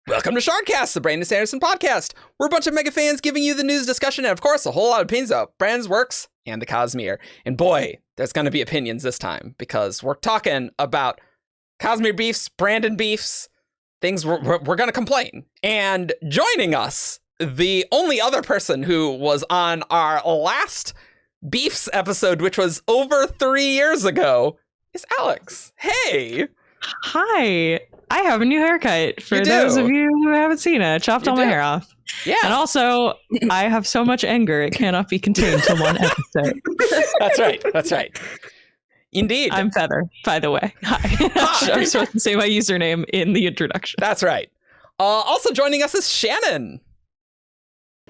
Welcome to Shardcast, the Brandon Sanderson podcast. We're a bunch of mega fans giving you the news, discussion, and of course, a whole lot of opinions about Brandon's works and the Cosmere. And boy, there's going to be opinions this time because we're talking about Cosmere Beefs, Brandon Beefs, things we're going to complain. And joining us, the only other person who was on our last Beefs episode, which was over 3 years ago, is Alyx. Hey! Hi! I have a new haircut for those of you who haven't seen it. I chopped all my hair off. Yeah. And also, I have so much anger, it cannot be contained to one episode. That's right. Indeed. I'm Feather, by the way. Hi. I'm supposed to say my username in the introduction. That's right. Also joining us is Shannon.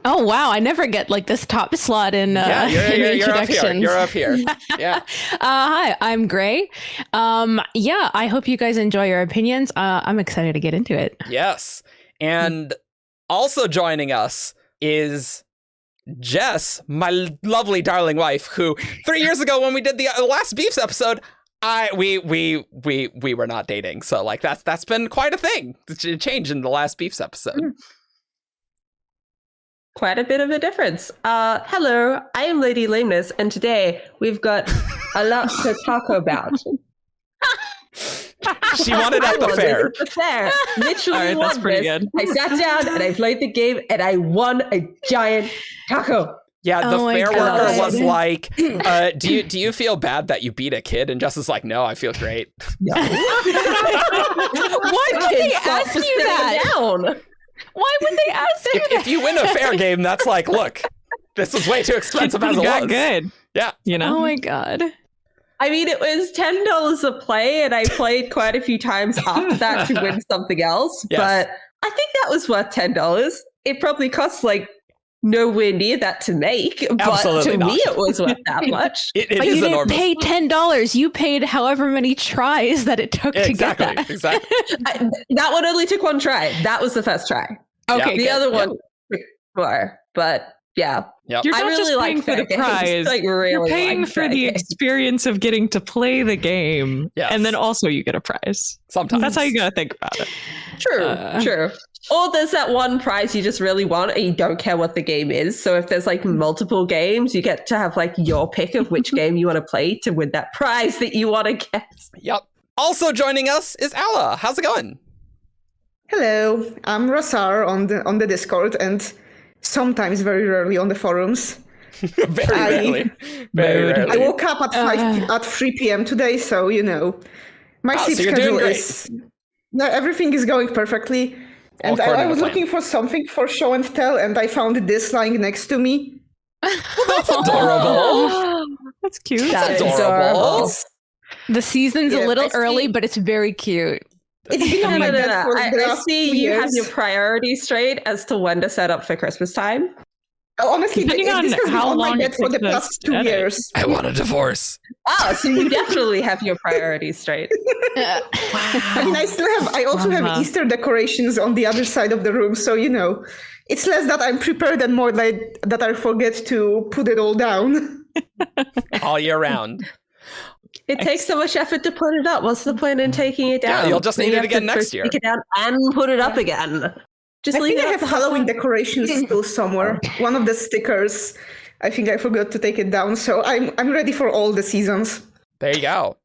Oh, wow. I never get like this top slot in introductions. You're up here. Yeah. Hi, I'm Gray. I hope you guys enjoy your opinions. I'm excited to get into it. Yes. And also joining us is Jess, my lovely darling wife, who 3 years ago when we did the last Beefs episode, we were not dating. So like that's been quite a thing. The change in the last Beefs episode. Quite a bit of a difference. Hello, I am Lady Lameness, and today we've got a lot to talk about. She won it at the fair. At the fair. Literally won this. Good. I sat down and I played the game and I won a giant taco. Yeah, the fair worker was like, do you feel bad that you beat a kid? And Jess is like, no, I feel great. No. Why would they ask you that? Down. Why would they ask you that? If you win a fair game, that's like, look, this is way too expensive as it was. Good. Yeah. You know? Oh my God. I mean, it was $10 a play, and I played quite a few times after that to win something else. Yes. But I think that was worth $10. It probably costs like nowhere near that to make, Absolutely but to not. me, it was worth that much. It But is you didn't enormous. pay $10. You paid however many tries that it took to get that. Exactly. That one only took one try. That was the first try. Okay, The good. other one took more, but yeah. Yep. You're I not really just like paying for the fair games. prize. Like, really You're paying like for fair the games. experience of getting to play the game. Yes. And then also you get a prize. Sometimes. That's how you gotta think about it. True. Or there's that one prize you just really want and you don't care what the game is. So if there's like multiple games, you get to have like your pick of which game you want to play to win that prize that you want to get. Yep. Also joining us is Alla. How's it going? Hello, I'm Rasarr on the Discord and sometimes very rarely on the forums. Very rarely. I woke up at 3 p.m. today, so you know, my sleep so you're schedule doing is everything is going perfectly. And according I to was plan. looking for something for show and tell, and I found this lying next to me. That's adorable. That's cute. That's adorable. The season's Yeah, a little I see. early, but it's very cute. It's been on my bed for the I last see 2 you years. have your priorities straight as to when to set up for Christmas time. Honestly, Depending on this has been how on my long bed it for the takes us past to 2 edit. years. I want a divorce. Oh, so you definitely have your priorities straight. I mean, I also have Easter decorations on the other side of the room, so you know, it's less that I'm prepared and more like that I forget to put it all down. All year round. It takes so much effort to put it up. What's the point in taking it down? Yeah, you'll just Then need you it have again to next first year. Take it down and put it up again. Just I leave think it I up have the whole Halloween time. decorations still somewhere. One of the stickers, I think I forgot to take it down, so I'm ready for all the seasons. There you go.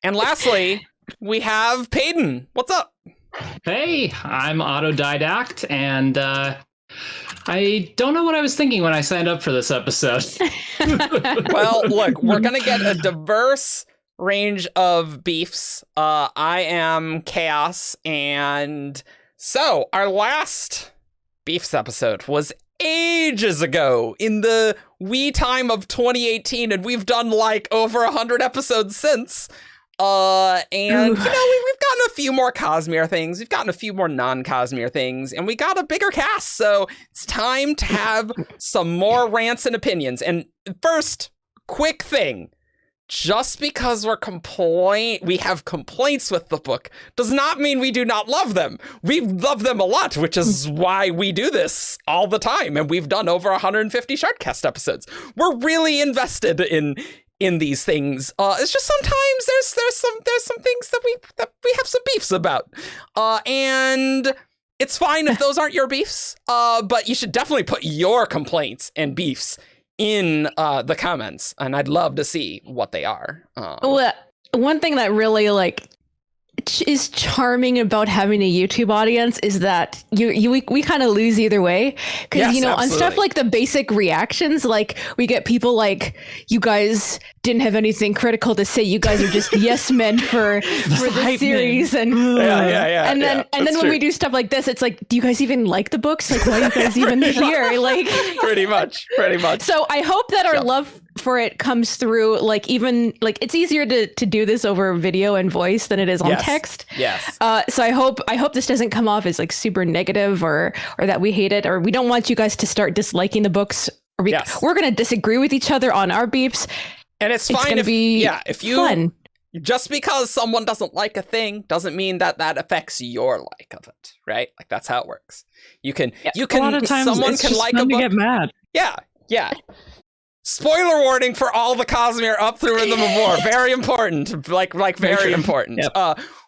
And lastly, we have Payden. What's up? Hey, I'm Otto Didact, and I don't know what I was thinking when I signed up for this episode. Well, look, we're going to get a diverse range of beefs. I am Chaos, and so our last Beefs episode was ages ago in the wee time of 2018, and we've done like over 100 episodes since. And you know, we've gotten a few more Cosmere things, we've gotten a few more non-Cosmere things, and we got a bigger cast, so it's time to have some more rants and opinions. And first, quick thing. Just because we have complaints with the book does not mean we do not love them. We love them a lot, which is why we do this all the time, and we've done over 150 Shardcast episodes. We're really invested in these things. It's just sometimes there's some things that we have some beefs about. And it's fine if those aren't your beefs, but you should definitely put your complaints and beefs in the comments, and I'd love to see what they are. Well, one thing that really is charming about having a YouTube audience is that we kind of lose either way, because Yes, on stuff absolutely. like the basic reactions, like we get people like, you guys didn't have anything critical to say, you guys are just yes men for the hype series, and Yeah, and then when we do stuff like this, it's like, do you guys even like the books? Like, why are you guys even here? Like, pretty much. so I hope that our love for it comes through, like, even like it's easier to do this over video and voice than it is on text. Yes. So I hope this doesn't come off as like super negative or that we hate it, or we don't want you guys to start disliking the books, or we're going to disagree with each other on our beefs. And it's fine if you fun. Just because someone doesn't like a thing doesn't mean that affects your like of it, right? Like, that's how it works. You can A lot of times someone it's can just like a fun to book. get mad. Yeah. Spoiler warning for all the Cosmere up through Rhythm of War. Very important. Like very important.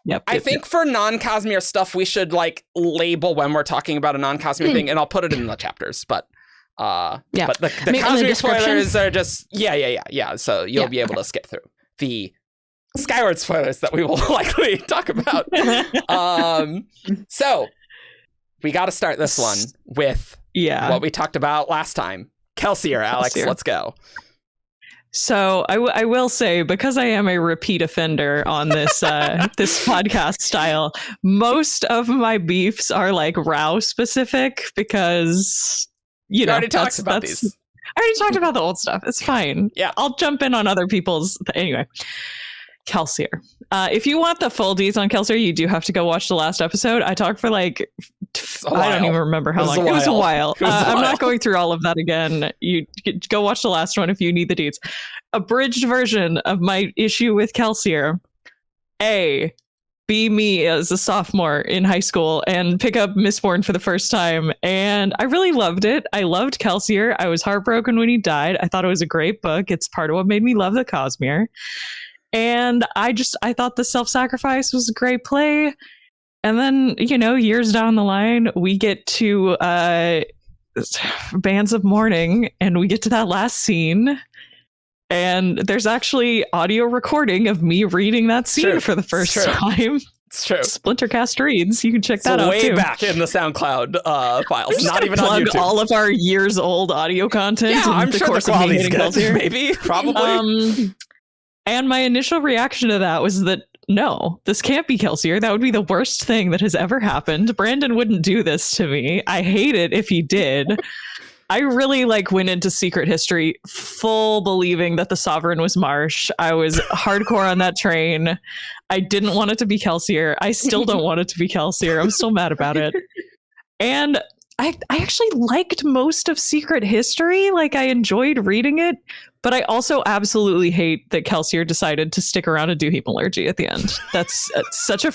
Yep. I think for non-Cosmere stuff, we should like label when we're talking about a non-Cosmere thing, and I'll put it in the chapters. But but the Cosmere spoilers are just so you'll be able to skip through the Skyward spoilers that we will likely talk about. So we got to start this one with what we talked about last time. Kelsier, Alyx, let's go. So I will say, because I am a repeat offender on this this podcast style, most of my beefs are like Rao specific, because you already talked about these. I already talked about the old stuff. It's fine. Yeah, I'll jump in on other people's. Anyway, Kelsier. If you want the full deets on Kelsier, you do have to go watch the last episode. I talked for like, I don't even remember how long. It was a while. I'm not going through all of that again. You go watch the last one if you need the deets. Abridged version of my issue with Kelsier. Be me as a sophomore in high school and pick up Mistborn for the first time. And I really loved it. I loved Kelsier. I was heartbroken when he died. I thought it was a great book. It's part of what made me love the Cosmere. And I thought the self-sacrifice was a great play. And then, years down the line, we get to Bands of Mourning, and we get to that last scene. And there's actually audio recording of me reading that scene for the first time. It's true. Splintercast reads. You can check that out way too. Back in the SoundCloud files, not even on YouTube. All of our years old audio content. Yeah, I'm sure the quality's good. Maybe, probably. And my initial reaction to that was that, no, this can't be Kelsier. That would be the worst thing that has ever happened. Brandon wouldn't do this to me. I hate it if he did. I really went into Secret History full believing that the Sovereign was Marsh. I was hardcore on that train. I didn't want it to be Kelsier. I still don't want it to be Kelsier. I'm still mad about it. And I actually liked most of Secret History. I enjoyed reading it, but I also absolutely hate that Kelsier decided to stick around and do Hemalurgy at the end. That's such a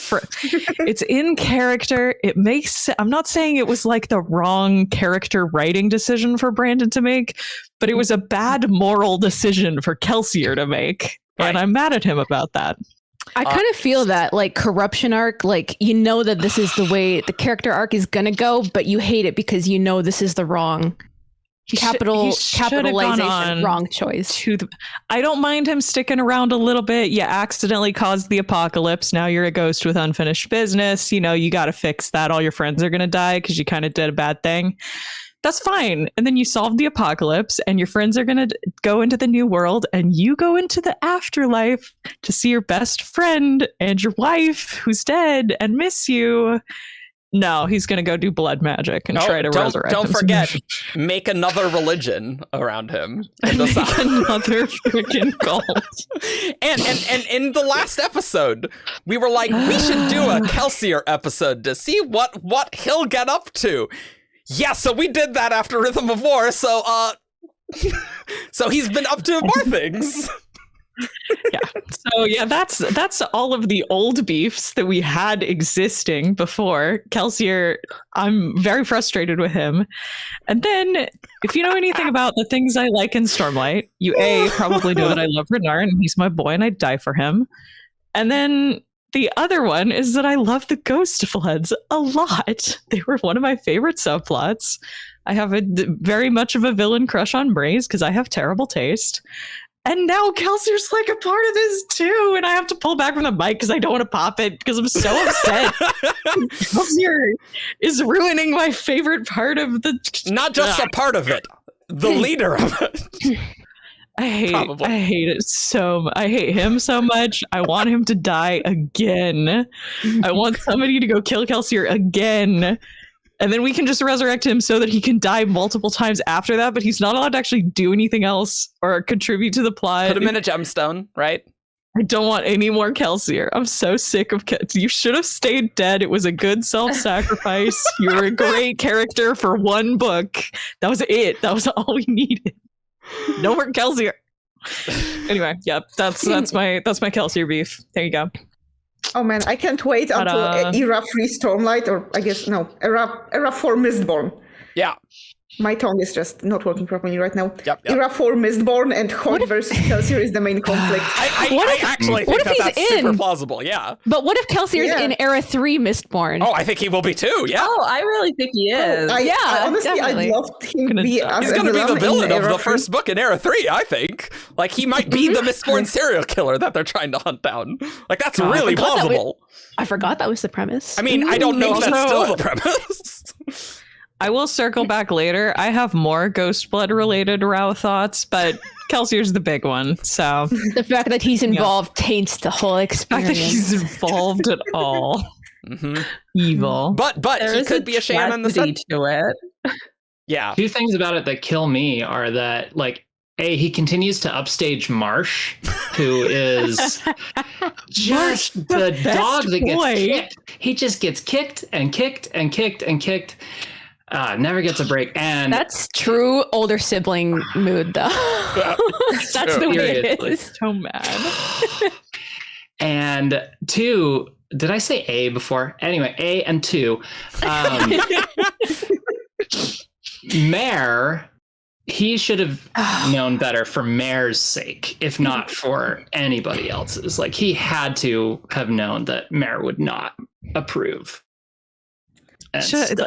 it's in character. It makes, I'm not saying it was the wrong character writing decision for Brandon to make, but it was a bad moral decision for Kelsier to make. Right. And I'm mad at him about that. I kind of feel that corruption arc, that this is the way the character arc is gonna go, but you hate it because this is the wrong capitalization, wrong choice. I don't mind him sticking around a little bit. You accidentally caused the apocalypse. Now you're a ghost with unfinished business. You got to fix that. All your friends are gonna die because you kind of did a bad thing. That's fine. And then you solve the apocalypse and your friends are going to go into the new world and you go into the afterlife to see your best friend and your wife who's dead and miss you. No, he's going to go do blood magic and try to resurrect. Don't forget, make another religion around him. And another freaking cult. And in the last episode, we were like, we should do a Kelsier episode to see what he'll get up to. Yeah, so we did that after Rhythm of War, so so he's been up to more things. That's all of the old beefs that we had existing before. Kelsier, I'm very frustrated with him. And then, if you know anything about the things I like in Stormlight, you probably know that I love Renard and he's my boy and I'd die for him. And then the other one is that I love the Ghost Floods a lot. They were one of my favorite subplots. I have very much of a villain crush on Braze because I have terrible taste. And now Kelsier's like a part of this too, and I have to pull back from the mic because I don't want to pop it because I'm so upset. Kelsier is ruining my favorite part of the... Not just a part of it, the leader of it. I hate it so much. I hate him so much. I want him to die again. I want somebody to go kill Kelsier again. And then we can just resurrect him so that he can die multiple times after that, but he's not allowed to actually do anything else or contribute to the plot. Put him in a gemstone, right? I don't want any more Kelsier. I'm so sick of You should have stayed dead. It was a good self-sacrifice. You were a great character for one book. That was it. That was all we needed. No more Kelsier. Anyway, yep, that's my Kelsier beef. There you go. Oh man, I can't wait until Era 3 Stormlight, or I guess, no, Era 4 Mistborn. Yeah. My tongue is just not working properly right now. Yep. Era 4 Mistborn and Hoyt versus Kelsier is the main conflict. I actually think that's super plausible, yeah. But what if Kelsier's in Era 3 Mistborn? Oh, I think he will be too, yeah. Oh, I really think he is. Honestly, definitely. I'd love him to be as He's going to be the villain of the 3. first book in Era 3, I think. Like, he might be the Mistborn serial killer that they're trying to hunt down. Like, that's really plausible. I forgot that was the premise. I mean, I don't know if that's still the premise. I will circle back later. I have more Ghostblood related Rao thoughts, but Kelsier's the big one. So the fact that he's involved taints the whole experience. The fact that he's involved at all. Evil. But he could be a Shannon the tragedy to it. Yeah. Two things about it that kill me are that, like, A, he continues to upstage Marsh, who is just the dog that gets kicked. He just gets kicked and kicked and kicked and kicked. Never gets a break. And that's true older sibling mood, though. That's the way it is. So mad. And two, did I say A before? Anyway, A and two. Mare, he should have known better for Mare's sake, if not for anybody else's. Like, he had to have known that Mare would not approve.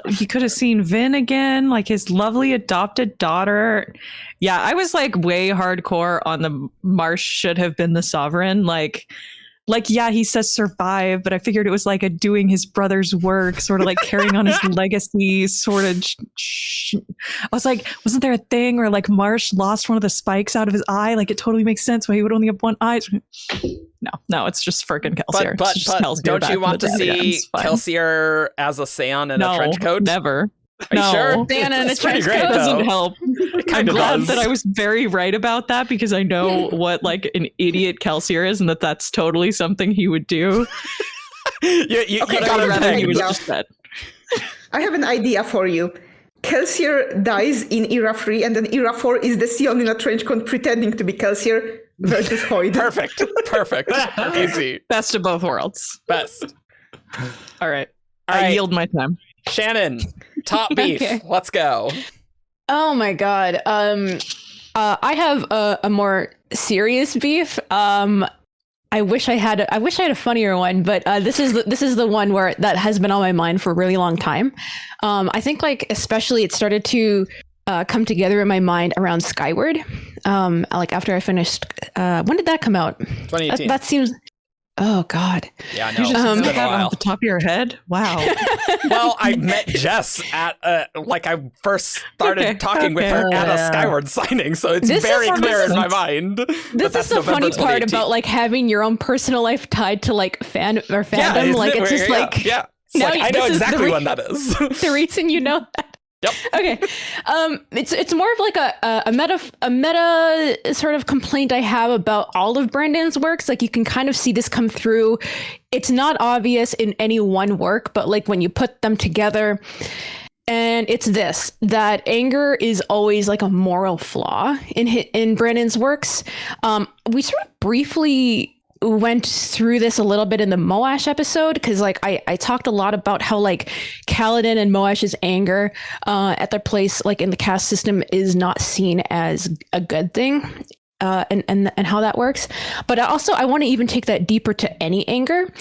He could have seen Vin again, like his lovely adopted daughter. Yeah, I was like way hardcore on the Marsh should have been the sovereign. Like, yeah, he says survive, but I figured it was like a doing his brother's work, sort of like carrying on his legacy, sort of. I was like, wasn't there a thing where like Marsh lost one of the spikes out of his eye? Like, it totally makes sense why he would only have one eye. No, it's just freaking Kelsier. But Kelsier, don't you want to see Kelsier as a Saiyan in a trench coat? Never. Are you sure? Santa in a trench coat doesn't help. I'm glad does. that I was very right about that because I know what like an idiot Kelsier is and that's totally something he would do. you I'd rather he was just dead. I have an idea for you. Kelsier dies in Era 3 and then Era 4 is the Sion in a trench coat pretending to be Kelsier versus Hoyt. Perfect. Easy. Best of both worlds. Best. All right. I yield my time. Shannon, top beef. Okay. Let's go. Oh my god. I have a more serious beef. I wish I had a funnier one, but this is the one where that has been on my mind for a really long time. I think like especially it started to come together in my mind around Skyward. Like after I finished. When did that come out? 2018. That seems. Oh God! Yeah, I know. You just it's been a have while. off the top of your head. Wow. Well, I met Jess at like I first started talking with her at a Skyward signing, so it's very clear in my mind. This is the funny part about like having your own personal life tied to like fandom. Yeah, like it's just like yeah. Like, I know exactly when that is. The reason you know that. Yep. Okay. It's more of like a meta sort of complaint I have about all of Brandon's works. Like you can kind of see this come through. It's not obvious in any one work, but like when you put them together, and it's this, that anger is always like a moral flaw in Brandon's works. We sort of briefly went through this a little bit in the Moash episode because like I talked a lot about how like Kaladin and Moash's anger at their place like in the caste system is not seen as a good thing. and how that works. But I want to even take that deeper to any anger.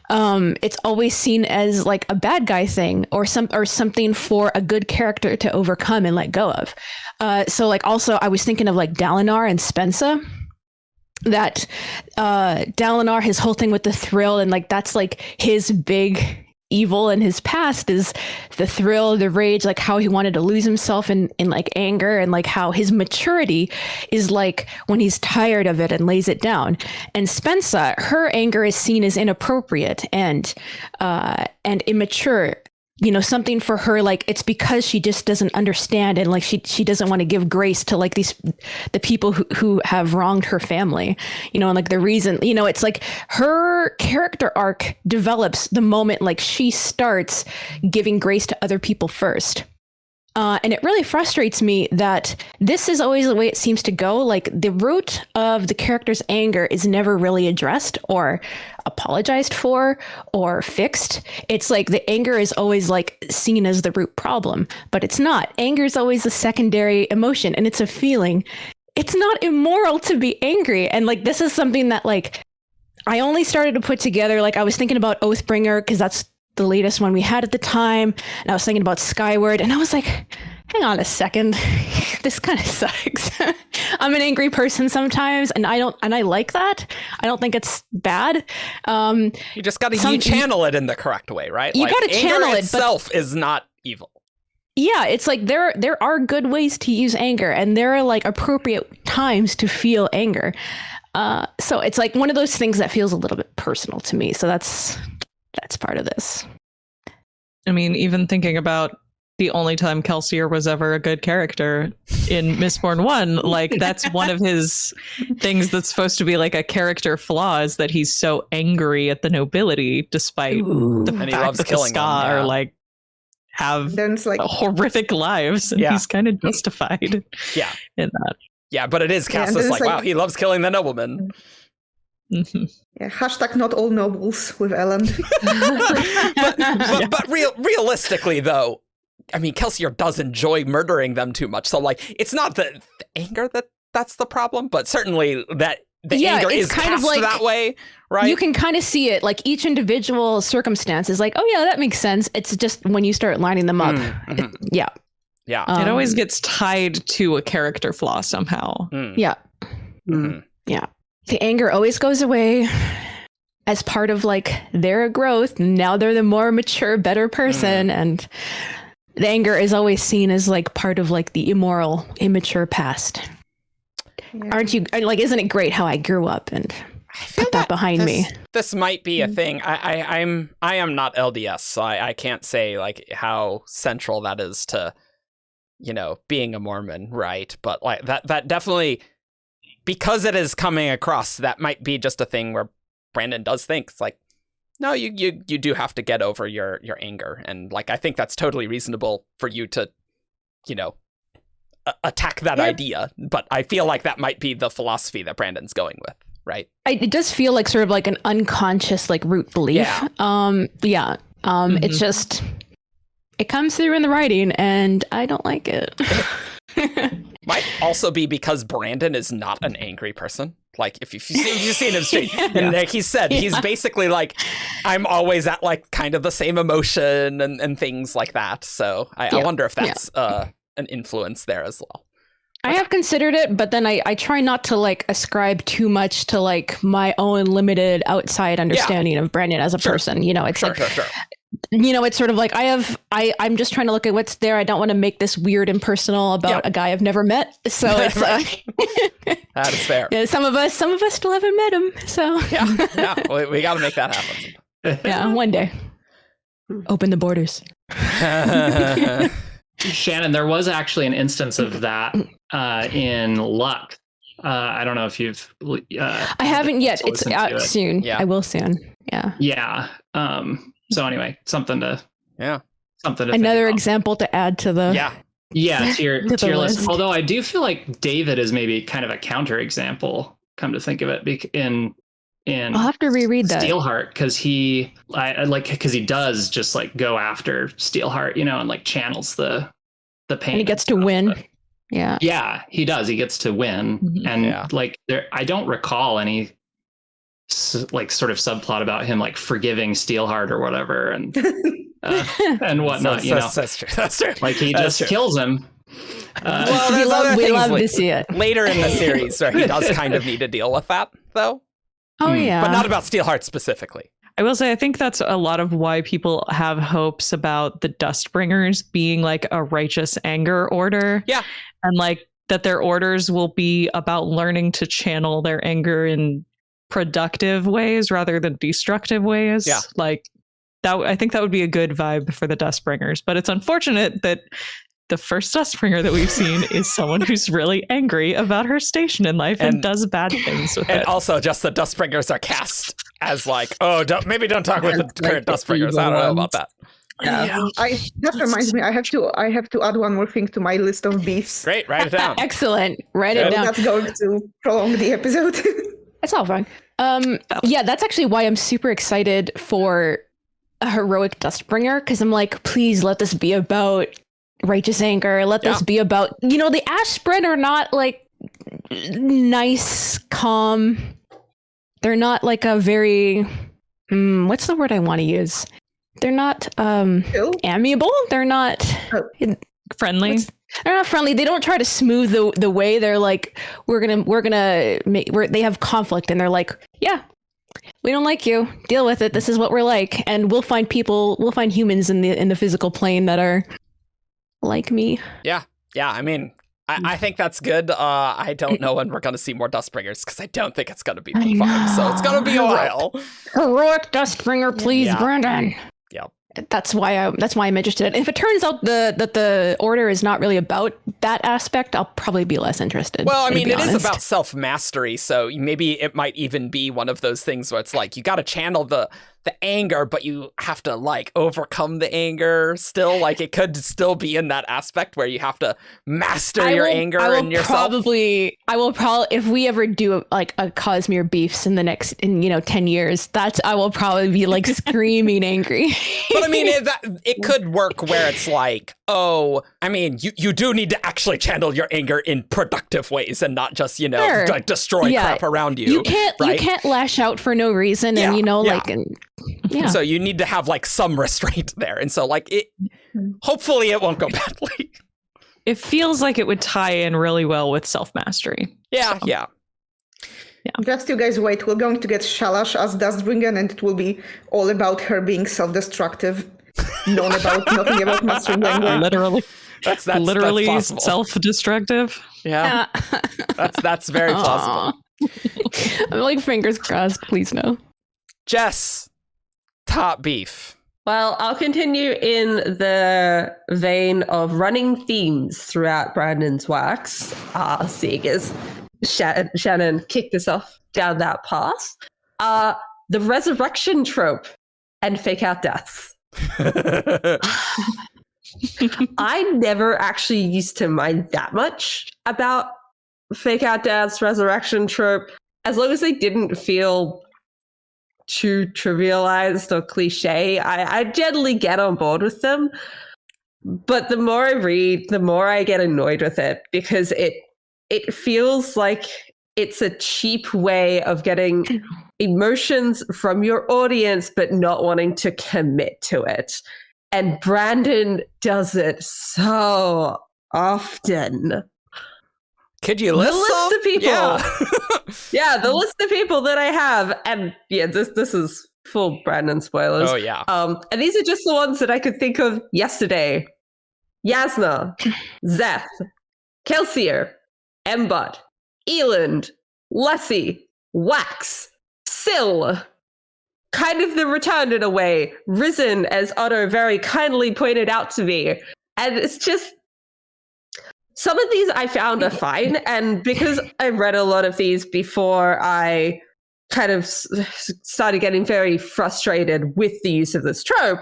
It's always seen as like a bad guy thing or something for a good character to overcome and let go of. So like also I was thinking of like Dalinar and Spensa. That Dalinar, his whole thing with the thrill, and like that's like his big evil in his past is the thrill, the rage, like how he wanted to lose himself in like anger, and like how his maturity is like when he's tired of it and lays it down. And Spensa, her anger is seen as inappropriate and immature. You know, something for her, like it's because she just doesn't understand, and like she doesn't want to give grace to like the people who have wronged her family, you know, and like the reason, you know, it's like her character arc develops the moment like she starts giving grace to other people first. And it really frustrates me that this is always the way it seems to go. Like the root of the character's anger is never really addressed or apologized for or fixed. It's like the anger is always like seen as the root problem, but it's not. Anger is always a secondary emotion, and it's a feeling. It's not immoral to be angry. And like this is something that like I only started to put together. Like I was thinking about Oathbringer because that's the latest one we had at the time, and I was thinking about Skyward, and I was like, hang on a second, this kind of sucks. I'm an angry person sometimes, and I like that. I don't think it's bad. You just got to channel it in the correct way, right? You got to channel it. Itself is not evil. Yeah, it's like there are good ways to use anger, and there are like appropriate times to feel anger. So it's like one of those things that feels a little bit personal to me. So that's part of this. I mean, even thinking about the only time Kelsier was ever a good character in Mistborn 1, like that's one of his things that's supposed to be like a character flaw, is that he's so angry at the nobility despite the fact that the Ska are like have horrific lives, and he's kind of justified in that. Yeah, but it is cast as like, wow, he loves killing the nobleman. Mm-hmm. Yeah, hashtag not all nobles with Ellen. but realistically, though, I mean, Kelsier does enjoy murdering them too much. So, like, it's not the anger that's the problem, but certainly that the anger is kind of like that way, right? You can kind of see it, like each individual circumstance is like, oh yeah, that makes sense. It's just when you start lining them up, Yeah. It always gets tied to a character flaw somehow. Yeah. Yeah. The anger always goes away as part of like their growth. Now they're the more mature, better person. And the anger is always seen as like part of like the immoral, immature past. Yeah. Aren't you like, isn't it great how I grew up and put that behind me? This might be a thing. I am not LDS, so I can't say like how central that is to, you know, being a Mormon, right? But like that definitely, because it is coming across, that might be just a thing where Brandon does think it's like, no, you do have to get over your anger. And like, I think that's totally reasonable for you to, you know, attack that idea. But I feel like that might be the philosophy that Brandon's going with, right? It does feel like sort of like an unconscious like root belief. It's just, it comes through in the writing and I don't like it. Might also be because Brandon is not an angry person. Like if you've seen him straight, and like he said, he's basically like, I'm always at like kind of the same emotion and things like that. So I wonder if that's an influence there as well. I have considered it, but then I try not to like ascribe too much to like my own limited outside understanding of Brandon as a person. You know, it's you know, it's sort of like I'm just trying to look at what's there. I don't want to make this weird and personal about a guy I've never met. So it's that is fair. Yeah, some of us still haven't met him. So we got to make that happen. Yeah, one day. Open the borders. Shannon, there was actually an instance of that in Luck. I don't know if you've. I haven't yet. It's out soon. Yeah. I will soon. Yeah. Yeah. So anyway, something to another example to add to the to your list. Although I do feel like David is maybe kind of a counter example. Come to think of it, in I'll have to reread that Steelheart, because he does just like go after Steelheart, you know, and like channels the pain. And he gets to win. Yeah, he does. He gets to win. And like I don't recall any like sort of subplot about him like forgiving Steelheart or whatever and whatnot. That's true. That's true. Like he just kills him. Well, we love to see it later in the series where he does kind of need to deal with that, though. Oh yeah, but not about Steelheart specifically. I will say I think that's a lot of why people have hopes about the Dustbringers being like a righteous anger order. Yeah, and like that their orders will be about learning to channel their anger in productive ways rather than destructive ways. Yeah, like that. I think that would be a good vibe for the Dustbringers. But it's unfortunate that the first Dustbringer that we've seen is someone who's really angry about her station in life and does bad things with it. And also just the Dustbringers are cast as like, oh, maybe don't talk with the current Dustbringers. I don't know about that. Yeah. That reminds me, I have to add one more thing to my list of beefs. Great, write it down. Excellent. Write it down. That's going to prolong the episode. It's all fine. Yeah, that's actually why I'm super excited for a heroic Dustbringer, because I'm like, please let this be about righteous anger. Let this be about, the Ashbred are not like nice, calm. They're not like a very, what's the word I want to use? They're not amiable. They're not friendly. They're not friendly. They don't try to smooth the way. They're like, they have conflict and they're like, yeah, we don't like you. Deal with it. This is what we're like. And we'll find humans in the physical plane that are like me. Yeah. I mean, I think that's good. I don't know when we're going to see more Dustbringers because I don't think it's going to be P5. So it's going to be a while. Heroic Dustbringer, please, Brandon. Yeah. That's why I'm interested. And if it turns out that the order is not really about that aspect, I'll probably be less interested. Well, I mean, it is about self-mastery, so maybe it might even be one of those things where it's like you got to channel the anger, but you have to like overcome the anger still. Like it could still be in that aspect where you have to master your anger and yourself. I will probably, if we ever do like a Cosmere Beefs in 10 years, I will probably be like screaming angry. But I mean, it could work where it's like, oh, I mean, you do need to actually channel your anger in productive ways and not just, like destroy crap around you. You can't lash out for no reason. And so you need to have like some restraint there. And so like hopefully it won't go badly. It feels like it would tie in really well with self-mastery. Yeah. Just you guys wait. We're going to get Shalash as Dustbringer, and it will be all about her being self-destructive. Nothing about mastering anger. Literally. That's literally possible. Self-destructive. Yeah. That's very plausible. I'm like, fingers crossed, please no. Jess, top beef. Well, I'll continue in the vein of running themes throughout Brandon's works, seeing as Shannon kicked us off down that path. The resurrection trope and fake out deaths. I never actually used to mind that much about fake out deaths, resurrection trope, as long as they didn't feel too trivialized or cliche. I generally get on board with them, but the more I read, the more I get annoyed with it, because it feels like it's a cheap way of getting emotions from your audience but not wanting to commit to it. And Brandon does it so often. Could you list the list of people? Yeah. The list of people that I have, and this is full Brandon spoilers. Oh yeah. And these are just the ones that I could think of yesterday. Yasna, Zeth, Kelsier, Embot, Eland, Lessie, Wax, Syl. Kind of the return in a way, Risen, as Otto very kindly pointed out to me. And it's just, some of these I found are fine. And because I read a lot of these before I kind of started getting very frustrated with the use of this trope,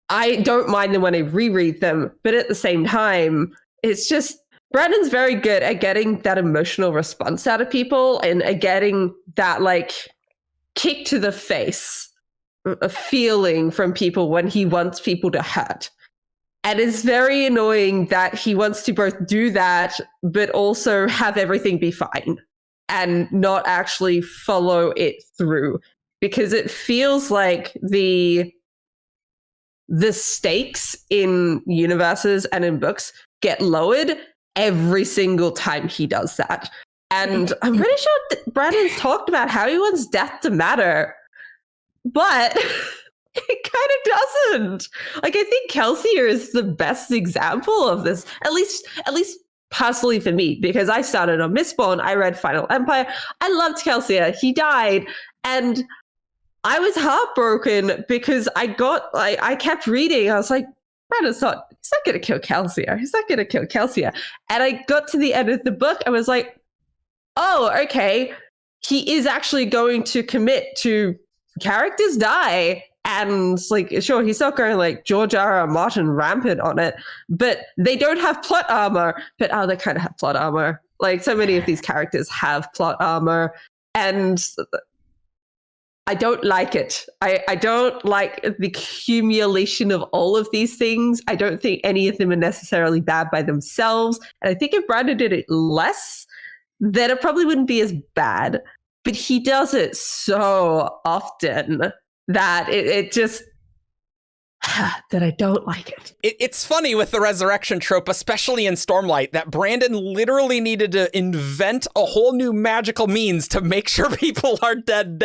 I don't mind them when I reread them. But at the same time, it's just, Brandon's very good at getting that emotional response out of people and at getting that like kick to the face, a feeling from people when he wants people to hurt. And it's very annoying that he wants to both do that, but also have everything be fine and not actually follow it through. Because it feels like the stakes in universes and in books get lowered every single time he does that. And I'm pretty sure Brandon's talked about how he wants death to matter, but it kind of doesn't. Like, I think Kelsier is the best example of this, at least personally for me, because I started on Mistborn, I read Final Empire, I loved Kelsier, he died, and I was heartbroken because I kept reading, I was like, Brandon's not, he's not going to kill Kelsier, he's not going to kill Kelsier. And I got to the end of the book, I was like, oh, okay, he is actually going to commit to characters die. And like, sure, he's not going like George R.R. Martin rampant on it, but they don't have plot armor. But they kind of have plot armor. Like, so many of these characters have plot armor, and I don't like it. I don't like the accumulation of all of these things. I don't think any of them are necessarily bad by themselves. And I think if Brandon did it less, then it probably wouldn't be as bad. But he does it so often that it just that I don't like it. It's funny with the resurrection trope, especially in Stormlight, that Brandon literally needed to invent a whole new magical means to make sure people are dead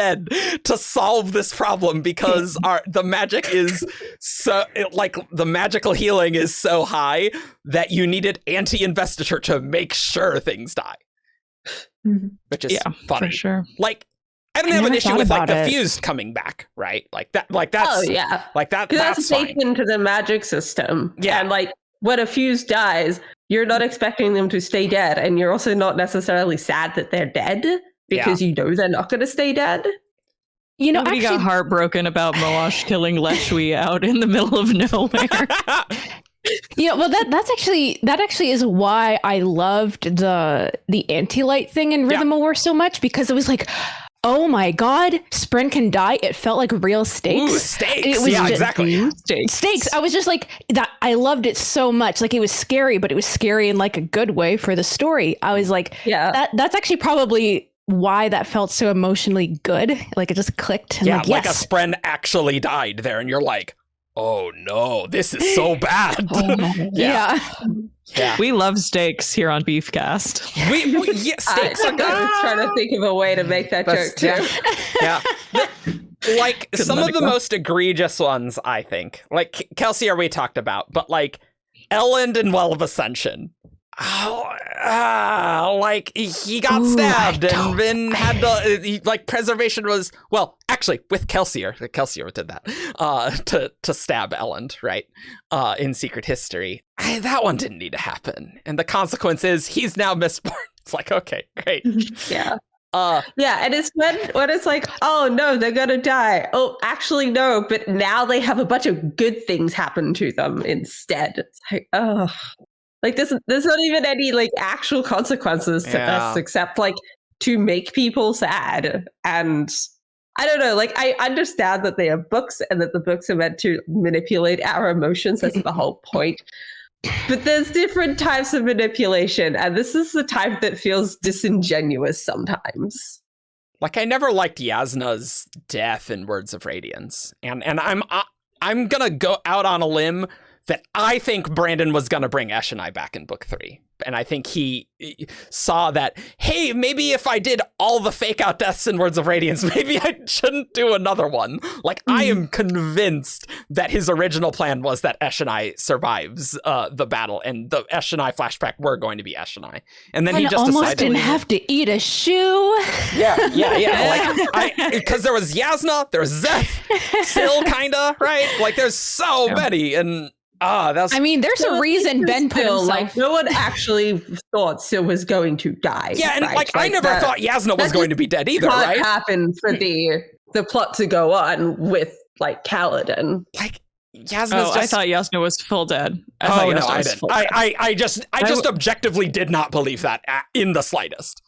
to solve this problem, because the magic is so, like, the magical healing is so high that you needed anti-investiture to make sure things die. Which is funny. For sure. Like, I don't have an issue with like the fused coming back, right? Like that's like that's baked into the magic system. Yeah, and like when a fuse dies, you're not expecting them to stay dead, and you're also not necessarily sad that they're dead because you know they're not going to stay dead. You know, nobody got heartbroken about Moash killing Leshui out in the middle of nowhere. Yeah, well, that actually is why I loved the anti-light thing in Rhythm of War so much, because it was like, oh my god, Spren can die. It felt like real stakes. Ooh, stakes. It was exactly. Stakes. I was just like that. I loved it so much. Like, it was scary, but it was scary in like a good way for the story. I was like, that's actually probably why that felt so emotionally good. Like, it just clicked. And like a Spren actually died there, and you're like, oh no, this is so bad. Yeah. We love stakes here on Beefcast. Stakes are good. I was trying to think of a way to make that joke too. Yeah. Like, some of the most egregious ones, I think. Like, Kelsier we talked about, but like Elend in Well of Ascension. Like, he got stabbed and then had preservation was, well, actually with Kelsier did that to stab Elend, right, in Secret History. That one didn't need to happen, and the consequence is he's now Mistborn. It's like, okay, great. And it's when it's like, oh no, they're gonna die. Oh, actually no, but now they have a bunch of good things happen to them instead. It's like, oh. Like, there's not even any like actual consequences to this, except like to make people sad. And I don't know, like, I understand that they are books and that the books are meant to manipulate our emotions. That's the whole point. But there's different types of manipulation, and this is the type that feels disingenuous sometimes. Like, I never liked Yasna's death in Words of Radiance, and I'm gonna go out on a limb that I think Brandon was going to bring Eshonai back in book 3. And I think he saw that, hey, maybe if I did all the fake out deaths in Words of Radiance, maybe I shouldn't do another one. Like, I am convinced that his original plan was that Eshonai survives the battle, and the Eshonai flashback were going to be Eshonai. And then he just almost didn't have to eat a shoe. Yeah. Like, because there was Yasna, there was Zeth, Syl, kinda, right? Like, there's so many, and there's a reason Ben put himself. Like, no one actually thought Syl was going to die. Yeah, and like I never thought Yasna was going to be dead either, right? Happen for the plot to go on with like Kaladin. Like, Yasna's I thought Yasna was full dead. I didn't. I just objectively did not believe that in the slightest.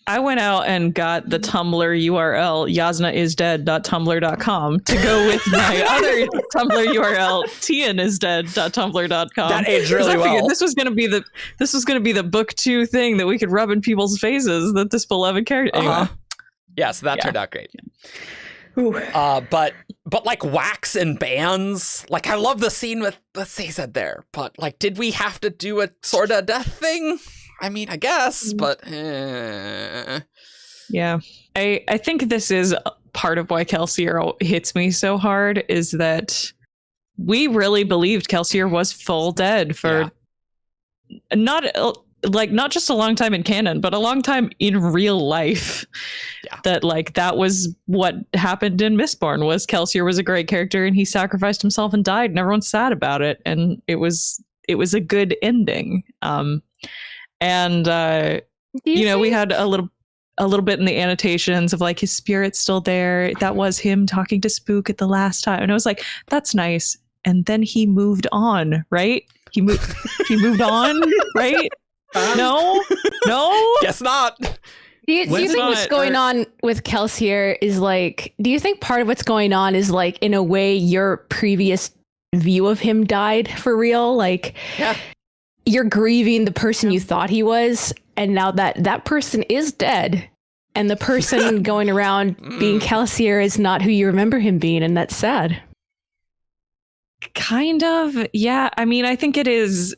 I went out and got the Tumblr URL yasnaisdead.tumblr.com to go with my other Tumblr URL tianisdead.tumblr.com. That aged really well. This was going to be the book 2 thing that we could rub in people's faces that this beloved character. Anyway. Yeah, so that turned out great. But like wax and bands, like I love the scene with Caesar there, but like, did we have to do a sword of death thing? I mean, I guess, but yeah, I think this is part of why Kelsier hits me so hard, is that we really believed Kelsier was full dead for not just a long time in canon, but a long time in real life. Yeah. That was what happened in Mistborn. Was Kelsier was a great character and he sacrificed himself and died, and everyone's sad about it, and it was a good ending. And we had a little bit in the annotations of like his spirit's still there. That was him talking to Spook at the last time, and I was like, that's nice. And then he moved on, right? He moved on, right? No, guess not. Do you think what's going on with Kelsier is like? Do you think part of what's going on is like, in a way, your previous view of him died for real? Like, you're grieving the person you thought he was, and now that person is dead, and the person going around being Kelsier is not who you remember him being, and that's sad. Kind of, yeah. I mean, I think it is.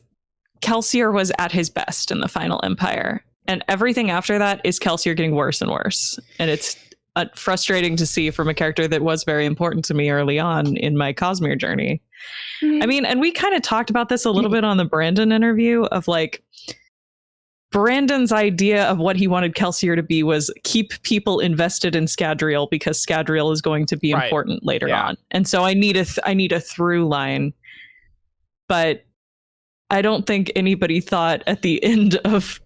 Kelsier was at his best in the Final Empire, and everything after that is Kelsier getting worse and worse, and it's frustrating to see from a character that was very important to me early on in my Cosmere journey. I mean, and we kind of talked about this a little bit on the Brandon interview of like, Brandon's idea of what he wanted Kelsier to be was keep people invested in Scadrial, because Scadrial is going to be important later on, and so I need a through line. But I don't think anybody thought at the end of,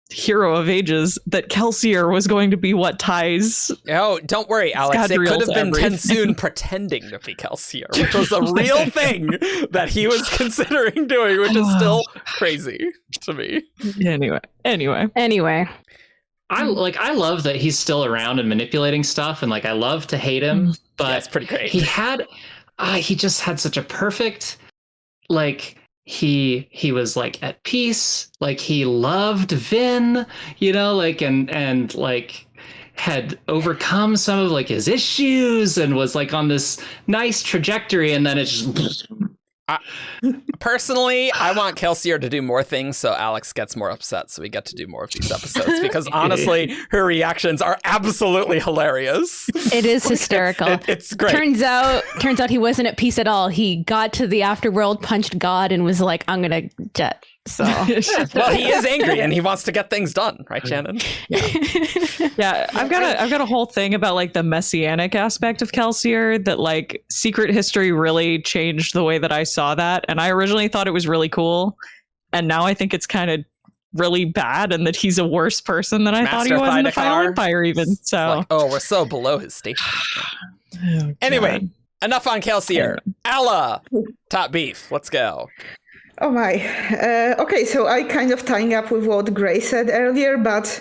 Hero of Ages that Kelsier was going to be what ties. Oh, don't worry, Alyx. It could have been Tensoon pretending to be Kelsier, which was a real thing that he was considering doing, which is still crazy to me. Anyway. I love that he's still around and manipulating stuff, and like I love to hate him, but it's pretty great. He just had such a perfect like. He was like at peace, like he loved Vin, and like had overcome some of like his issues and was like on this nice trajectory, and then it just personally, I want Kelsier to do more things so Alyx gets more upset, so we get to do more of these episodes, because honestly, her reactions are absolutely hilarious. It is hysterical. It's great. Turns out he wasn't at peace at all. He got to the afterworld, punched God, and was like, I'm gonna jet. So well, he is angry and he wants to get things done, right, Shannon? Yeah, I've got a whole thing about like the messianic aspect of Kelsier, that like Secret History really changed the way that I saw that, and I originally thought it was really cool, and now I think it's kind of really bad, and that he's a worse person than I thought he was in the Final Empire even. So we're so below his station. Anyway, enough on Kelsier. Alla, top beef, let's go. Oh my. Okay, so I kind of tying up with what Gray said earlier, but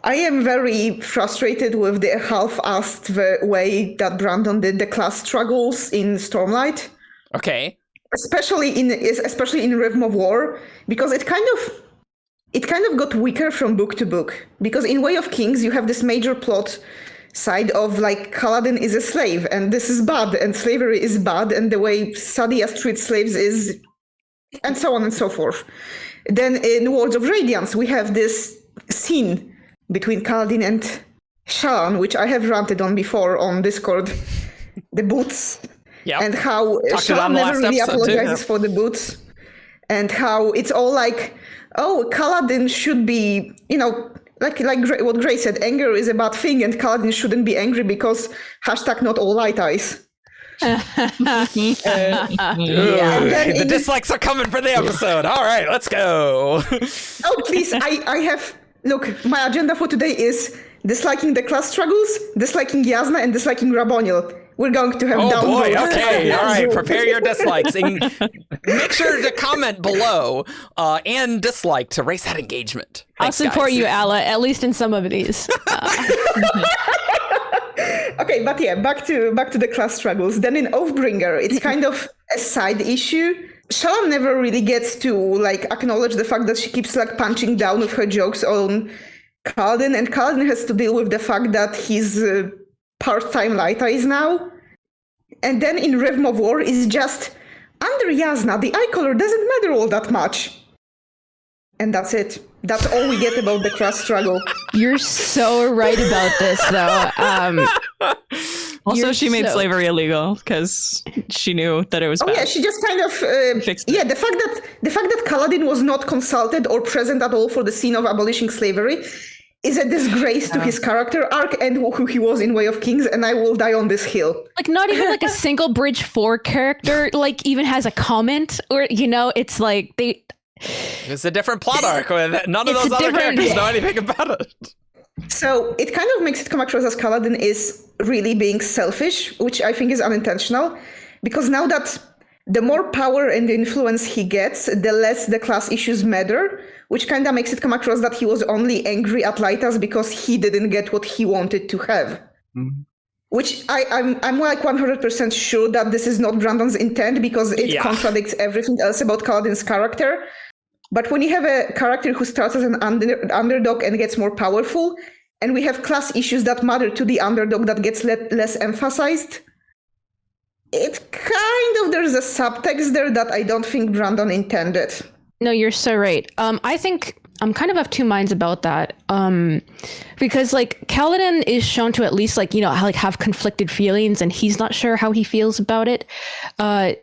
I am very frustrated with the half-assed way that Brandon did the class struggles in Stormlight. Okay. Especially in Rhythm of War, because it kind of got weaker from book to book. Because in Way of Kings, you have this major plot side of like Kaladin is a slave, and this is bad, and slavery is bad, and the way Sadia treats slaves is, and so on and so forth. Then in Words of Radiance, we have this scene between Kaladin and Shannon, which I have ranted on before on Discord, the boots, and how Shannon never really apologizes for the boots, and how it's all like, oh, Kaladin should be, like what Gray said, anger is a bad thing, and Kaladin shouldn't be angry because # not all light eyes. The dislikes are coming for the episode. All right, let's go. Oh, please. I have, look, my agenda for today is disliking the class struggles, disliking Jasnah, and disliking Raboniel. We're going to have Oh boy, downvotes. okay, all right, prepare your dislikes. And make sure to comment below and dislike to raise that engagement. I'll Thanks, support guys. you, Ala, at least in some of these. Okay, but yeah, back to the class struggles. Then in Oathbringer, it's kind of a side issue. Shannon never really gets to like acknowledge the fact that she keeps like punching down with her jokes on Kaladin, and Kaladin has to deal with the fact that he's part-time Lightais now. And then in Rhythm of War is just under Jasnah, the eye color doesn't matter all that much. And that's it. That's all we get about the class struggle. You're so right about this, though. Also, she made so- slavery illegal because she knew that it was Oh bad. yeah, she just kind of Fixed it. yeah. The fact that Kaladin was not consulted or present at all for the scene of abolishing slavery is a disgrace to his character arc and who he was in Way of Kings, and I will die on this hill. Like, not even like a single Bridge 4 character, like, even has a comment, or, you know, it's like they. It's a different plot arc. None of It's those a other different- characters know anything about it. So it kind of makes it come across as Kaladin is really being selfish, which I think is unintentional, because now that the more power and influence he gets, the less the class issues matter, which kind of makes it come across that he was only angry at Lightas because he didn't get what he wanted to have. Mm-hmm. Which I'm like 100% sure that this is not Brandon's intent, because it contradicts everything else about Kaladin's character. But when you have a character who starts as an underdog and gets more powerful, and we have class issues that matter to the underdog that gets less emphasized, it kind of, there's a subtext there that I don't think Brandon intended. No, you're so right. I think I'm kind of of two minds about that. Because like Kaladin is shown to at least like, you know, like have conflicted feelings, and he's not sure how he feels about it.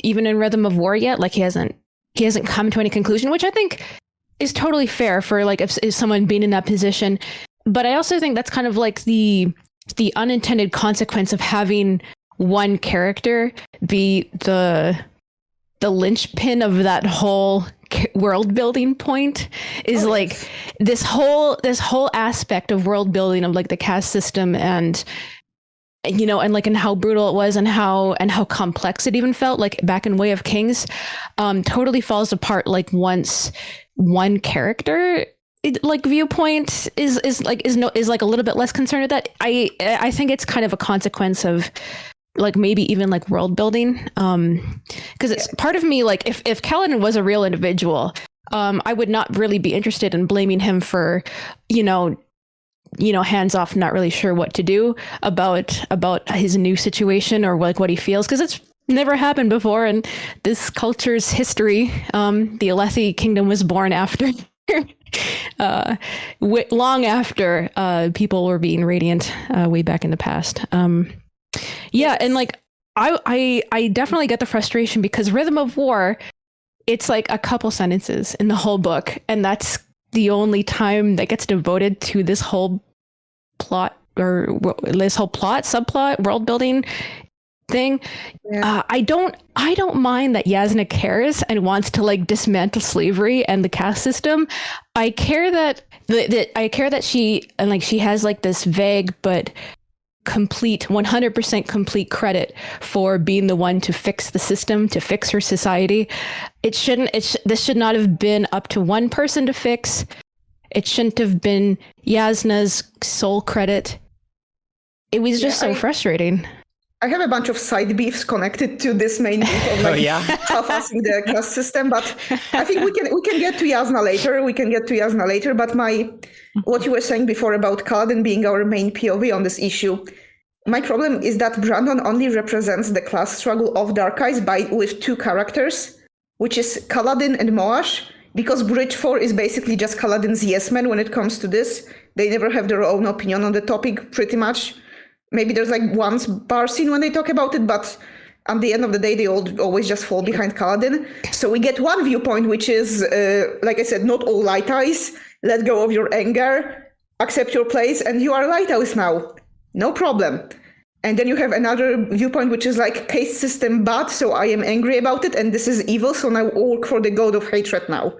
Even in Rhythm of War yet, like he hasn't come to any conclusion, which I think is totally fair for like if someone being in that position. But I also think that's kind of like the unintended consequence of having one character be the linchpin of that whole world building point is like this whole aspect of world building of like the caste system, and you know, and like and how brutal it was, and how complex it even felt like back in Way of Kings, totally falls apart like once one character like viewpoint is like a little bit less concerned with that. I think it's kind of a consequence of like maybe even like world building, because it's part of me like if Kaladin was a real individual, I would not really be interested in blaming him for you know hands off, not really sure what to do about his new situation or like what he feels, because it's never happened before in this culture's history. The Alethi kingdom was born after long after people were being radiant way back in the past. Yeah, and like I definitely get the frustration, because Rhythm of War, it's like a couple sentences in the whole book, and that's the only time that gets devoted to this whole plot or this whole subplot world building thing. Yeah. I don't mind that Jasnah cares and wants to like dismantle slavery and the caste system. I care that she and like she has like this vague but complete 100% complete credit for being the one to fix the system, to fix her society. This should not have been up to one person to fix. It shouldn't have been Jasnah's sole credit. It was just so frustrating. I have a bunch of side beefs connected to this main beef of like half-assing the class system, but I think we can get to Jasnah later. But what you were saying before about Kaladin being our main POV on this issue, my problem is that Brandon only represents the class struggle of Dark Eyes with two characters, which is Kaladin and Moash, because Bridge 4 is basically just Kaladin's yes man when it comes to this. They never have their own opinion on the topic, pretty much. Maybe there's like one bar scene when they talk about it, but at the end of the day, they always just fall behind Kaladin. So we get one viewpoint, which is, like I said, not all Light Eyes. Let go of your anger, accept your place, and you are Light Eyes now. No problem. And then you have another viewpoint, which is like caste system bad, so I am angry about it, and this is evil, so now work for the god of hatred now.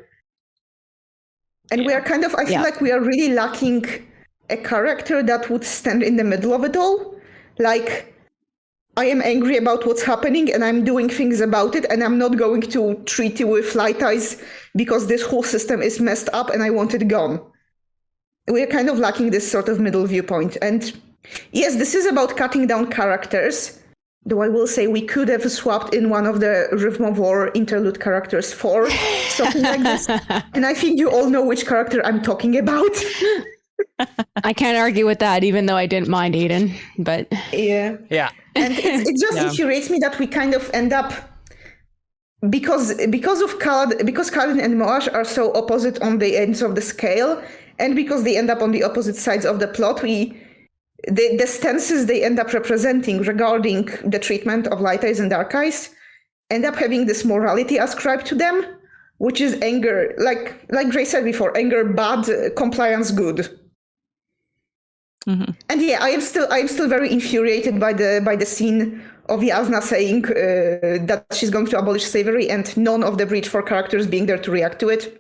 And we are kind of, I feel like we are really lacking a character that would stand in the middle of it all. Like, I am angry about what's happening and I'm doing things about it, and I'm not going to treat you with light eyes because this whole system is messed up and I want it gone. We're kind of lacking this sort of middle viewpoint. And yes, this is about cutting down characters, though I will say we could have swapped in one of the Rhythm of War interlude characters for something like this. And I think you all know which character I'm talking about. I can't argue with that, even though I didn't mind Aiden. But yeah. And it just infuriates me that we kind of end up, because Kaladin and Moash are so opposite on the ends of the scale, and because they end up on the opposite sides of the plot, the stances they end up representing regarding the treatment of light eyes and dark eyes end up having this morality ascribed to them, which is anger, like Gray said before, anger bad, compliance good. Mm-hmm. And yeah, I am still very infuriated by the scene of Yasna saying that she's going to abolish slavery and none of the Breach 4 characters being there to react to it.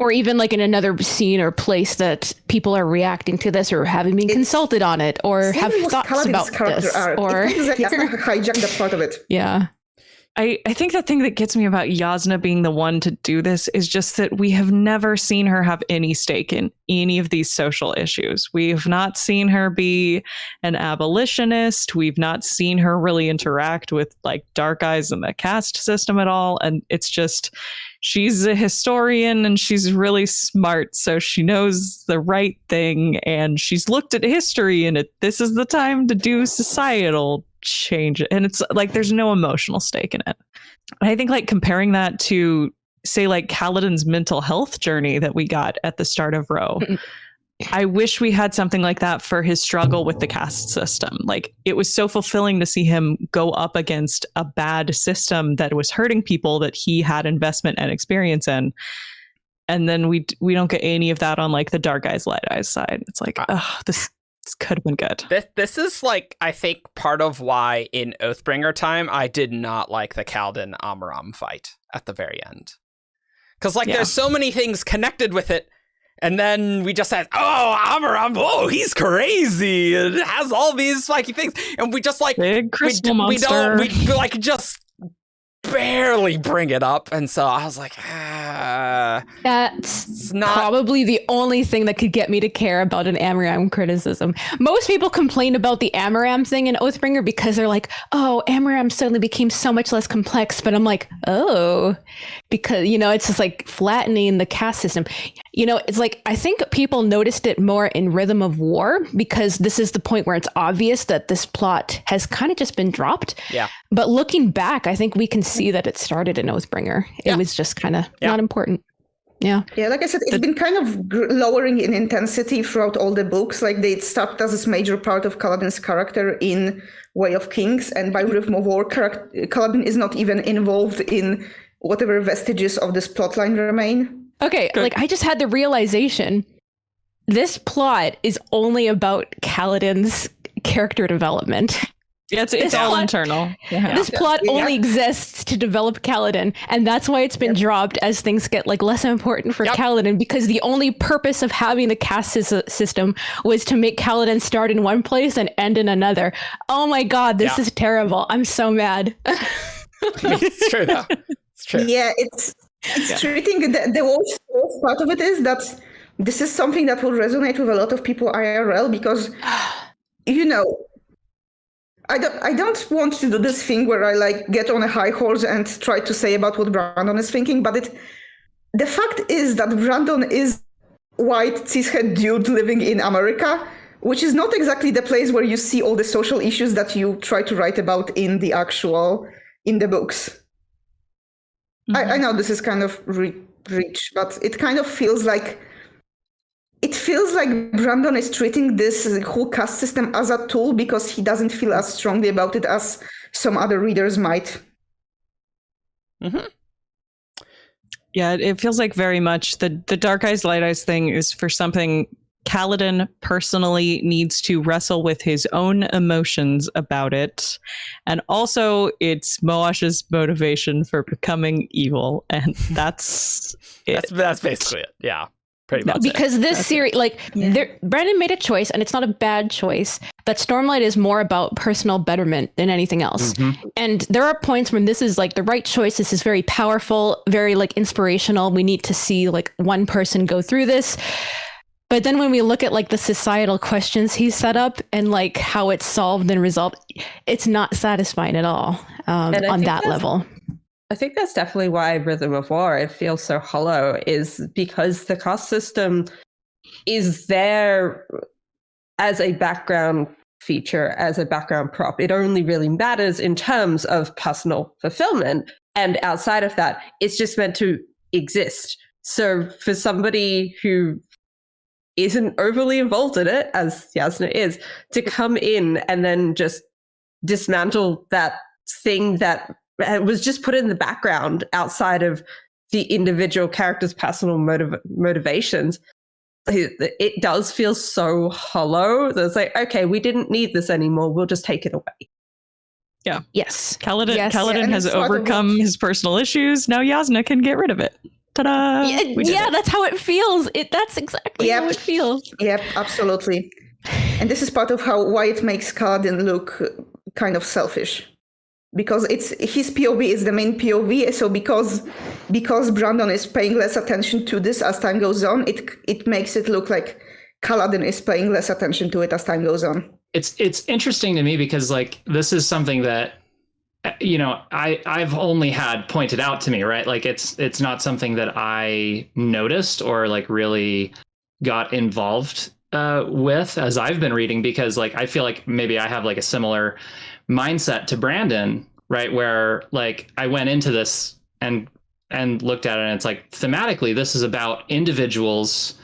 Or even like in another scene or place that people are reacting to this or having been consulted on it or have thoughts about this. Or hijack that part of it. Yeah. I think the thing that gets me about Yasna being the one to do this is just that we have never seen her have any stake in any of these social issues. We've not seen her be an abolitionist. We've not seen her really interact with like dark eyes and the caste system at all. And it's just, she's a historian and she's really smart. So she knows the right thing and she's looked at history and this is the time to do societal change. And it's like there's no emotional stake in it. And I think like comparing that to say like Kaladin's mental health journey that we got at the start of Row, I wish we had something like that for his struggle with the caste system. Like it was so fulfilling to see him go up against a bad system that was hurting people that he had investment and experience in. And then we don't get any of that on like the dark eyes, light eyes side. It's like, this could have been good. This is like, I think, part of why in Oathbringer time, I did not like the Kaladin Amaram fight at the very end. Because like there's so many things connected with it. And then we just said, Amaram, he's crazy. It has all these spiky things. And we just like, big crystal monster. We like just barely bring it up. And so I was like, that's probably the only thing that could get me to care about an Amaram criticism. Most people complain about the Amaram thing in Oathbringer because they're like, oh, Amaram suddenly became so much less complex. But I'm like, because, it's just like flattening the caste system. It's like, I think people noticed it more in Rhythm of War because this is the point where it's obvious that this plot has kind of just been dropped. Yeah. But looking back, I think we can see that it started in Oathbringer. It was just kind of not important. Yeah. Yeah, like I said, it's been kind of lowering in intensity throughout all the books. Like they started as this major part of Kaladin's character in Way of Kings, and by Rhythm of War, Kaladin is not even involved in whatever vestiges of this plotline remain. Okay, like I just had the realization, this plot is only about Kaladin's character development. Yeah, it's all internal. Yeah. This plot only exists to develop Kaladin, and that's why it's been dropped as things get like less important for Kaladin, because the only purpose of having the caste system was to make Kaladin start in one place and end in another. Oh my god, this is terrible. I'm so mad. It's true though. It's true. Yeah, it's treating the worst part of it is that this is something that will resonate with a lot of people IRL because I don't want to do this thing where I like get on a high horse and try to say about what Brandon is thinking, but the fact is that Brandon is white cishet dude living in America, which is not exactly the place where you see all the social issues that you try to write about in the books. Mm-hmm. I know this is kind of rich, but it kind of feels like Brandon is treating this whole caste system as a tool because he doesn't feel as strongly about it as some other readers might. Mm-hmm. Yeah, it feels like very much the Dark Eyes, Light Eyes thing is for something Kaladin personally needs to wrestle with his own emotions about it. And also it's Moash's motivation for becoming evil. And that's it. That's basically it. Yeah. pretty much. Because this series, like, Brandon made a choice, and it's not a bad choice, that Stormlight is more about personal betterment than anything else. And there are points when this is like the right choice. This is very powerful, very like inspirational. We need to see like one person go through this. But then when we look at like the societal questions he set up and like how it's solved and resolved, it's not satisfying at all on that level. I think that's definitely why Rhythm of War, it feels so hollow, is because the cost system is there as a background feature, as a background prop. It only really matters in terms of personal fulfillment. And outside of that, it's just meant to exist. So for somebody who isn't overly involved in it, as Jasna is, to come in and then just dismantle that thing that was just put in the background outside of the individual character's personal motivations, it does feel so hollow. It's like, okay, we didn't need this anymore. We'll just take it away. Yeah. Yes. Kaladin has overcome his personal issues. Now Jasna can get rid of it. Ta-da! Yeah, that's how it feels. That's exactly how it feels. Yep, absolutely. And this is part of why it makes Kaladin look kind of selfish. Because it's his POV is the main POV, so because Brandon is paying less attention to this as time goes on, it makes it look like Kaladin is paying less attention to it as time goes on. It's interesting to me because like this is something that I've only had pointed out to me, right? Like it's not something that I noticed or like really got involved with as I've been reading, because like I feel like maybe I have like a similar mindset to Brandon, right? Where like I went into this and looked at it, and it's like thematically this is about individuals,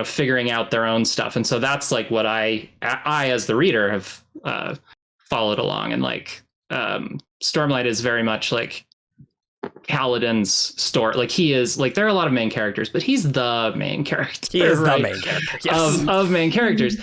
figuring out their own stuff, and so that's like what I as the reader have followed along, and like Stormlight is very much like Kaladin's story. Like he is like, there are a lot of main characters, but he's the main character. He is the main character, yes. of main characters.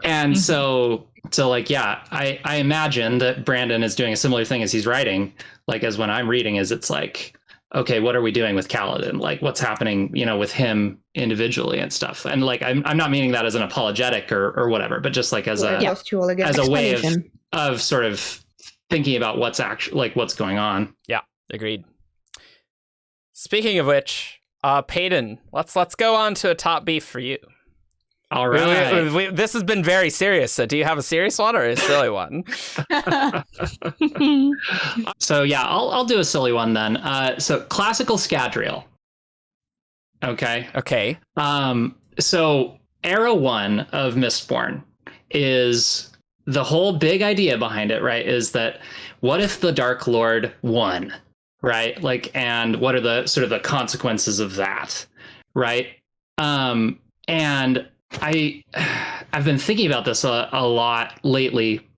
And so like, yeah, I imagine that Brandon is doing a similar thing as he's writing, like as when I'm reading, is it's like, okay, what are we doing with Kaladin? Like what's happening, with him individually and stuff. And like, I'm not meaning that as an apologetic or whatever, but just like as a way of sort of thinking about what's actually like what's going on. Yeah, agreed. Speaking of which, Payden, let's go on to a top beef for you. All right. This has been very serious. So do you have a serious one or a silly one? So yeah, I'll do a silly one then. So classical Scadrial. Okay. So era 1 of Mistborn is the whole big idea behind it, right? Is that what if the Dark Lord won, right? Like, and what are the sort of the consequences of that, right? And I've been thinking about this a lot lately,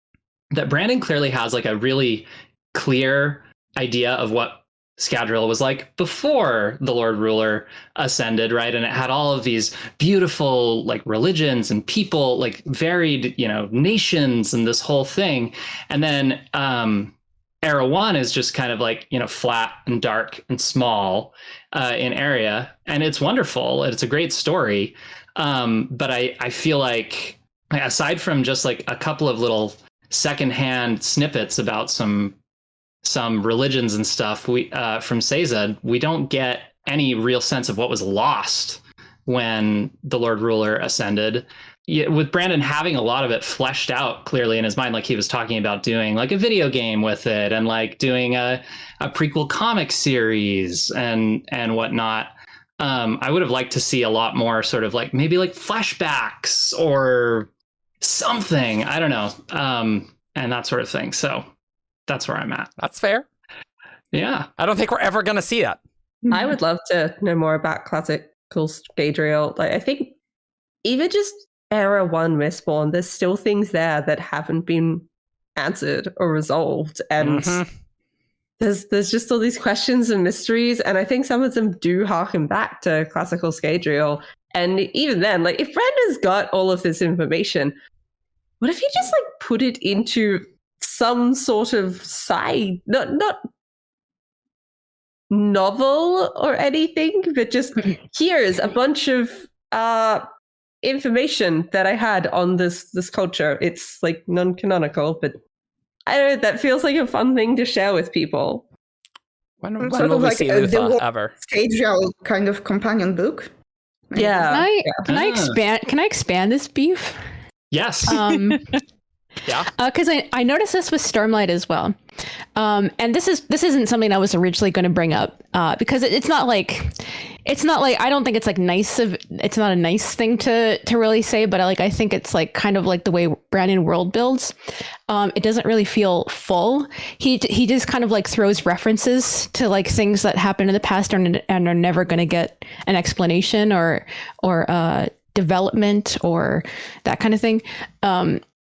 that Brandon clearly has like a really clear idea of what Scadrial was like before the Lord Ruler ascended, right? And it had all of these beautiful like religions and people, like varied, nations and this whole thing. And then era 1 is just kind of like, flat and dark and small in area. And it's wonderful. It's a great story. But I feel like aside from just like a couple of little secondhand snippets about some religions and stuff from Sazed, we don't get any real sense of what was lost when the Lord Ruler ascended. With Brandon having a lot of it fleshed out clearly in his mind, like he was talking about doing like a video game with it and like doing a prequel comic series and whatnot. I would have liked to see a lot more sort of like maybe like flashbacks or something. I don't know. And that sort of thing. So that's where I'm at. That's fair. Yeah. I don't think we're ever going to see that. I would love to know more about classical Scadrial. Like, I think even just era 1 Mistborn, there's still things there that haven't been answered or resolved. And there's just all these questions and mysteries. And I think some of them do harken back to classical Scadrial. And even then, like if Brandon's got all of this information, what if you just like put it into some sort of side, not novel or anything, but just here's a bunch of information that I had on this culture. It's like non-canonical, but I don't know, that feels like a fun thing to share with people. When Sort will of we like see the Lutha Wolf ever? Scadrial kind of companion book. Maybe. Yeah. Can I expand this beef? Yes. Yeah. Because I noticed this with Stormlight as well, and this isn't something I was originally going to bring up because it's not like I don't think it's like it's not a nice thing to really say, but I think it's like kind of like the way Brandon world builds. It doesn't really feel full. He just kind of like throws references to like things that happened in the past and are never going to get an explanation or development or that kind of thing.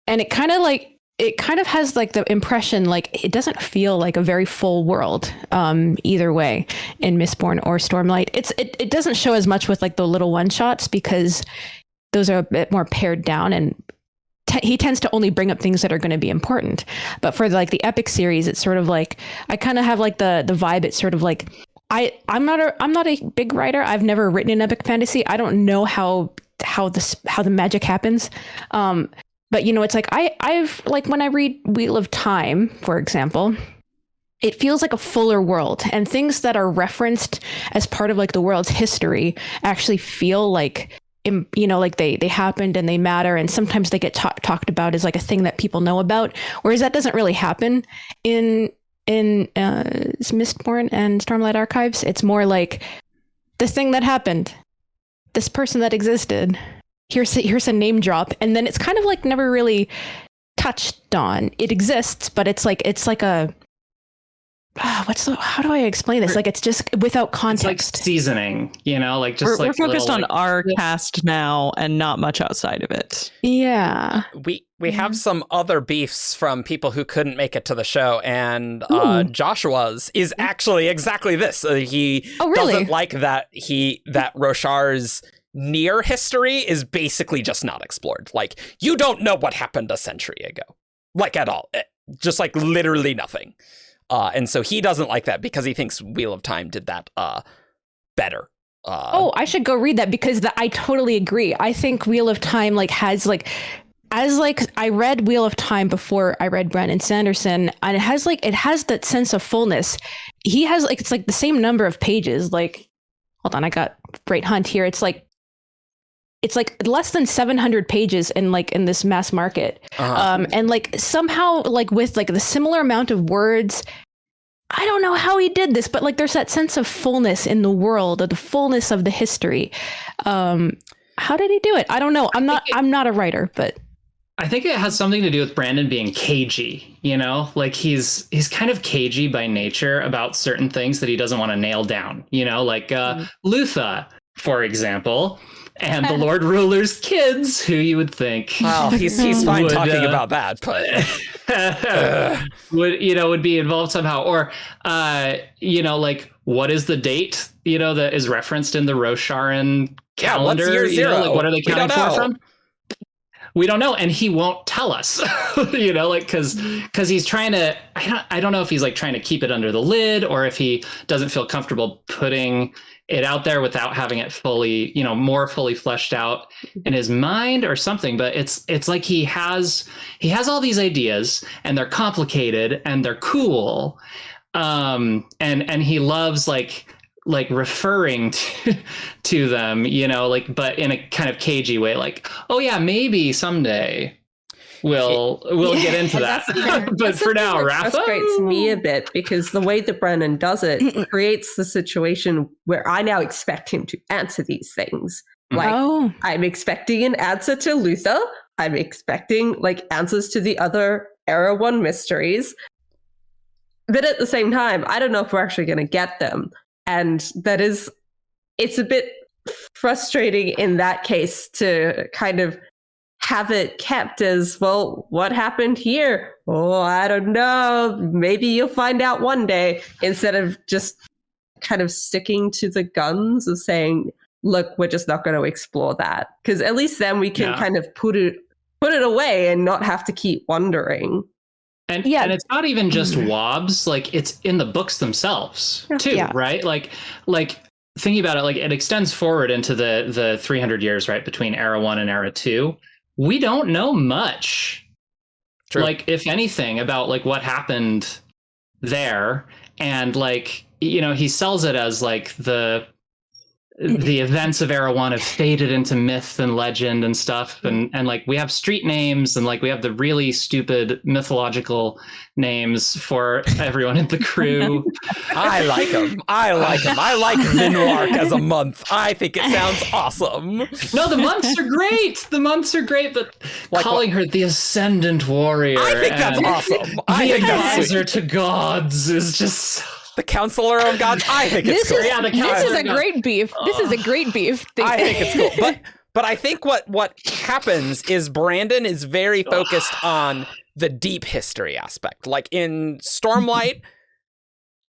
And it kind of has like the impression like it doesn't feel like a very full world either way in Mistborn or Stormlight. It doesn't show as much with like the little one shots because those are a bit more pared down, and he tends to only bring up things that are going to be important. But for like the epic series, it's sort of like I kind of have like the vibe. It's sort of like I'm not a big writer. I've never written an epic fantasy. I don't know how the magic happens. But, it's like I've like when I read Wheel of Time, for example, it feels like a fuller world, and things that are referenced as part of like the world's history actually feel like, like they happened and they matter. And sometimes they get talked about as like a thing that people know about, whereas that doesn't really happen in Mistborn and Stormlight Archives. It's more like this thing that happened, this person that existed. Here's a name drop, and then it's kind of like never really touched on. It exists, but it's like a how do I explain this? Like it's just without context. It's like seasoning, like just we're like focused on like, our cast now and not much outside of it. Yeah. We have some other beefs from people who couldn't make it to the show, and Joshua's is actually exactly this. He doesn't like that Rasarr's near history is basically just not explored. Like, you don't know what happened a century ago, like at all, just like literally nothing. And so he doesn't like that because he thinks Wheel of Time did that better. I should go read that because I totally agree. I think Wheel of Time has I read Wheel of Time before I read Brandon Sanderson, and it has that sense of fullness. He has it's like the same number of pages. Like, hold on, I got Great Hunt here. It's like less than 700 pages in this mass market. And like somehow with the similar amount of words, I don't know how he did this, but there's that sense of fullness in the world, of the fullness of the history. How did he do it? I don't know. I'm not a writer, but I think it has something to do with Brandon being cagey, like he's kind of cagey by nature about certain things that he doesn't want to nail down, Lutha, for example. And the Lord Ruler's kids, who you would think, well, he's fine talking about that, but would be involved somehow, or what is the date that is referenced in the Rosharan calendar? What's year zero? What are they counting for from? We don't know, and he won't tell us, because he's trying to. I don't know if he's trying to keep it under the lid, or if he doesn't feel comfortable putting it out there without having it fully, more fully fleshed out in his mind or something. But it's like he has all these ideas, and they're complicated and they're cool, and he loves referring to them, but in a kind of cagey way, oh yeah, maybe someday we'll get into that. But for now, Rafa frustrates me a bit because the way that Brandon does it creates the situation where I now expect him to answer these things. I'm expecting an answer to Lutha. I'm expecting answers to the other Era 1 mysteries. But at the same time, I don't know if we're actually going to get them. And it's a bit frustrating in that case to kind of have it kept as, well, what happened here? Oh, I don't know. Maybe you'll find out one day, instead of just kind of sticking to the guns of saying, look, we're just not going to explore that. Because at least then we can kind of put it away and not have to keep wondering. And it's not even just WOBs, it's in the books themselves too, right? thinking about it, like it extends forward into the 300 years, right, between Era 1 and Era 2. We don't know much. True. Like, if anything, about like what happened there. And like, you know, he sells it as like the events of Era 1 have faded into myth and legend and stuff. And like we have street names and like we have the really stupid mythological names for everyone in the crew. I like them. I like Vinwark as a month. I think it sounds awesome. No, the months are great. The months are great, but like calling her the Ascendant Warrior. I think that's awesome. I think advisor to gods is just... The Counselor of Gods. I think it's cool. This is a great beef. This is a great beef. I think it's cool. But I think what happens is Brandon is very focused on the deep history aspect. Like in Stormlight,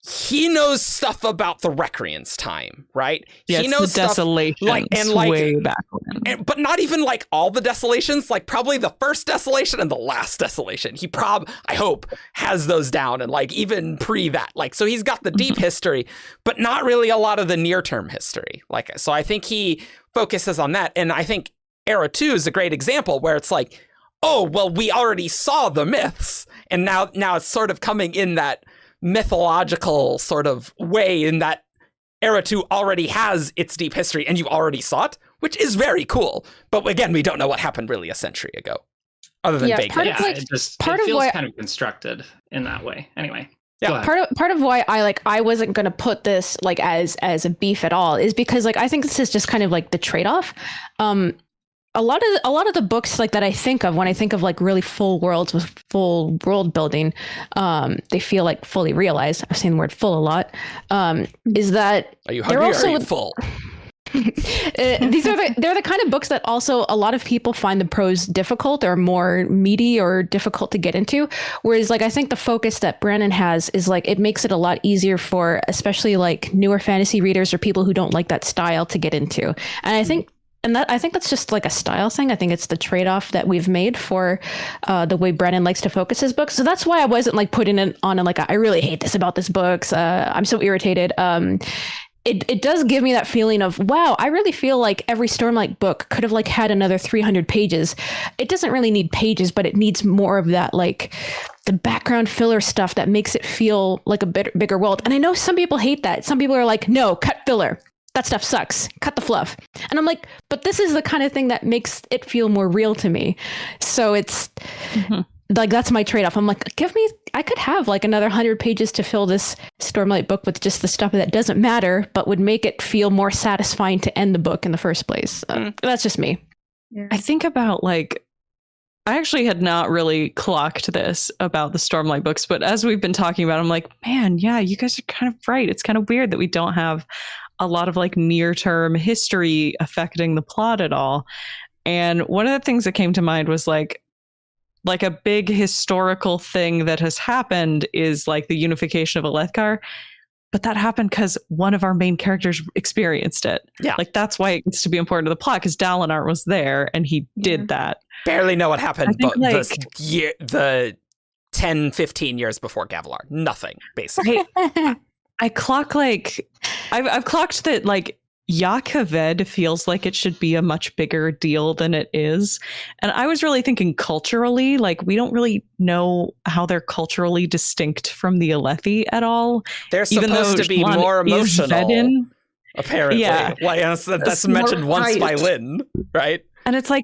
he knows stuff about the Recreant's time, right? Yeah, he knows the desolations way back when. But not even like all the desolations, like probably the first desolation and the last desolation. He I hope, has those down, and like even pre that. Like, so he's got the deep history, but not really a lot of the near-term history. Like, so I think he focuses on that. And I think Era 2 is a great example where it's like, oh, well, we already saw the myths, and now it's sort of coming in that mythological sort of way, in that Era 2 already has its deep history and you already saw it, which is very cool. But again, we don't know what happened really a century ago, other than vaguely. It feels kind of constructed in that way. Anyway. Yeah. Part of why I wasn't going to put this like as a beef at all is because like I think this is just kind of like the trade-off. A lot of the books like that I think of when I think of like really full worlds with full world building, they feel like fully realized. I've seen the word full a lot. Is that are you hungry or are you full? they're the kind of books that also a lot of people find the prose difficult or more meaty or difficult to get into. Whereas like I think the focus that Brandon has is like it makes it a lot easier for especially like newer fantasy readers or people who don't like that style to get into. And I think that's just like a style thing. I think it's the trade-off that we've made for the way Brandon likes to focus his books. So that's why I wasn't like putting it on like I really hate this about this book. I'm so irritated. It does give me that feeling of, wow, I really feel like every Stormlight book could have like had another 300 pages. It doesn't really need pages, but it needs more of that, like the background filler stuff that makes it feel like a bigger world. And I know some people hate that. Some people are like, no, cut filler. That stuff sucks. Cut the fluff. And I'm like, but this is the kind of thing that makes it feel more real to me. So it's like, that's my trade-off. I'm like, I could have like another 100 pages to fill this Stormlight book with just the stuff that doesn't matter, but would make it feel more satisfying to end the book in the first place. That's just me. Yeah. I think about like, I actually had not really clocked this about the Stormlight books, but as we've been talking about, I'm like, man, yeah, you guys are kind of right. It's kind of weird that we don't have a lot of like near-term history affecting the plot at all. And one of the things that came to mind was like a big historical thing that has happened is like the unification of Alethkar. But that happened because one of our main characters experienced it. Yeah. Like that's why it needs to be important to the plot, because Dalinar was there and he did that. Barely know what happened, but like, the 10, 15 years before Gavilar. Nothing, basically. I clock like I've clocked that like Yakaved feels like it should be a much bigger deal than it is. And I was really thinking culturally, like we don't really know how they're culturally distinct from the Alethi at all. They're supposed to be more emotional, apparently. Yeah. Like, that's mentioned once by Lynn, right? And it's like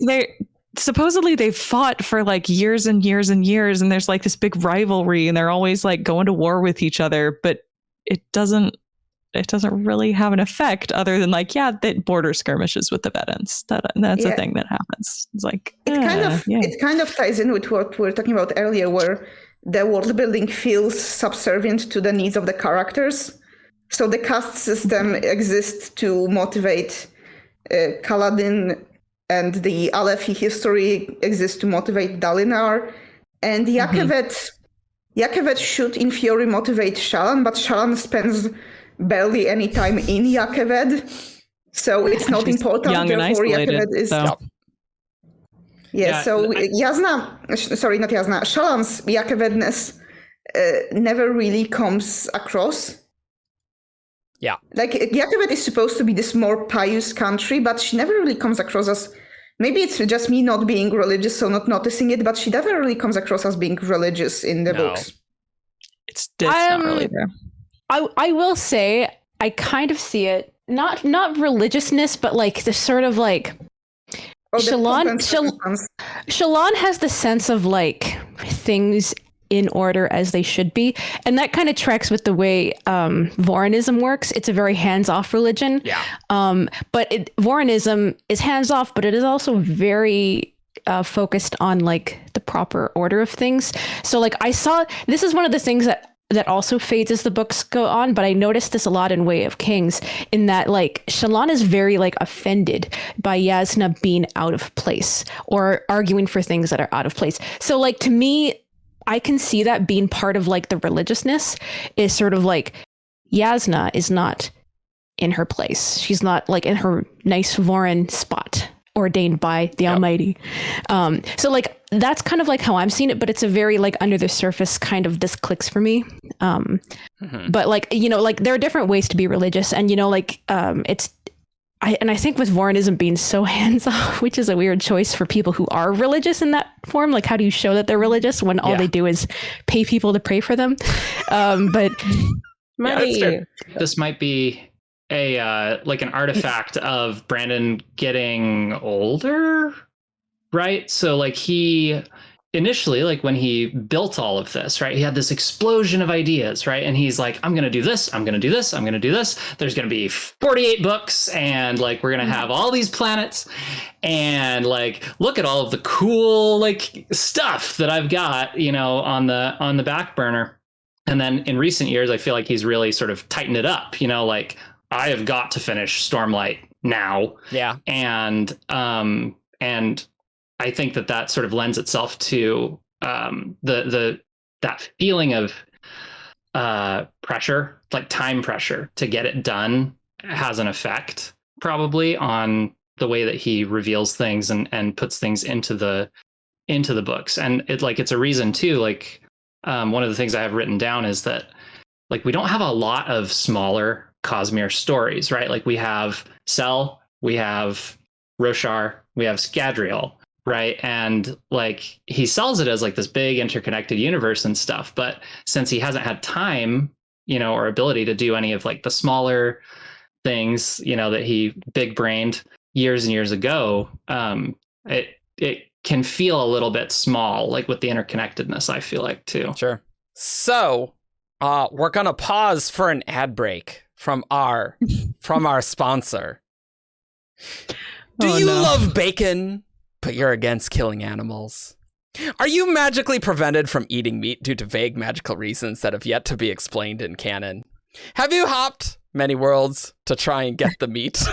supposedly they've fought for like years and years and years, and there's like this big rivalry, and they're always like going to war with each other, but it doesn't really have an effect other than like, that border skirmishes with the Vedans. That's a thing that happens. It's like it kind of ties in with what we were talking about earlier, where the world building feels subservient to the needs of the characters. So the caste system exists to motivate Kaladin, and the Alethi history exists to motivate Dalinar, and Yakaved should in theory motivate Shallan, but Shallan spends barely any time in Yakaved, so it's not important. Young and isolated, is so Shallan's Yakavedness never really comes across. Yeah. Like, Yakovet is supposed to be this more pious country, but she never really comes across as... Maybe it's just me not being religious, so not noticing it, but she never really comes across as being religious in the books. It's not really there. I will say, I kind of see it, not religiousness, but like this sort of like... Shallan has the sense of like things in order as they should be, and that kind of tracks with the way Vorinism works. It's a very hands-off religion. Yeah. But Vorinism is hands-off, but it is also very focused on like the proper order of things. So like I saw, this is one of the things that also fades as the books go on, but I noticed this a lot in Way of Kings, in that like Shallan is very like offended by Jasnah being out of place or arguing for things that are out of place. So like to me, I can see that being part of like the religiousness is sort of like Jasnah is not in her place. She's not like in her nice Vorin spot ordained by the Almighty. So like that's kind of like how I'm seeing it, but it's a very like under the surface kind of this clicks for me. But like, you know, like there are different ways to be religious, and you know, like I think with Vorinism being so hands-off, which is a weird choice for people who are religious in that form, like how do you show that they're religious when all they do is pay people to pray for them? But money. This might be a like an artifact of Brandon getting older, right? So like he initially, like when he built all of this, right, he had this explosion of ideas, right? And he's like, I'm gonna do this, I'm gonna do this, I'm gonna do this. There's gonna be 48 books, and like we're gonna have all these planets, and like look at all of the cool like stuff that I've got, you know, on the back burner. And then in recent years, I feel like he's really sort of tightened it up, you know, like I have got to finish Stormlight now. Yeah. And I think that sort of lends itself to that feeling of pressure, like time pressure to get it done, has an effect probably on the way that he reveals things and puts things into the books. And it's a reason too, like one of the things I have written down is that like we don't have a lot of smaller Cosmere stories, right? Like we have Cell, we have Rasarr, we have Scadrial, right? And like he sells it as like this big interconnected universe and stuff, but since he hasn't had time, you know, or ability to do any of like the smaller things, you know, that he big brained years and years ago, it can feel a little bit small, like with the interconnectedness, I feel like too. Sure. So we're gonna pause for an ad break from our sponsor. Do you love bacon, but you're against killing animals? Are you magically prevented from eating meat due to vague magical reasons that have yet to be explained in canon? Have you hopped many worlds to try and get the meat?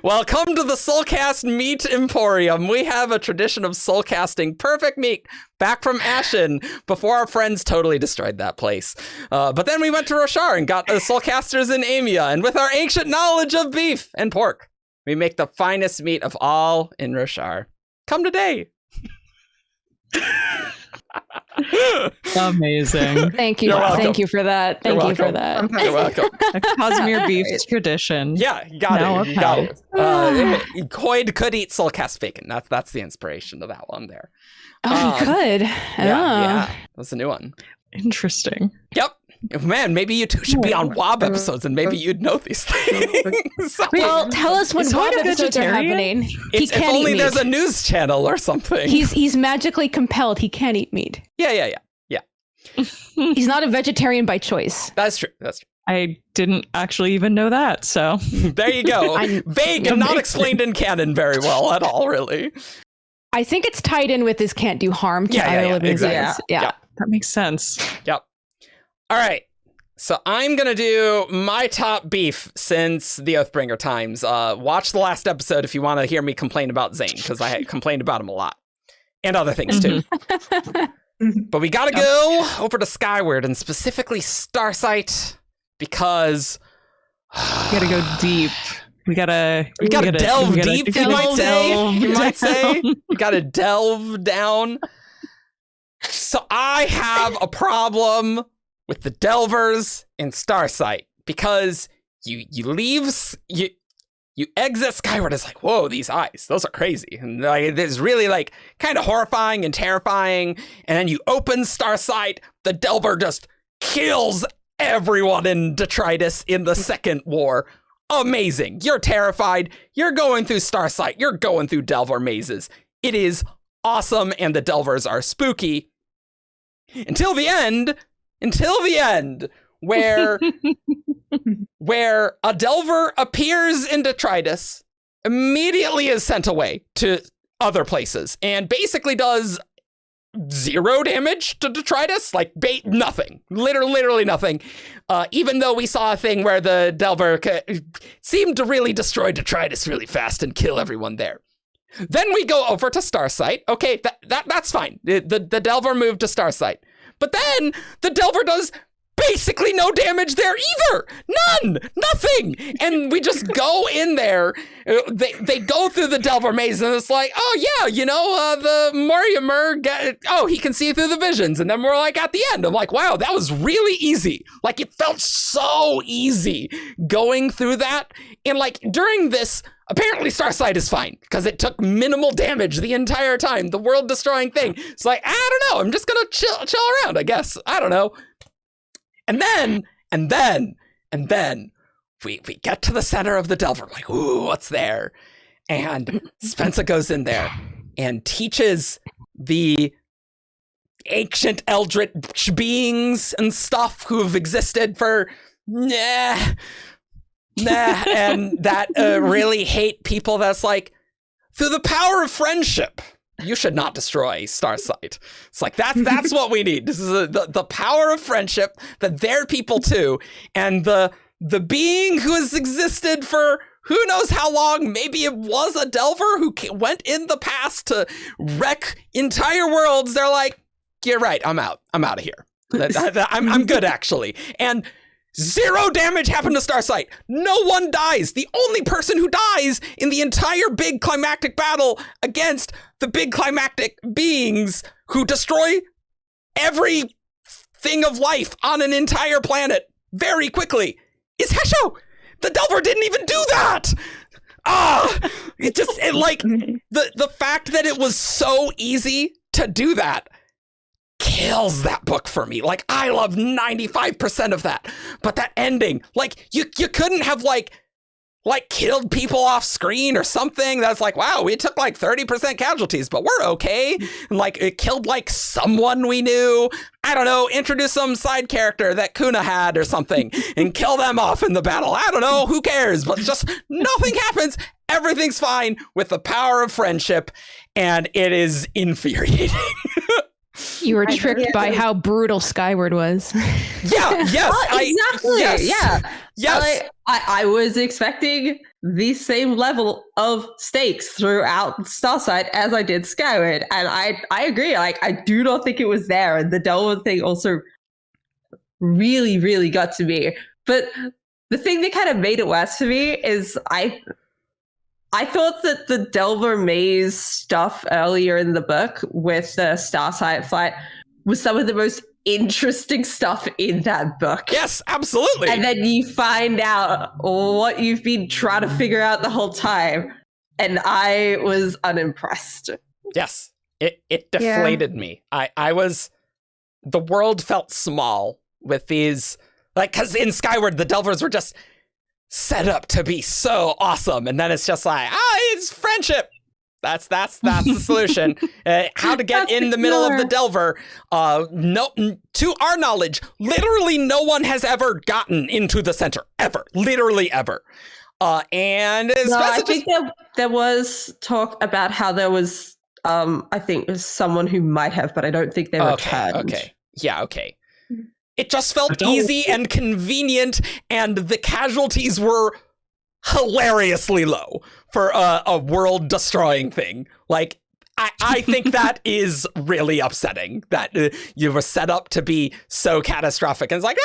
Well, come to the Soulcast Meat Emporium. We have a tradition of soulcasting perfect meat back from Ashen before our friends totally destroyed that place. But then we went to Rasarr and got the soulcasters in Amia, and with our ancient knowledge of beef and pork, we make the finest meat of all in Rasarr. Come today. Amazing. Thank you. Thank you for that. Thank you for that. You're welcome. A Cosmere Beefs tradition. Yeah, you got it. You got it. Coyd could eat soulcast bacon. That's the inspiration of that one there. Oh, good. Yeah, that's a new one. Interesting. Yep. Man, maybe you two should be on WoB episodes, and maybe you'd know these things. Well, tell us when WoB episodes are happening. If only there's a news channel or something. He's magically compelled. He can't eat meat. Yeah. He's not a vegetarian by choice. That's true. I didn't actually even know that, so. There you go. Vague and not explained in canon very well at all, really. I think it's tied in with his can't do harm to other living beings. Yeah. That makes sense. Yep. All right. So I'm going to do my top beef since the Oathbringer times. Watch the last episode if you want to hear me complain about Zane, because I complained about him a lot. And other things, too. But we got to go over to Skyward, and specifically Starsight, because... we got to go deep. We gotta delve deep, you might say. You gotta delve down. So I have a problem with the Delvers in Starsight, because you exit Skyward. It's like, whoa, these eyes, those are crazy. And like, it's really like kind of horrifying and terrifying. And then you open Starsight, the Delver just kills everyone in Detritus in the Second War. Amazing. You're terrified. You're going through Starsight. You're going through Delver mazes. It is awesome, and the Delvers are spooky. Until the end, where a Delver appears in Detritus, immediately is sent away to other places, and basically does 0 damage to Detritus, like nothing, literally nothing. Even though we saw a thing where the Delver seemed to really destroy Detritus really fast and kill everyone there. Then we go over to Starsight. Okay, that's fine. The Delver moved to Starsight, but then the Delver does basically no damage there either. None, nothing. And we just go in there. They go through the Delver maze, and it's like, oh yeah, the Moriamer, he can see through the visions. And then we're like at the end, I'm like, wow, that was really easy. Like, it felt so easy going through that. And like during this, apparently Starsight is fine because it took minimal damage the entire time. The world destroying thing. It's like, I don't know. I'm just gonna chill around, I guess. I don't know. And then we get to the center of the Delver, like, ooh, what's there? And Spencer goes in there and teaches the ancient eldritch beings and stuff who have existed for and that really hate people. That's like, through the power of friendship, you should not destroy Starsight. It's like, that's what we need. This is the power of friendship, that they're people too. And the being who has existed for who knows how long, maybe it was a Delver who went in the past to wreck entire worlds. They're like, you're right, I'm out of here. I'm good, actually. And 0 damage happened to Starsight. No one dies. The only person who dies in the entire big climactic battle against the big climactic beings who destroy everything of life on an entire planet very quickly is Hesho. The Delver didn't even do that. The fact that it was so easy to do that kills that book for me. Like, I love 95% of that, but that ending, like, you couldn't have like killed people off screen or something. That's like, wow, we took like 30% casualties, but we're okay. And like, it killed like someone we knew. I don't know, introduce some side character that Kuna had or something and kill them off in the battle. I don't know, who cares? But just nothing happens. Everything's fine with the power of friendship, and it is infuriating. You were tricked by how brutal Skyward was. Yeah, yes. Exactly. Yes. I was expecting the same level of stakes throughout Starsight as I did Skyward. And I agree. Like, I do not think it was there. And the Delver thing also really, really got to me. But the thing that kind of made it worse for me is I thought that the Delver maze stuff earlier in the book with the Starsight fight was some of the most interesting stuff in that book. Yes, absolutely. And then you find out what you've been trying to figure out the whole time. And I was unimpressed. Yes, it deflated me. The world felt small with these, like, because in Skyward, the Delvers were just set up to be so awesome, and then it's just like, it's friendship. That's the solution. How to get in the middle of the Delver? No, to our knowledge, literally no one has ever gotten into the center ever, literally ever. And I think there was talk about how there was, I think, someone who might have, but I don't think they returned. Okay, yeah, okay. It just felt easy and convenient, and the casualties were hilariously low for a world-destroying thing. Like, I think that is really upsetting, that you were set up to be so catastrophic. And it's like, no,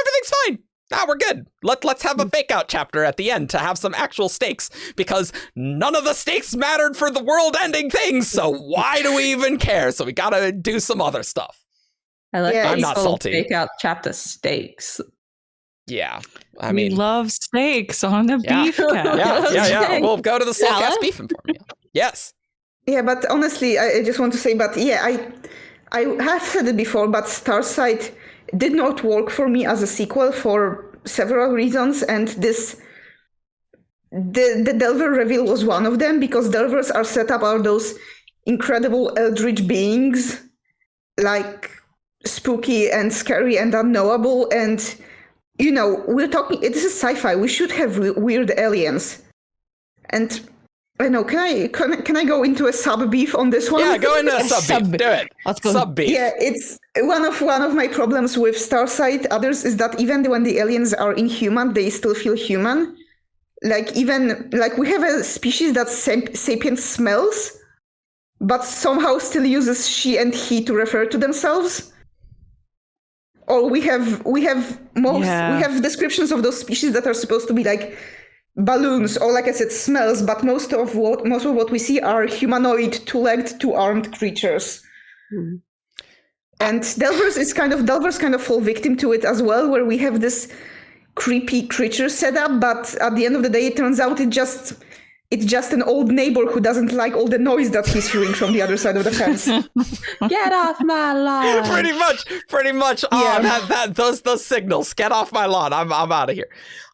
everything's fine. No, we're good. Let's have a fake-out chapter at the end to have some actual stakes, because none of the stakes mattered for the world-ending things, so why do we even care? So we gotta do some other stuff. I like I'm not salty. Fake out chapter stakes. Yeah. I we mean, love steaks on the beefcast. Yeah. We'll go to the Soulcast Beef Informia. Yes. Yeah, but honestly, I just want to say, but yeah, I have said it before, but Starsight did not work for me as a sequel for several reasons, and the Delver reveal was one of them, because Delvers are set up are those incredible eldritch beings, like spooky and scary and unknowable, and we're talking. This is sci-fi. We should have weird aliens, and I know. Can I go into a sub beef on this one? Yeah, go into a sub beef. Do it. Let's go. Sub beef. Yeah, it's one of my problems with Starsight. Others is that even when the aliens are inhuman, they still feel human. Like we have a species that sapient smells, but somehow still uses she and he to refer to themselves. Or we have descriptions of those species that are supposed to be like balloons, or like I said, smells, but most of what we see are humanoid, two-legged, two-armed creatures. Mm. And Delvers kind of fall victim to it as well, where we have this creepy creature setup, but at the end of the day, it turns out it's just an old neighbor who doesn't like all the noise that he's hearing from the other side of the fence. Get off my lawn. Pretty much. Yeah. Those signals. Get off my lawn. I'm out of here.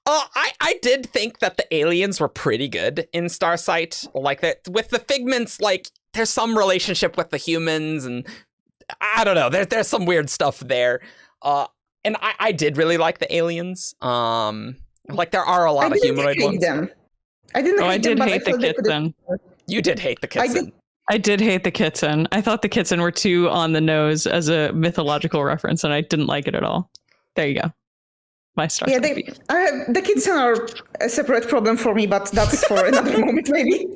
I did think that the aliens were pretty good in Starsight. Like that with the Figments, like there's some relationship with the humans, and I don't know. There's some weird stuff there. And I did really like the aliens. Like there are a lot of humanoid ones. Them. I didn't. I did hate the kitten. You did hate the kitten. I did hate the kitten. I thought the kitten were too on the nose as a mythological reference, and I didn't like it at all. There you go. My Star. Yeah, the kitten are a separate problem for me, but that's for another moment, maybe.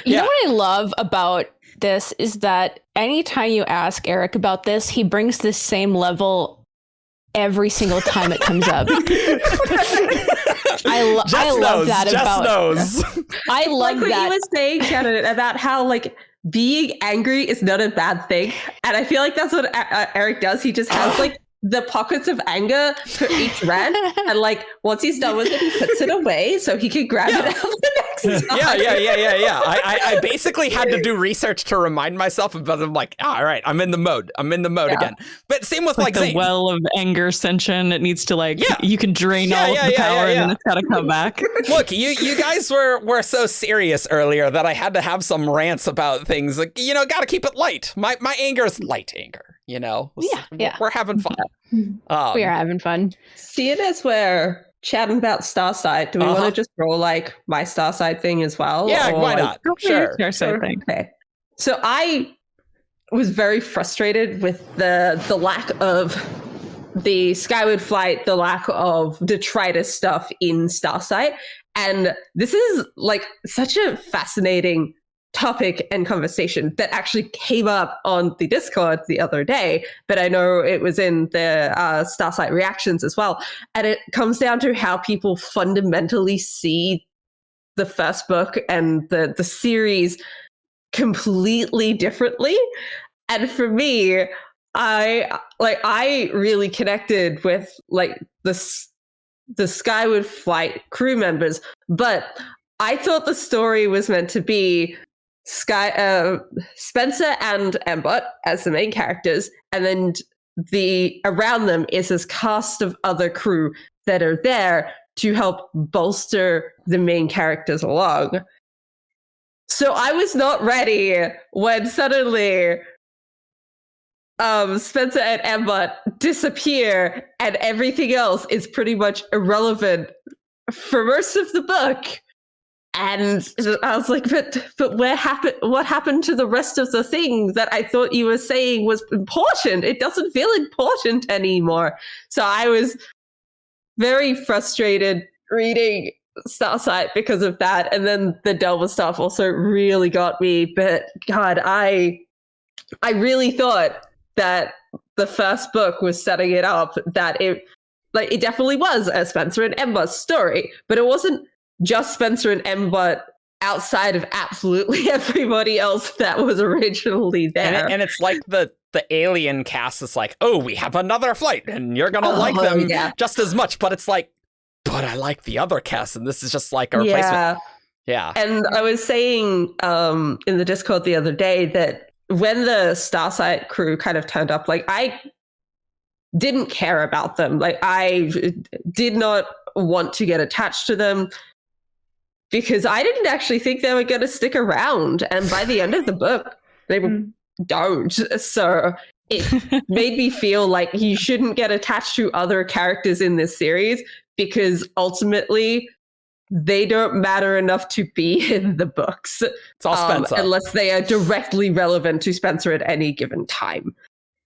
You know what I love about this is that anytime you ask Eric about this, he brings the same level every single time it comes up. I love that about. I love like that. What you were saying, Shannon, about how like being angry is not a bad thing, and I feel like that's what Eric does. He just has like the pockets of anger for each rant, and like once he's done with it, he puts it away so he can grab it out the next time. Yeah. I basically had to do research to remind myself, but I'm like, all right, I'm in the mode again. But same with like the Zane. well of anger ascension. It needs to you can drain all of the power and then it's got to come back. Look, you guys were so serious earlier that I had to have some rants about things. Like, got to keep it light. My anger is light anger. We're having fun. We are having fun. See it as we're chatting about Starsight. Do we want to just roll like my Starsight thing as well? Yeah, why not? Sure. Okay. So I was very frustrated with the lack of the Skyward flight, the lack of detritus stuff in Starsight. And this is like such a fascinating topic and conversation that actually came up on the Discord the other day, but I know it was in the Starsight reactions as well. And it comes down to how people fundamentally see the first book and the series completely differently. And for me, I really connected with like the Skyward flight crew members, but I thought the story was meant to be Spencer and Embot as the main characters, and then around them is this cast of other crew that are there to help bolster the main characters along. So I was not ready when suddenly Spencer and Embot disappear and everything else is pretty much irrelevant for most of the book. And I was like, but what happened to the rest of the things that I thought you were saying was important? It doesn't feel important anymore. So I was very frustrated reading Starsight because of that. And then the Delver stuff also really got me. But God, I really thought that the first book was setting it up, that it definitely was a Spencer and Embot story, but it wasn't just Spencer and Embot outside of absolutely everybody else that was originally there. And it's like the alien cast is like, oh, we have another flight and you're gonna like them just as much, but it's like, but I like the other cast and this is just like a replacement. Yeah. And I was saying in the Discord the other day that when the Starsight crew kind of turned up, like I didn't care about them. Like I did not want to get attached to them because I didn't actually think they were going to stick around. And by the end of the book, they don't. So it made me feel like you shouldn't get attached to other characters in this series because ultimately they don't matter enough to be in the books. It's all Spencer. Unless they are directly relevant to Spencer at any given time.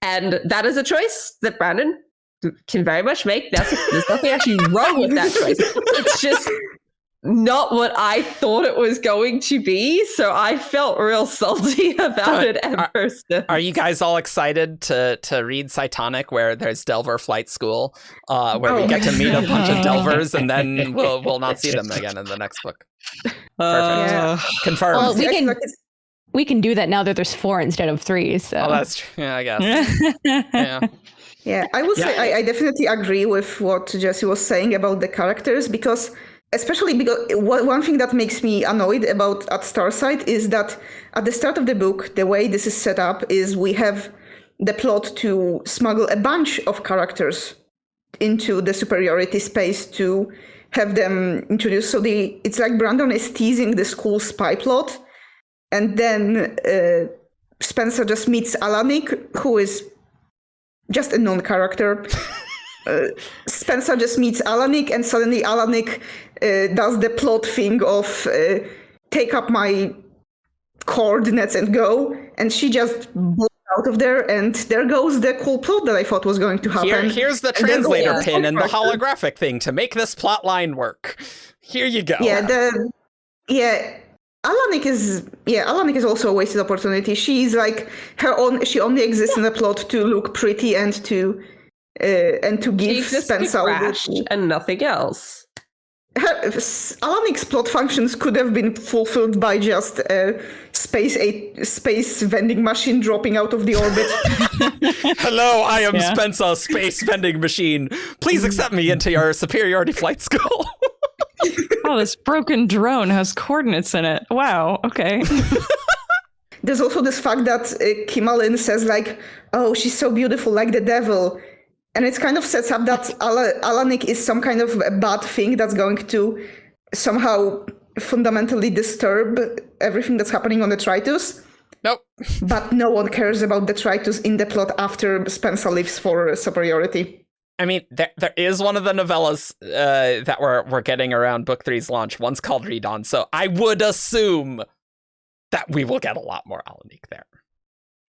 And that is a choice that Brandon can very much make. There's nothing actually wrong with that choice. It's just not what I thought it was going to be. So I felt real salty about it at first. Are you guys all excited to read Cytonic, where there's Delver Flight School, where we get to meet a bunch of Delvers and then we'll not see them again in the next book? Perfect. Confirmed. Well, we can do that now that there's 4 instead of 3. So. Oh, that's true. Yeah, I guess. Yeah, I would say I definitely agree with what Jessie was saying about the characters, because one thing that makes me annoyed at Starsight is that at the start of the book, the way this is set up is we have the plot to smuggle a bunch of characters into the superiority space to have them introduced. So it's like Brandon is teasing the school spy plot. And then Spencer just meets Alanik, who is just a non-character. Spencer just meets Alanik, and suddenly Alanik does the plot thing of take up my coordinates and go. And she just blows out of there, and there goes the cool plot that I thought was going to happen. Here's the translator pin and the holographic thing to make this plot line work. Here you go. Alanik is also a wasted opportunity. She's like she only exists in the plot to look pretty and to give Spencer and nothing else. Alanik's plot functions could have been fulfilled by just a space vending machine dropping out of the orbit. Hello, I am Spencer, space vending machine. Please accept me into your superiority flight school. Oh, this broken drone has coordinates in it. Wow, okay. There's also this fact that Kimalin says like, oh, she's so beautiful, like the devil. And it kind of sets up that Alanik is some kind of a bad thing that's going to somehow fundamentally disturb everything that's happening on the Tritus. Nope. But no one cares about the Tritus in the plot after Spencer leaves for superiority. I mean, there is one of the novellas that we're getting around Book 3's launch. One's called Redon, so I would assume that we will get a lot more Alanik there.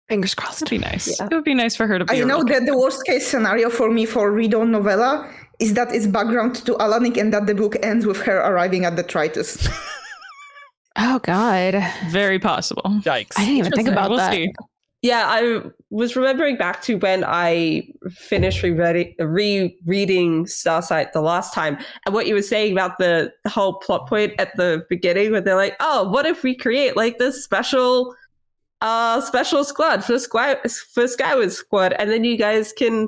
Fingers crossed. It'd be nice. Yeah. It would be nice for her to be. I know that the worst case scenario for me for Redon novella is that it's background to Alanik and that the book ends with her arriving at the Tritus. Oh, God. Very possible. Yikes. I didn't even think about that. See. Yeah, I was remembering back to when I finished rereading Starsight the last time, and what you were saying about the whole plot point at the beginning, where they're like, "Oh, what if we create like this special squad for Skyward Squad, and then you guys can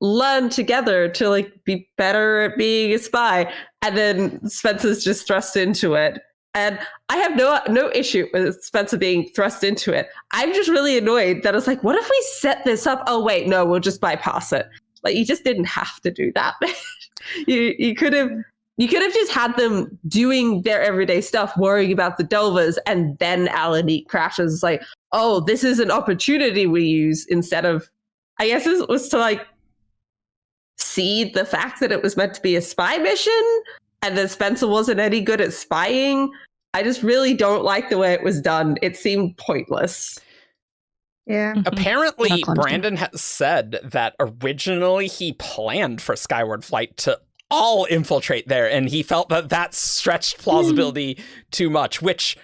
learn together to like be better at being a spy." And then Spencer's just thrust into it. And I have no issue with Spencer being thrust into it. I'm just really annoyed that it's like, what if we set this up? Oh, wait, no, we'll just bypass it. Like, you just didn't have to do that. You could have just had them doing their everyday stuff, worrying about the Delvers, and then Alanik crashes. It's like, oh, this is an opportunity we use instead of, I guess it was to like seed the fact that it was meant to be a spy mission. And that Spencer wasn't any good at spying. I just really don't like the way it was done. It seemed pointless. Yeah. Apparently, Brandon has said that originally he planned for Skyward Flight to all infiltrate there, and he felt that stretched plausibility too much, which,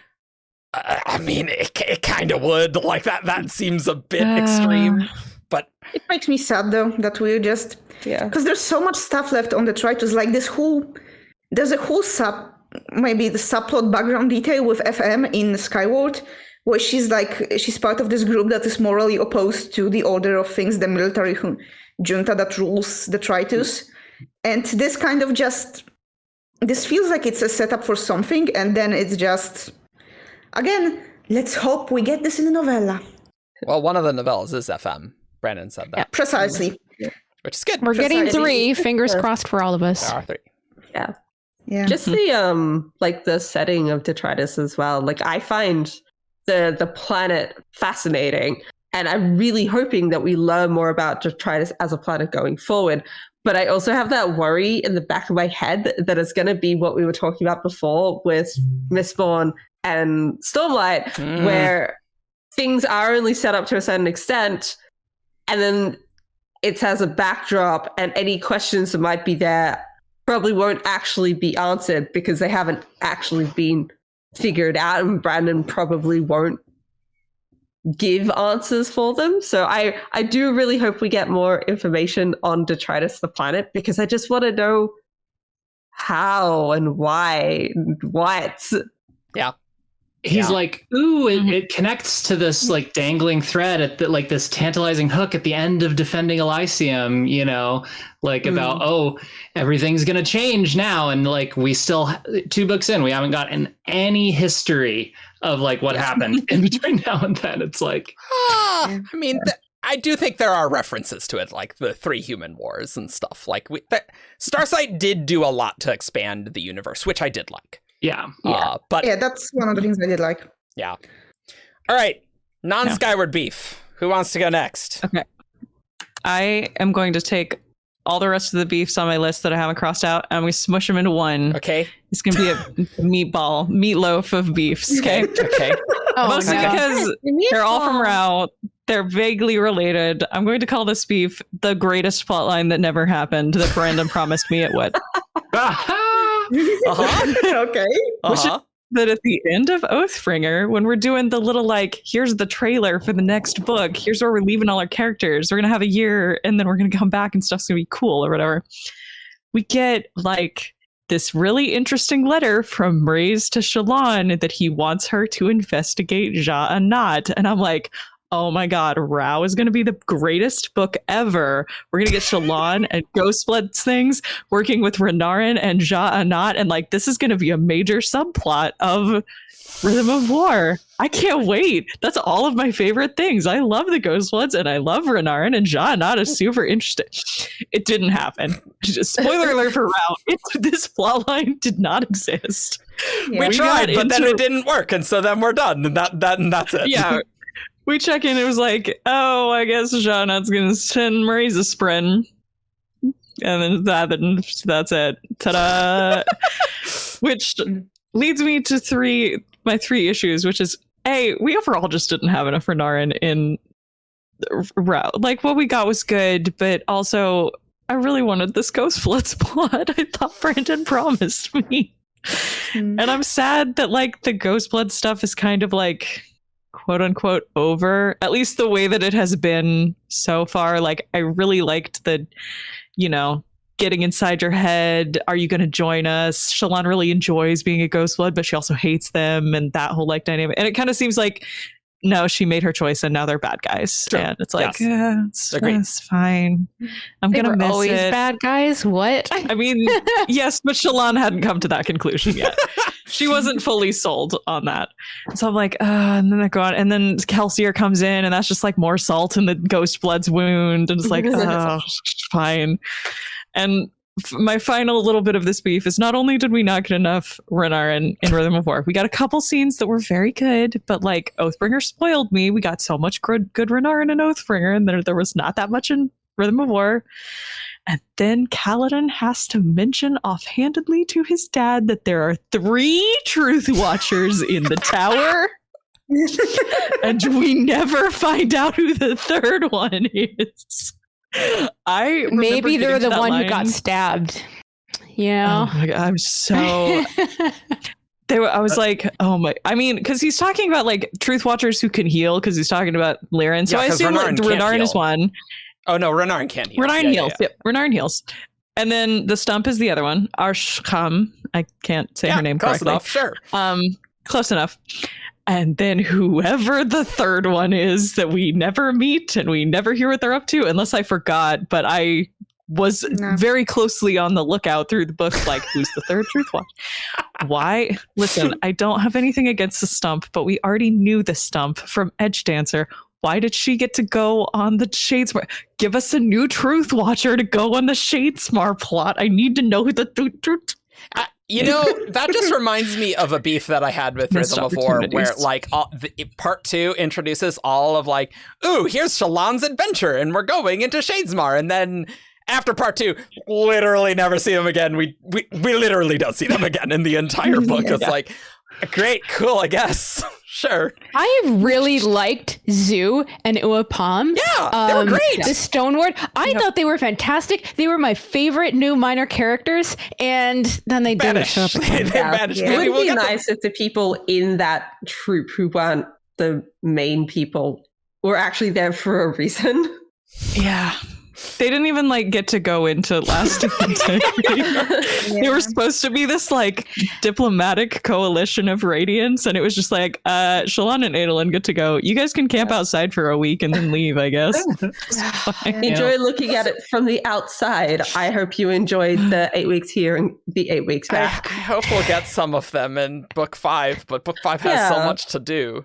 I mean, it kind of would. Like, that seems a bit extreme, but... It makes me sad, though, that we're just... Yeah. Because there's so much stuff left on the Tritus, like there's a whole maybe the subplot background detail with FM in Skyward, where she's part of this group that is morally opposed to the order of things, the military junta that rules the Tritus. And this kind of this feels like it's a setup for something, and then it's just, again, let's hope we get this in the novella. Well, one of the novellas is FM. Brandon said that. Yeah, precisely. Which is good. We're getting 3. Fingers crossed for all of us. There are 3. Yeah. Just the the setting of Detritus as well. Like, I find the planet fascinating, and I'm really hoping that we learn more about Detritus as a planet going forward. But I also have that worry in the back of my head that it's going to be what we were talking about before with Mistborn and Stormlight, where things are only set up to a certain extent, and then it has a backdrop, and any questions that might be there probably won't actually be answered because they haven't actually been figured out, and Brandon probably won't give answers for them. So I do really hope we get more information on Detritus the planet, because I just want to know how and why and what. Yeah. He's like, ooh, it connects to this like dangling thread at this tantalizing hook at the end of Defending Elysium, about, oh, everything's going to change now. And like, we still 2 books in, we haven't gotten any history of like what happened in between now and then. It's like, I mean, I do think there are references to it, like the 3 human wars and stuff. Like Starsight did do a lot to expand the universe, which I did like. Yeah. But that's one of the things I did like. Yeah. All right. Non-Skyward beef. Who wants to go next? Okay. I am going to take all the rest of the beefs on my list that I haven't crossed out, and we smush them into one. Okay. It's going to be a meatloaf of beefs. Okay. Okay. Mostly because they're all from Rao. They're vaguely related. I'm going to call this beef the greatest plotline that never happened that Brandon promised me it would. Okay. Which is that at the end of Oathbringer, when we're doing the little here's the trailer for the next book, here's where we're leaving all our characters, we're gonna have a year and then we're gonna come back and stuff's gonna be cool or whatever, we get this really interesting letter from Mraize to Shallan that he wants her to investigate Ja-Anat, and I'm like, oh my god, Rao is going to be the greatest book ever. We're going to get Shallan and Ghostblood things working with Renarin and Ja-Anat, and this is going to be a major subplot of Rhythm of War. I can't wait. That's all of my favorite things. I love the Ghostbloods and I love Renarin, and Ja-Anat is super interesting. It didn't happen. Spoiler alert for Rao. This plotline did not exist. Yeah. We tried, but then it didn't work, and so then we're done, and that's it. Yeah. We check in, it was like, oh, I guess Ja-Anat's gonna send Mraize a sprint. And then that's it. Ta-da! Which leads me to my 3 issues, which is, A, we overall just didn't have enough Renarin in Rao. What we got was good, but also, I really wanted this Ghostbloods plot. I thought Brandon promised me. And I'm sad that, the Ghostblood stuff is kind of quote unquote over, at least the way that it has been so far. I really liked the, getting inside your head. Are you going to join us? Shallan really enjoys being a Ghostblood, but she also hates them, and that whole dynamic. And it kind of seems like, no, she made her choice and now they're bad guys. Sure. And it's it's fine. I'm going to miss always it. Bad guys? What? I mean, yes, but Shallan hadn't come to that conclusion yet. She wasn't fully sold on that. So I'm like, and then I go on, and then Kelsier comes in, and that's just more salt in the Ghostblood's wound. And it's fine. And my final little bit of this beef is, not only did we not get enough Renarin in Rhythm of War, we got a couple scenes that were very good, but Oathbringer spoiled me. We got so much good Renarin in Oathbringer, and there was not that much in Rhythm of War. And then Kaladin has to mention offhandedly to his dad that there are 3 Truth Watchers in the tower. And we never find out who the 3rd one is. Maybe they're the one who got stabbed. Yeah. Oh my god, I'm so... I was like, oh my... I mean, because he's talking about Truth Watchers who can heal, because he's talking about Liren. So I assume Renarin is one. Oh no, Renarin can't heal. Renarin heals. Yep, Renarin heals. And then the stump is the other one. Arshkam. I can't say her name close correctly. enough, sure. Close enough. And then whoever the third one is that we never meet and we never hear what they're up to, unless I forgot, but I was very closely on the lookout through the book, like, who's the third Truth Watch? Why? Listen, I don't have anything against the stump, but we already knew the stump from Edge Dancer. Why did she get to go on the Shadesmar? Give us a new Truth Watcher to go on the Shadesmar plot. I need to know who the truth. That just reminds me of a beef that I had with Missed Rhythm of War, where like part 2 introduces all of like, ooh, here's Shallan's adventure, and we're going into Shadesmar, and then after part 2, literally never see them again. We literally don't see them again in the entire book. It's like, great, cool, I guess. Sure. I really liked Zoo and Uapam. Yeah, they were great. The Stoneward. I thought they were fantastic. They were my favorite new minor characters, and then they didn't show up. They vanished. It Maybe would we'll be get them. nice if the people in that troop who weren't the main people were actually there for a reason. Yeah. They didn't even like get to go into Last Integrity. They were supposed to be this like diplomatic coalition of Radiants, and it was just like, Shallan and Adolin get to go. You guys can camp outside for a week and then leave, I guess. Enjoy looking at it from the outside. I hope you enjoyed the 8 weeks here and the 8 weeks back. I hope we'll get some of them in book 5, but book 5 has so much to do.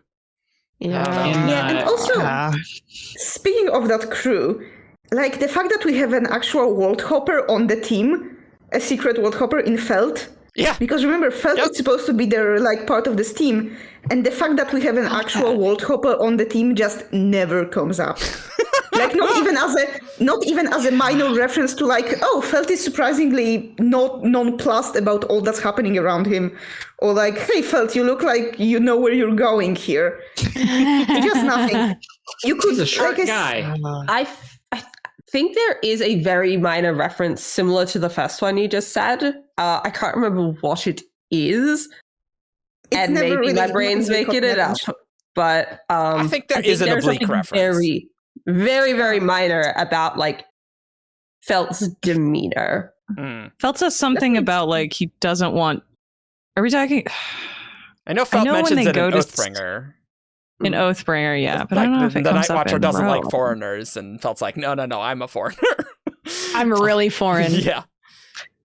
And also, speaking of that crew, like the fact that we have an actual world hopper on the team, a secret world hopper in Felt. Yeah. Because remember, Felt is supposed to be their like part of this team, and the fact that we have an actual world hopper on the team just never comes up. Like not even as a minor reference to like, oh, Felt is surprisingly not nonplussed about all that's happening around him, or like, hey, Felt, you look like you know where you're going here. Just nothing. You could. He's a short guy. I think there is a very minor reference similar to the first one you just said. I can't remember what it is. And maybe really my brain's making it up. But I think there is an oblique reference. Very, very, very minor about like Felt's demeanor. Felt says something about like he doesn't want. Are we talking? I know Felt mentions it in Oathbringer. In Oathbringer, yeah, but like, I don't know if it the comes Night up Watcher in doesn't Row. like foreigners, and Felt's like, no, I'm a foreigner. I'm really foreign. Yeah.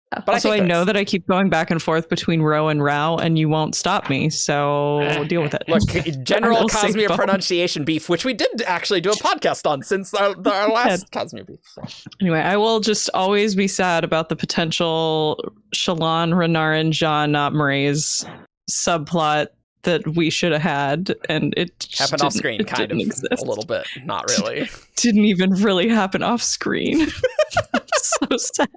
But also, I know that I keep going back and forth between Row and Rao, and you won't stop me, so deal with it. Look, general will say Cosmere both. pronunciation beef, which we did actually do a podcast on since our last Cosmere beef. So. Anyway, I will just always be sad about the potential Shallan, Renarin, Jean, not Mraize subplot that we should have had, and it just happened off screen, kind of exist. a little bit, not really. Didn't even really happen off screen. So sad.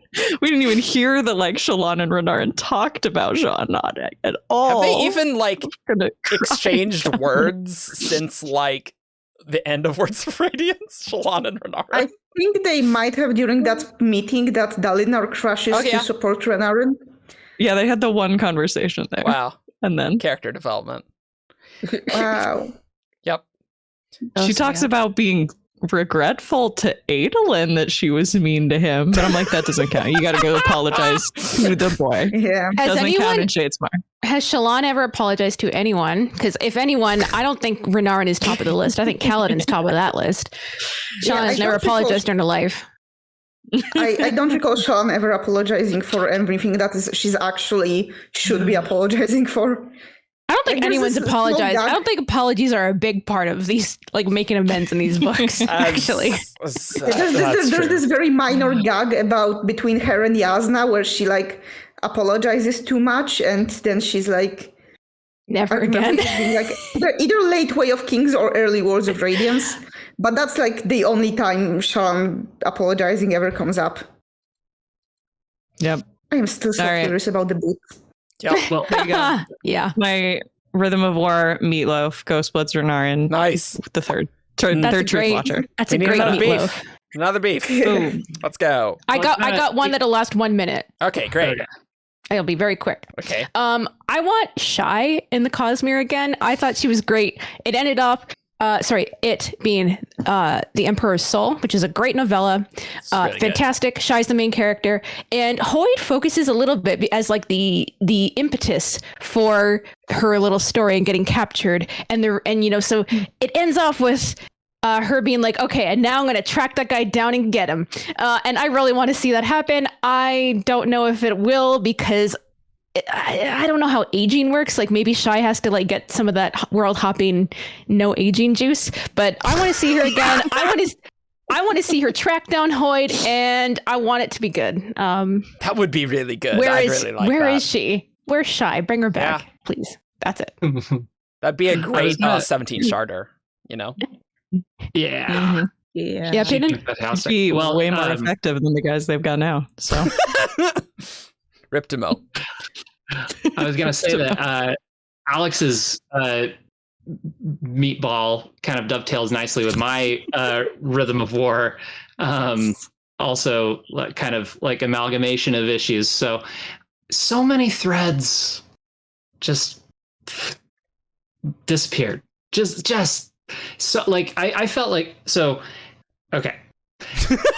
We didn't even hear that like Shallan and Renarin talked about Jean not at all. Have they even like exchanged words since like the end of Words of Radiance? Shallan and Renarin. I think they might have during that meeting that Dalinar crashes to support Renarin. Yeah, they had the one conversation there. Wow. And then character development. Wow. Yep. She talks about being regretful to Adolin that she was mean to him, but I'm like, that doesn't count. You got to go apologize to the boy. Yeah. Doesn't count in Shadesmar. Has Shallan ever apologized to anyone? Because if anyone, I don't think Renarin is top of the list. I think Kaladin's top of that list. Shallan has never apologized in her life. I don't recall Shallan ever apologizing for everything that she's actually should be apologizing for. I don't think anyone's apologized. I don't think apologies are a big part of these, like making amends in these books. Actually, there's this very minor gag about between her and Yasna where she like apologizes too much, and then she's like, never again. Like either Late Way of Kings or Early Wars of Radiance. But that's like the only time Shallan apologizing ever comes up. Yep. I am still so curious about the boots. Yep. Well, there you go. Yeah. My Rhythm of War, Meatloaf, Ghostbloods, Renarin. Nice. The third Truth Watcher. That's a great Meatloaf. Another beef. Boom. Let's go. I got one that'll last 1 minute. Okay, great. I'll be very quick. Okay. I want Shy in the Cosmere again. I thought she was great. It ended up It being The Emperor's Soul, which is a great novella. Really Fantastic. Good. Shy's the main character. And Hoid focuses a little bit as like the impetus for her little story and getting captured. So it ends off with her being like, okay, and now I'm going to track that guy down and get him. And I really want to see that happen. I don't know if it will, because I don't know how aging works. Like maybe Shy has to like get some of that world hopping, no aging juice. But I want to see her again. I want to see her track down Hoid, and I want it to be good. That would be really good. Where that. Is she? Where's Shy? Bring her back, please. That's it. That'd be a great 17 Sharder. You know. Yeah. Mm-hmm. Yeah. Payden? Fantastic. Be way more effective than the guys they've got now. So. Riptimo. I was gonna say that Alex's meatball kind of dovetails nicely with my Rhythm of War. Also, kind of like amalgamation of issues. So many threads just disappeared. Just so like I felt like so. Okay.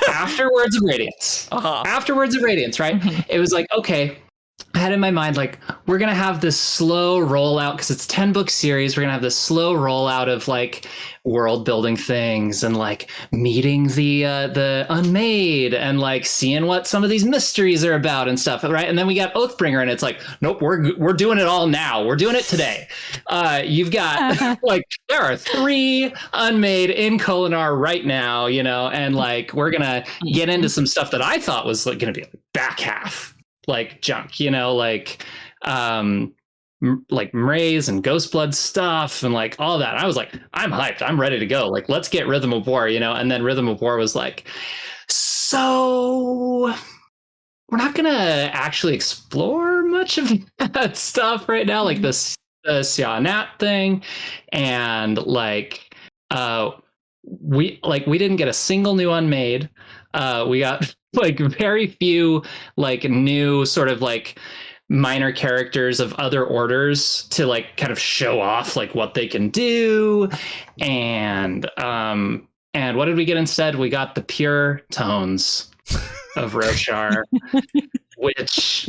After Words of Radiance, right? Mm-hmm. It was like, okay, I had in my mind, like, we're going to have this slow rollout because it's 10-book series. We're going to have this slow rollout of like world building things and like meeting the Unmade and like seeing what some of these mysteries are about and stuff. Right. And then we got Oathbringer and it's like, nope, we're doing it all now. We're doing it today. You've got like, there are 3 Unmade in Kholinar right now, you know, and like, we're going to get into some stuff that I thought was like going to be like back half. Like junk, you know, like Mraze and Ghostblood stuff and like all that. I was like, I'm hyped. I'm ready to go. Like, let's get Rhythm of War, you know? And then Rhythm of War was like, so we're not going to actually explore much of that stuff right now. Like the Sianat thing. And like, we didn't get a single new Unmade. We got like very few like new sort of like minor characters of other orders to like kind of show off like what they can do. And what did we get instead? We got the pure tones of Rasarr, which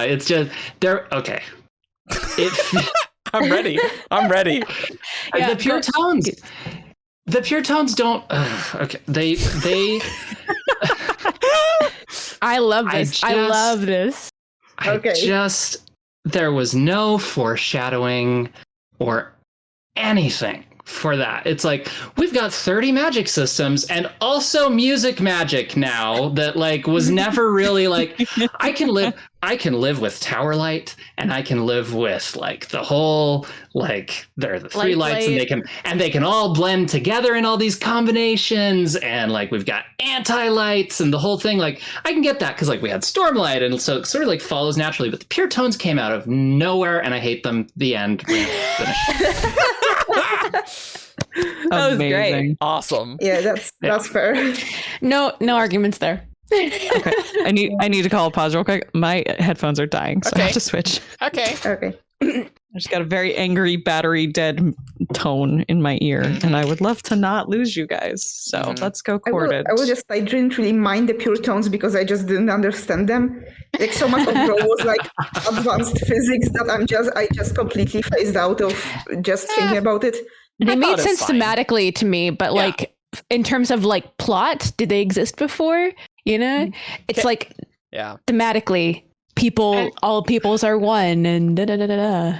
it's just they're okay. I'm ready. Yeah, the pure tones. The pure tones don't. Okay, they. I love this. I love this. Okay. There was no foreshadowing or anything for that. It's like we've got 30 magic systems and also music magic now that like was never really like. I can live with Tower Light and I can live with like the whole like there are the 3 lights and they can all blend together in all these combinations and like we've got anti-lights and the whole thing. Like I can get that because like we had Stormlight and so it sort of like follows naturally, but the pure tones came out of nowhere and I hate them. The end. That was great. Awesome. Yeah, that's fair. No arguments there. Okay. I need to call a pause real quick. My headphones are dying, so I have to switch. Okay. I just got a very angry, battery dead tone in my ear, and I would love to not lose you guys. So let's go corded. I didn't really mind the pure tones because I just didn't understand them. Like so much of Bro was like advanced physics that I just completely phased out of just thinking about it. They made sense thematically to me, but like in terms of like plot, did they exist before? You know, it's like thematically, all peoples are one, and da da da da.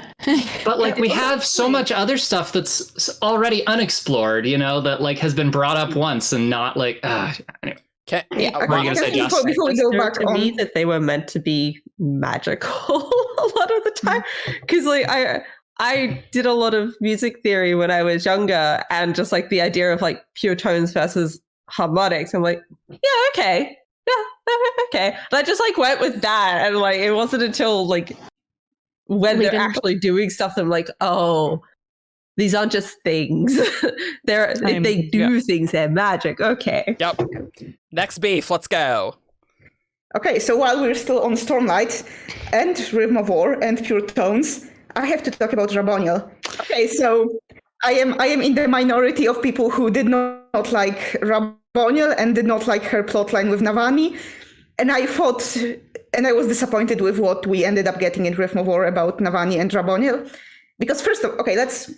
But like we have so much other stuff that's already unexplored, you know, that like has been brought up once and not like. Anyway. What are you gonna say, Josh? Before we go back to me that they were meant to be magical a lot of the time, because like I did a lot of music theory when I was younger, and just like the idea of like pure tones versus harmonics, I'm like, okay. And I just like went with that, and like it wasn't until like when they're actually doing stuff that I'm like, oh, these aren't just things. They do things. They're magic. Okay. Yep. Next beef. Let's go. Okay, so while we're still on Stormlight and Rhythm of War and Pure Tones, I have to talk about Raboniel. Okay, so I am in the minority of people who did not like Raboniel and did not like her plotline with Navani. And I thought, and I was disappointed with what we ended up getting in Rhythm of War about Navani and Raboniel. Because first of all, okay, let's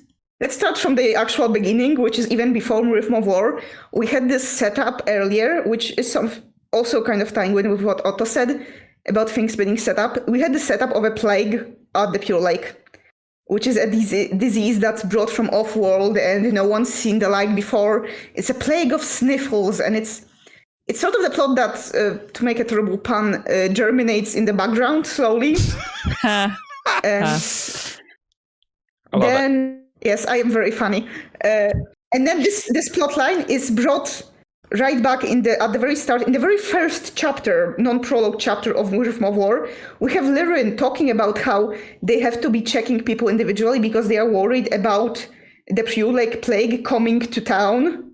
start from the actual beginning, which is even before Rhythm of War. We had this setup earlier, which is also kind of tying in with what Otto said about things being set up. We had the setup of a plague at the Pure Lake, which is a disease that's brought from off-world and no one's seen the like before. It's a plague of sniffles, and it's sort of the plot that, to make a terrible pun, germinates in the background slowly. And then, yes, I am very funny. And then this plot line is brought right back at the very start, in the very first chapter, non-prologue chapter of Rhythm of War. We have Lyrin talking about how they have to be checking people individually because they are worried about the Pure Lake plague coming to town.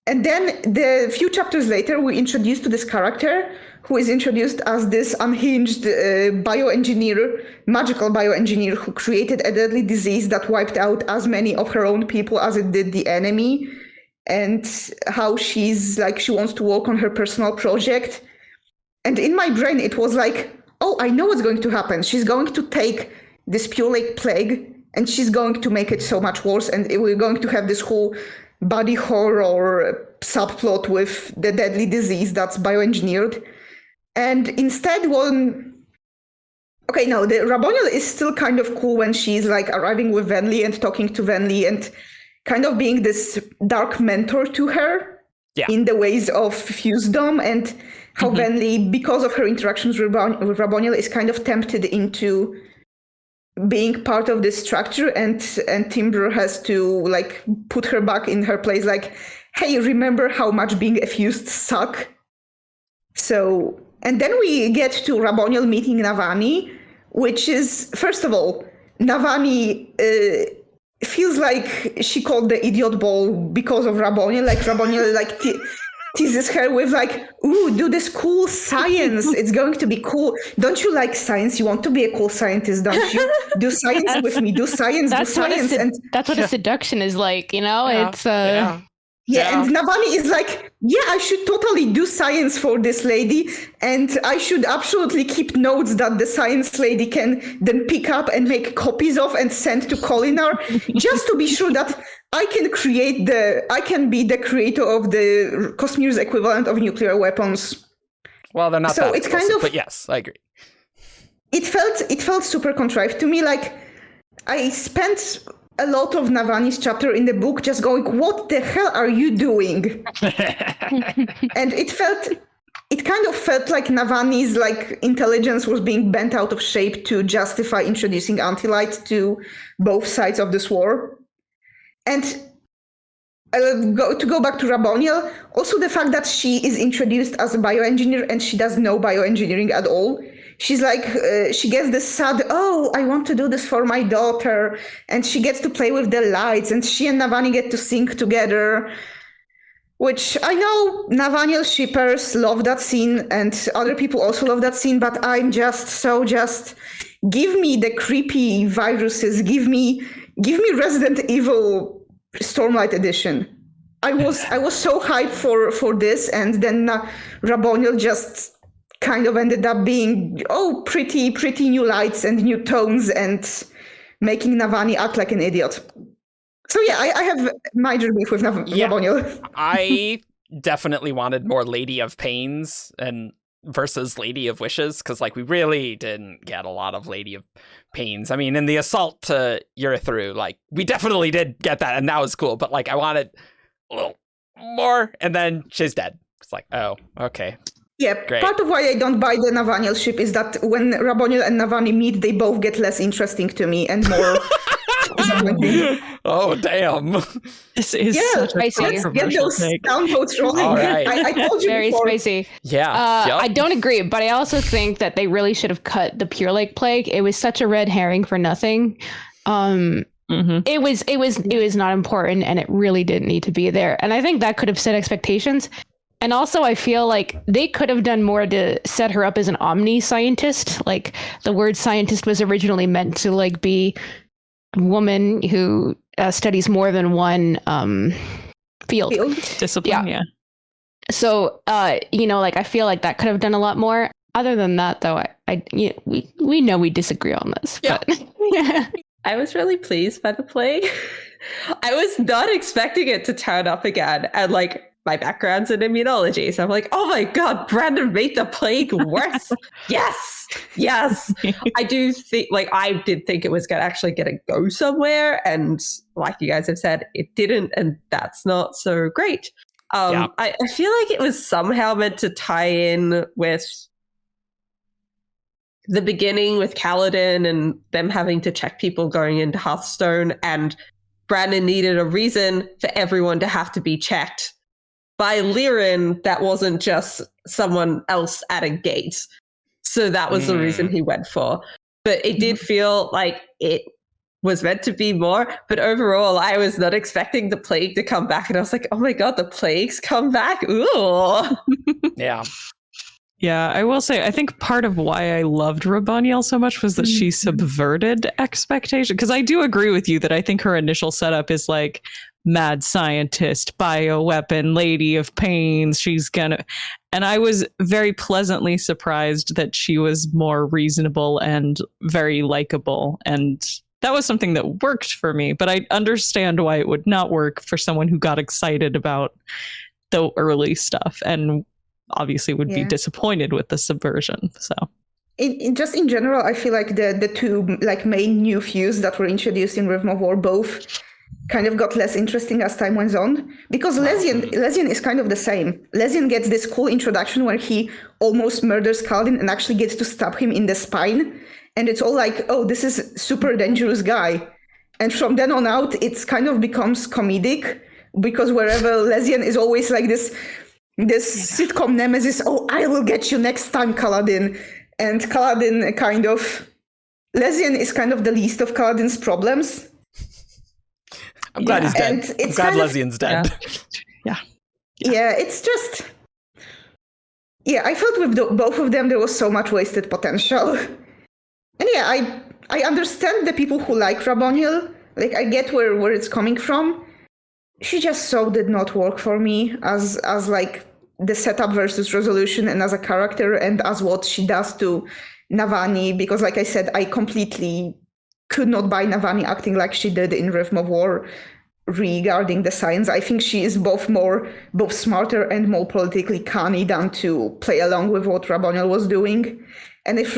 And then the few chapters later, we introduced to this character who is introduced as this unhinged magical bioengineer who created a deadly disease that wiped out as many of her own people as it did the enemy. And how she's like, she wants to work on her personal project. And in my brain, it was like, oh, I know what's going to happen. She's going to take this Pure Lake plague and she's going to make it so much worse. And we're going to have this whole body horror subplot with the deadly disease that's bioengineered. And instead, the Raboniel is still kind of cool when she's like arriving with Venli and talking to Venli and kind of being this dark mentor to her in the ways of Fusedom, and how Venli, because of her interactions with Raboniel, is kind of tempted into being part of this structure, and Timbre has to like put her back in her place, like, hey, remember how much being a Fused suck? So, and then we get to Raboniel meeting Navani, which is, first of all, Navani feels like she called the idiot ball because of Raboniel. Like Raboniel like teases her with like, ooh, do this cool science. It's going to be cool. Don't you like science? You want to be a cool scientist, don't you? Do science with me. Do science. That's what a seduction is like, you know? Yeah. And Navani is like, yeah, I should totally do science for this lady, and I should absolutely keep notes that the science lady can then pick up and make copies of and send to Kholinar, just to be sure that I can be the creator of the Cosmere's equivalent of nuclear weapons. Well, they're not so that it's explicit, kind of, but yes, I agree. It felt super contrived to me. Like, I spent a lot of Navani's chapter in the book just going, what the hell are you doing? And it kind of felt like Navani's like intelligence was being bent out of shape to justify introducing anti-light to both sides of this war. And to go back to Raboniel, also the fact that she is introduced as a bioengineer and she does no bioengineering at all. She's like, she gets this sad, oh, I want to do this for my daughter. And she gets to play with the lights, and she and Navani get to sing together, which I know Navaniel shippers love that scene and other people also love that scene, but I'm just give me the creepy viruses, give me Resident Evil Stormlight edition. I was so hyped for this, and then Raboniel just kind of ended up being, pretty new lights and new tones and making Navani act like an idiot. So yeah, I have major beef with Raboniel. I definitely wanted more Lady of Pains versus Lady of Wishes, because like we really didn't get a lot of Lady of Pains. I mean, in the assault to Urithiru, like we definitely did get that, and that was cool. But like I wanted a little more, and then she's dead. It's like, oh, okay. Yeah, great. Part of why I don't buy the Navaniel ship is that when Raboniel and Navani meet, they both get less interesting to me and more. Oh, damn. This is such a spicy. Get those downvotes rolling. All right. I told you very before. spicy. Yeah. I don't agree, but I also think that they really should have cut the Pure Lake plague. It was such a red herring for nothing. It was not important, and it really didn't need to be there. And I think that could have set expectations. And also, I feel like they could have done more to set her up as an omni-scientist. Like, the word scientist was originally meant to, like, be a woman who studies more than one field. Discipline, yeah. So, like, I feel like that could have done a lot more. Other than that, though, we know we disagree on this. Yeah. But I was really pleased by the plague. I was not expecting it to turn up again. And like, my background's in immunology. So I'm like, oh my God, Brandon made the plague worse. Yes. I do think, like, I did think it was actually going to go somewhere. And like you guys have said, it didn't. And that's not so great. I feel like it was somehow meant to tie in with the beginning with Kaladin and them having to check people going into Hearthstone, and Brandon needed a reason for everyone to have to be checked by Lirin that wasn't just someone else at a gate. So that was the reason he went for. But it did feel like it was meant to be more. But overall, I was not expecting the plague to come back. And I was like, oh my God, the plague's come back. Ooh. Yeah. Yeah, I will say, I think part of why I loved Raboniel so much was that she subverted expectation. Because I do agree with you that I think her initial setup is like mad scientist, bioweapon, lady of pains. And I was very pleasantly surprised that she was more reasonable and very likable. And that was something that worked for me. But I understand why it would not work for someone who got excited about the early stuff and obviously would be disappointed with the subversion. So just in general, I feel like the two like main new views that were introduced in Rhythm of War both kind of got less interesting as time went on, because Lesian is kind of the same. Lesian gets this cool introduction where he almost murders Kaladin and actually gets to stab him in the spine, and it's all like, oh, this is super dangerous guy. And from then on out, it's kind of becomes comedic, because wherever Lesian is always like this sitcom nemesis, oh, I will get you next time, Kaladin. And Kaladin kind of... Lesian is kind of the least of Kaladin's problems. I'm glad he's dead. I'm glad Lesian's dead. Yeah, it's just... Yeah, I felt with both of them there was so much wasted potential. And yeah, I understand the people who like Raboniel. Like, I get where it's coming from. She just so did not work for me as like the setup versus resolution and as a character and as what she does to Navani, because like I said, I completely could not buy Navani acting like she did in Rhythm of War regarding the science. I think she is both smarter and more politically canny than to play along with what Raboniel was doing. And if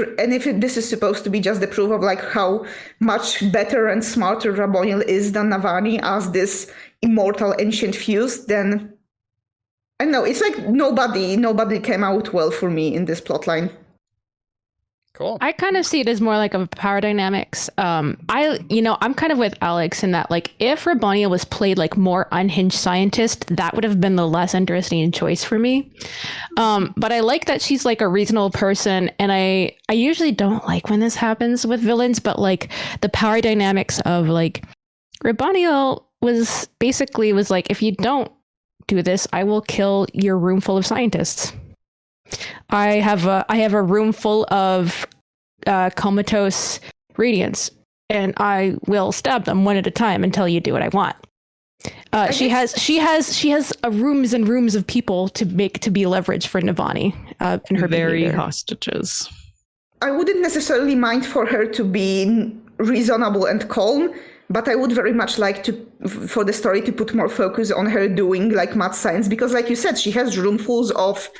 this is supposed to be just the proof of like how much better and smarter Raboniel is than Navani as this immortal ancient fuse, then I don't know, it's like nobody came out well for me in this plotline. Cool. I kind of see it as more like a power dynamics. I'm kind of with Alyx in that, like, if Raboniel was played like more unhinged scientist, that would have been the less interesting choice for me. But I like that she's like a reasonable person, and I usually don't like when this happens with villains, but like the power dynamics of like Raboniel was like, if you don't do this, I will kill your room full of scientists. I have a room full of comatose radiants, and I will stab them one at a time until you do what I want. She has rooms and rooms of people to be leveraged for Navani and her very behavior. hostages. I wouldn't necessarily mind for her to be reasonable and calm, but I would very much like for the story to put more focus on her doing like mad science, because like you said, she has roomfuls of,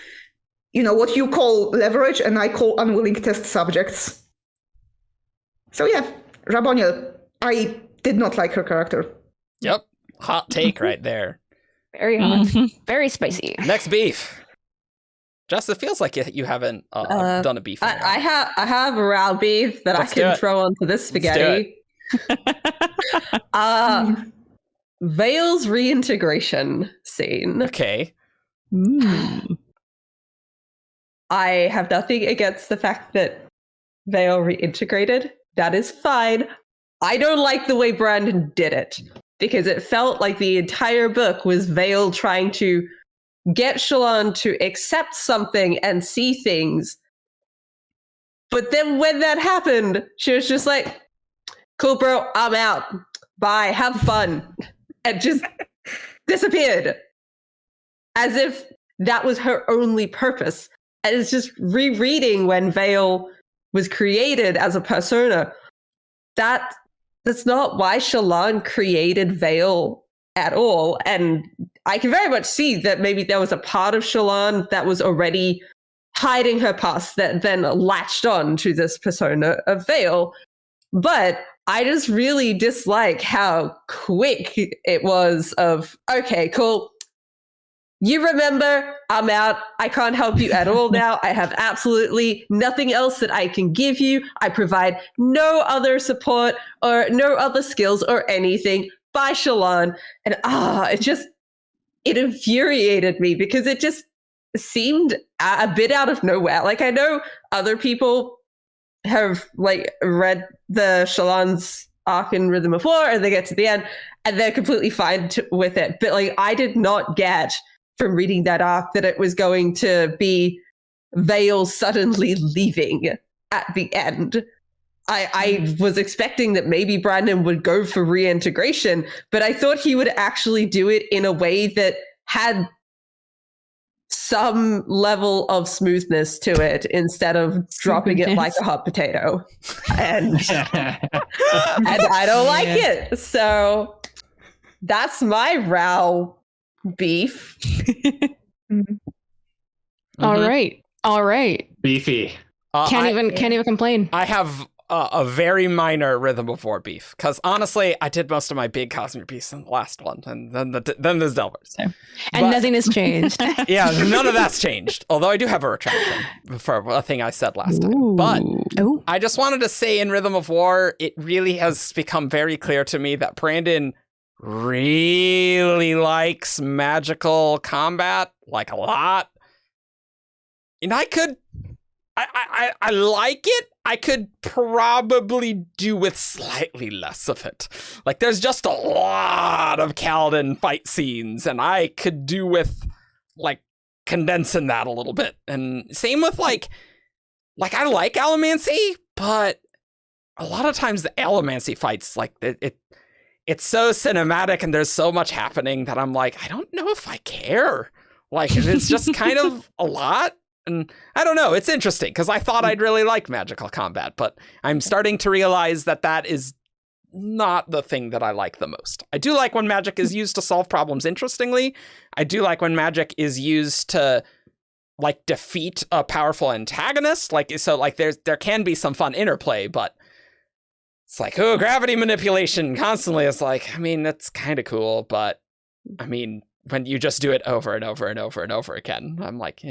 what you call leverage and I call unwilling test subjects. So yeah, Raboniel, I did not like her character. Yep. Hot take right there. Very hot. Very spicy. Next beef. Jess, it feels like you haven't done a beef. I have a raw beef that I can throw onto this spaghetti. Veil's reintegration scene. Okay. I have nothing against the fact that Veil reintegrated. That is fine. I don't like the way Brandon did it, because it felt like the entire book was Veil trying to get Shallan to accept something and see things. But then when that happened, she was just like, cool, bro, I'm out. Bye, have fun. And just disappeared. As if that was her only purpose. And it's just rereading when Veil was created as a persona. That's not why Shallan created Veil at all. And I can very much see that maybe there was a part of Shallan that was already hiding her past that then latched on to this persona of Veil. But I just really dislike how quick it was of, okay, cool. You remember, I'm out. I can't help you at all now. I have absolutely nothing else that I can give you. I provide no other support or no other skills or anything. Bye, Shallan. And it infuriated me because it just seemed a bit out of nowhere. Like, I know other people have like read the Shallan's arc in Rhythm of War and they get to the end and they're completely fine with it. But like, I did not get from reading that arc that it was going to be Veil suddenly leaving at the end. I was expecting that maybe Brandon would go for reintegration, but I thought he would actually do it in a way that had some level of smoothness to it instead of dropping it like a hot potato. And I don't like it. So that's my row beef. All right. Beefy. Can't even complain. I have a very minor Rhythm of War beef, because honestly, I did most of my big Cosmere Beefs in the last one, and then there's Delvers. And nothing has changed. Yeah, none of that's changed. Although I do have a retraction for a thing I said last time. But I just wanted to say in Rhythm of War, it really has become very clear to me that Brandon really likes magical combat, like a lot. And I like it. I could probably do with slightly less of it. Like, there's just a lot of Kaladin fight scenes, and I could do with, like, condensing that a little bit. And same with, like I like Allomancy, but a lot of times the Allomancy fights, like, it's so cinematic and there's so much happening that I'm like, I don't know if I care. Like, it's just kind of a lot. And I don't know, it's interesting because I thought I'd really like magical combat, but I'm starting to realize that is not the thing that I like the most. I do like when magic is used to solve problems interestingly. I do like when magic is used to, like, defeat a powerful antagonist. Like, so, like, there can be some fun interplay, but it's like, oh, gravity manipulation constantly. It's like, I mean, that's kind of cool, but I mean, when you just do it over and over and over and over again, I'm like,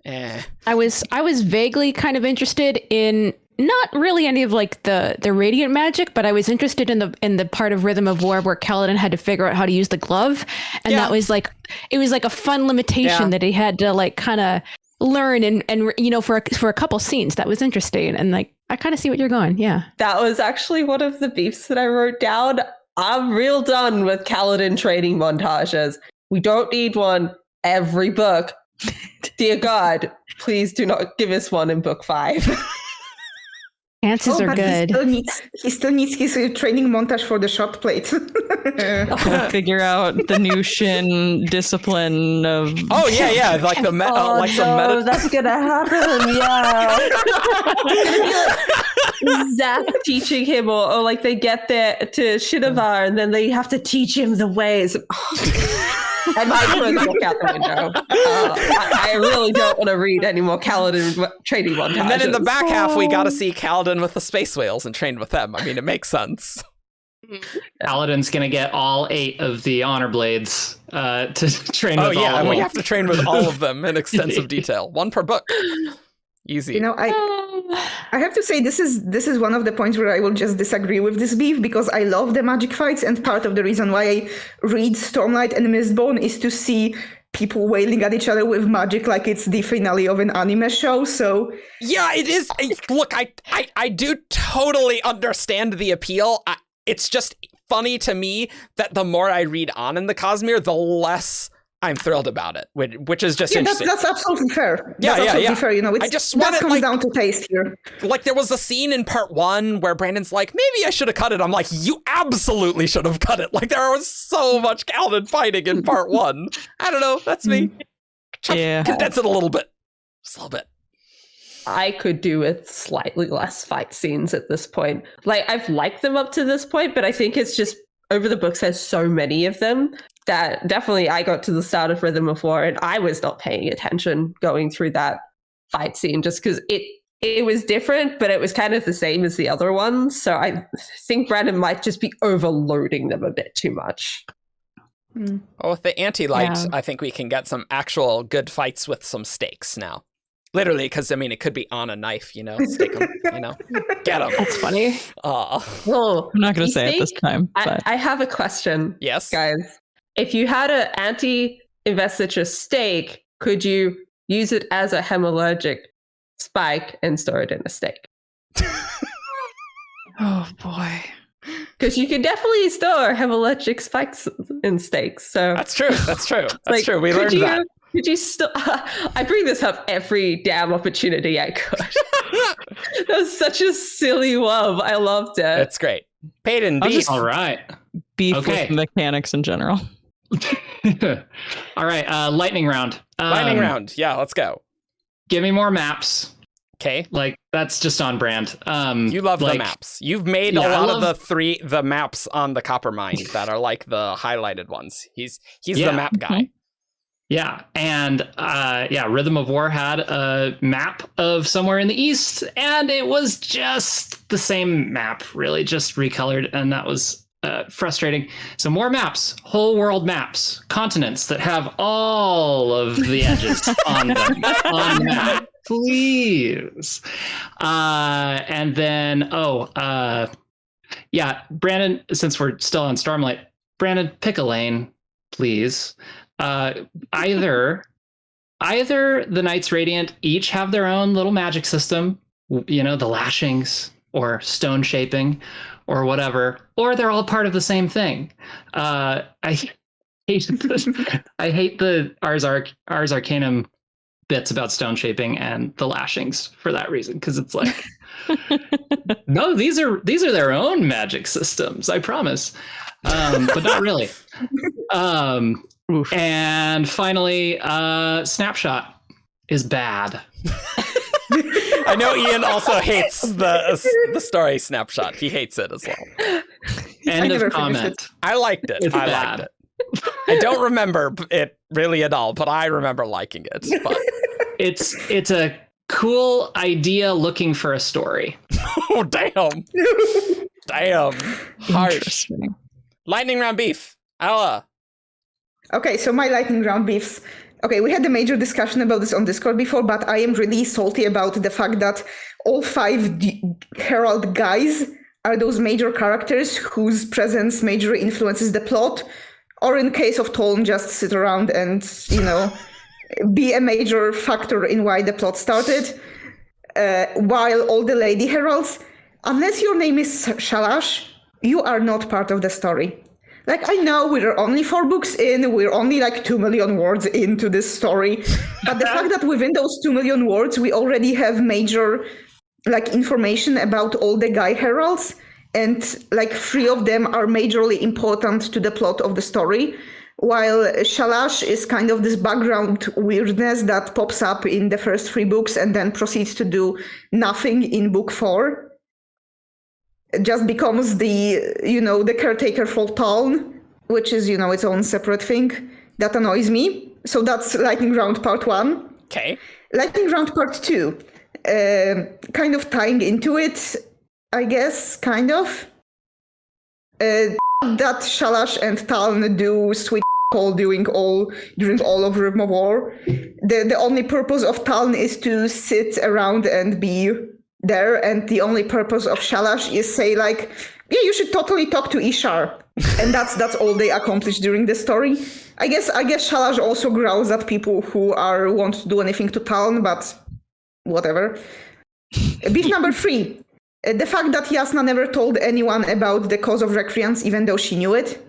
I was vaguely kind of interested in not really any of like the radiant magic, but I was interested in the part of Rhythm of War where Kaladin had to figure out how to use the glove, and that was like, it was like a fun limitation that he had to like kind of learn and you know, for a couple scenes. That was interesting, and like, I kind of see what you're going. Yeah, that was actually one of the beefs that I wrote down. I'm real done with Kaladin training montages. We don't need one every book. Dear God, please do not give us one in book 5. Chances are good. He still needs his training montage for the short plate. Figure out the new Shin discipline of. Oh yeah, like the some meta. That's gonna happen. Yeah. Zach teaching him, or like they get there to Shinovar and then they have to teach him the ways. I might throw the book out the window. I really don't want to read any more Kaladin training montages. And then in the back half, we got to see Kaladin with the space whales and train with them. I mean, it makes sense. Kaladin's going to get all 8 of the honor blades to train with all of them. Oh, yeah, and we have to train with all of them in extensive detail. 1 per book. Easy. You know, I have to say this is one of the points where I will just disagree with this beef, because I love the magic fights, and part of the reason why I read Stormlight and Mistborn is to see people wailing at each other with magic like it's the finale of an anime show. So yeah, it is. Look, I do totally understand the appeal. It's just funny to me that the more I read on in the Cosmere, the less I'm thrilled about it, which is just interesting. That's absolutely fair. Yeah, that's absolutely yeah. fair. You know, I just that want it, comes like, down to taste here. Like, there was a scene in part 1 where Brandon's like, maybe I should have cut it. I'm like, you absolutely should have cut it. Like, there was so much Kaladin fighting in part 1. I don't know. That's me. Condense it a little bit. Just a little bit. I could do with slightly less fight scenes at this point. Like, I've liked them up to this point, but I think it's just over the books, there's so many of them that definitely I got to the start of Rhythm of War and I was not paying attention going through that fight scene just because it was different, but it was kind of the same as the other ones. So I think Brandon might just be overloading them a bit too much. Well, with the anti-light, I think we can get some actual good fights with some stakes now. Literally, because, I mean, it could be on a knife, you know, stake them, you know, get them. That's funny. Well, I'm not going to say it this time. But. I have a question. Yes. Guys, if you had an anti-investiture stake, could you use it as a hemorrhagic spike and store it in a stake? Oh, boy. Because you can definitely store hemorrhagic spikes in stakes. So That's true. That's true. We learned that. Could you still? I bring this up every damn opportunity I could. That was such a silly love. I loved it. It's great. Payden, beef. All right. Beef with mechanics in general. All right. Lightning round. Lightning round. Yeah, let's go. Give me more maps. Okay. Like, that's just on brand. You love the maps. You've made a lot of the maps on the copper mine that are like the highlighted ones. He's the map guy. Yeah, and Rhythm of War had a map of somewhere in the east, and it was just the same map, really, just recolored, and that was frustrating. So more maps, whole world maps, continents that have all of the edges on them, on the map, please. And then, Brandon, since we're still on Stormlight, Brandon, pick a lane, please. Either the Knights Radiant each have their own little magic system, you know, the lashings or stone shaping or whatever, or they're all part of the same thing. I hate the Ars Arcanum bits about stone shaping and the lashings for that reason, because it's like, no, these are their own magic systems, I promise, but not really. Oof. And finally, Snapshot is bad. I know Ian also hates the story Snapshot. He hates it as well. End of comment. I liked it. It's liked it. I don't remember it really at all, but I remember liking it. But it's a cool idea looking for a story. Oh, damn. Damn. Harsh. Lightning round beef. Ella. Okay, so my lightning round beefs. Okay, we had a major discussion about this on Discord before, but I am really salty about the fact that all 5 Herald guys are those major characters whose presence majorly influences the plot, or in case of Toln, just sit around and, you know, be a major factor in why the plot started. While all the Lady Heralds, unless your name is Shalash, you are not part of the story. Like, I know we're only 4 books in, we're only like 2 million words into this story, but the fact that within those 2 million words, we already have major, like, information about all the guy heralds, and like 3 of them are majorly important to the plot of the story, while Shalash is kind of this background weirdness that pops up in the first 3 books and then proceeds to do nothing in book 4. It just becomes the caretaker for Toln, which is, its own separate thing. That annoys me. So that's Lightning Round Part 1. Okay. Lightning Round Part 2. Kind of tying into it, I guess, kind of. That Shalash and Taln do sweet call during all of Rhythm of War. The only purpose of Taln is to sit around and be there, and the only purpose of Shalash is say like, yeah, you should totally talk to Ishar, and that's all they accomplish during the story. I guess Shalash also growls at people who want to do anything to Taln, but whatever. Beef number 3, the fact that Jasna never told anyone about the cause of recreance, even though she knew it.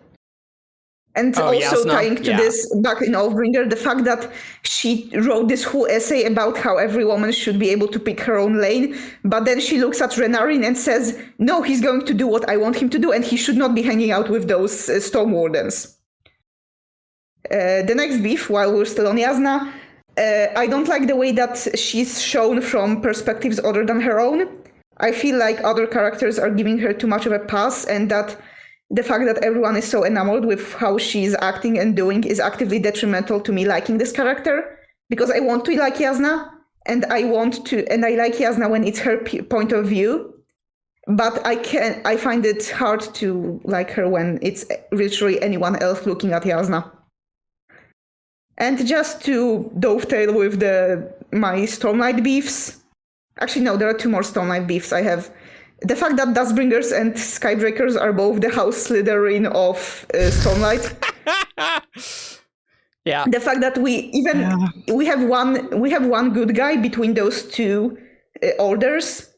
And also Jasna? tying to this back in Oathbringer, the fact that she wrote this whole essay about how every woman should be able to pick her own lane, but then she looks at Renarin and says, no, he's going to do what I want him to do, and he should not be hanging out with those Storm Wardens. The next beef, while we're still on Jasna, I don't like the way that she's shown from perspectives other than her own. I feel like other characters are giving her too much of a pass, and that the fact that everyone is so enamored with how she's acting and doing is actively detrimental to me liking this character, because I want to like Jasna, and I like Jasna when it's her point of view, but I find it hard to like her when it's literally anyone else looking at Jasna. And just to dovetail with my Stormlight beefs, actually no, there are 2 more Stormlight beefs I have. The fact that Dustbringers and Skybreakers are both the House Slytherin of Stormlight. Yeah. The fact that we have one good guy between those 2 orders,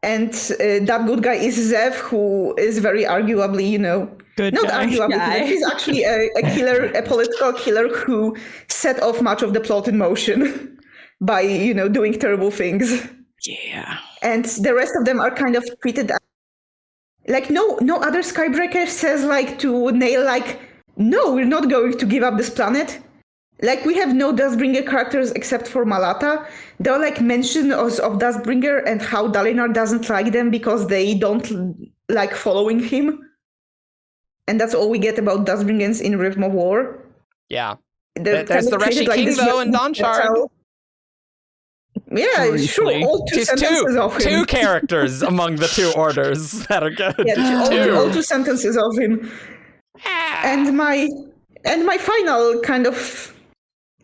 and that good guy is Zev, who is very arguably, he's actually a killer, a political killer who set off much of the plot in motion by doing terrible things. Yeah. And the rest of them are kind of treated like no other Skybreaker says to Nail no, we're not going to give up this planet. We have no Dustbringer characters except for Malata. There are mentions of Dustbringer and how Dalinar doesn't like them because they don't like following him. And that's all we get about Dustbringers in Rhythm of War. Yeah. There's the Reshi King though in Dawnshard. Yeah, sure. All 2 sentences of him. 2 characters among the 2 orders that are good. Yeah, all 2 sentences of him. And my final kind of,